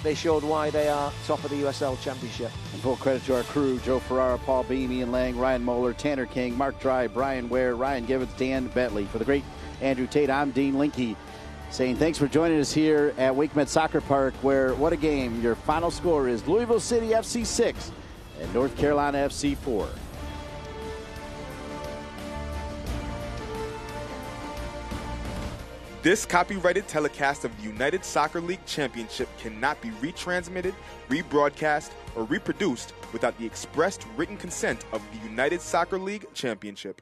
They showed why they are top of the USL Championship. And full credit to our crew, Joe Ferrara, Paul Beam, Ian Lang, Ryan Moeller, Tanner King, Mark Dry, Brian Ware, Ryan Gibbons, Dan Bentley. For the great Andrew Tate, I'm Dean Linke, saying thanks for joining us here at WakeMed Soccer Park, where, what a game. Your final score is Louisville City FC 6 and North Carolina FC 4. This copyrighted telecast of the United Soccer League Championship cannot be retransmitted, rebroadcast, or reproduced without the expressed written consent of the United Soccer League Championship.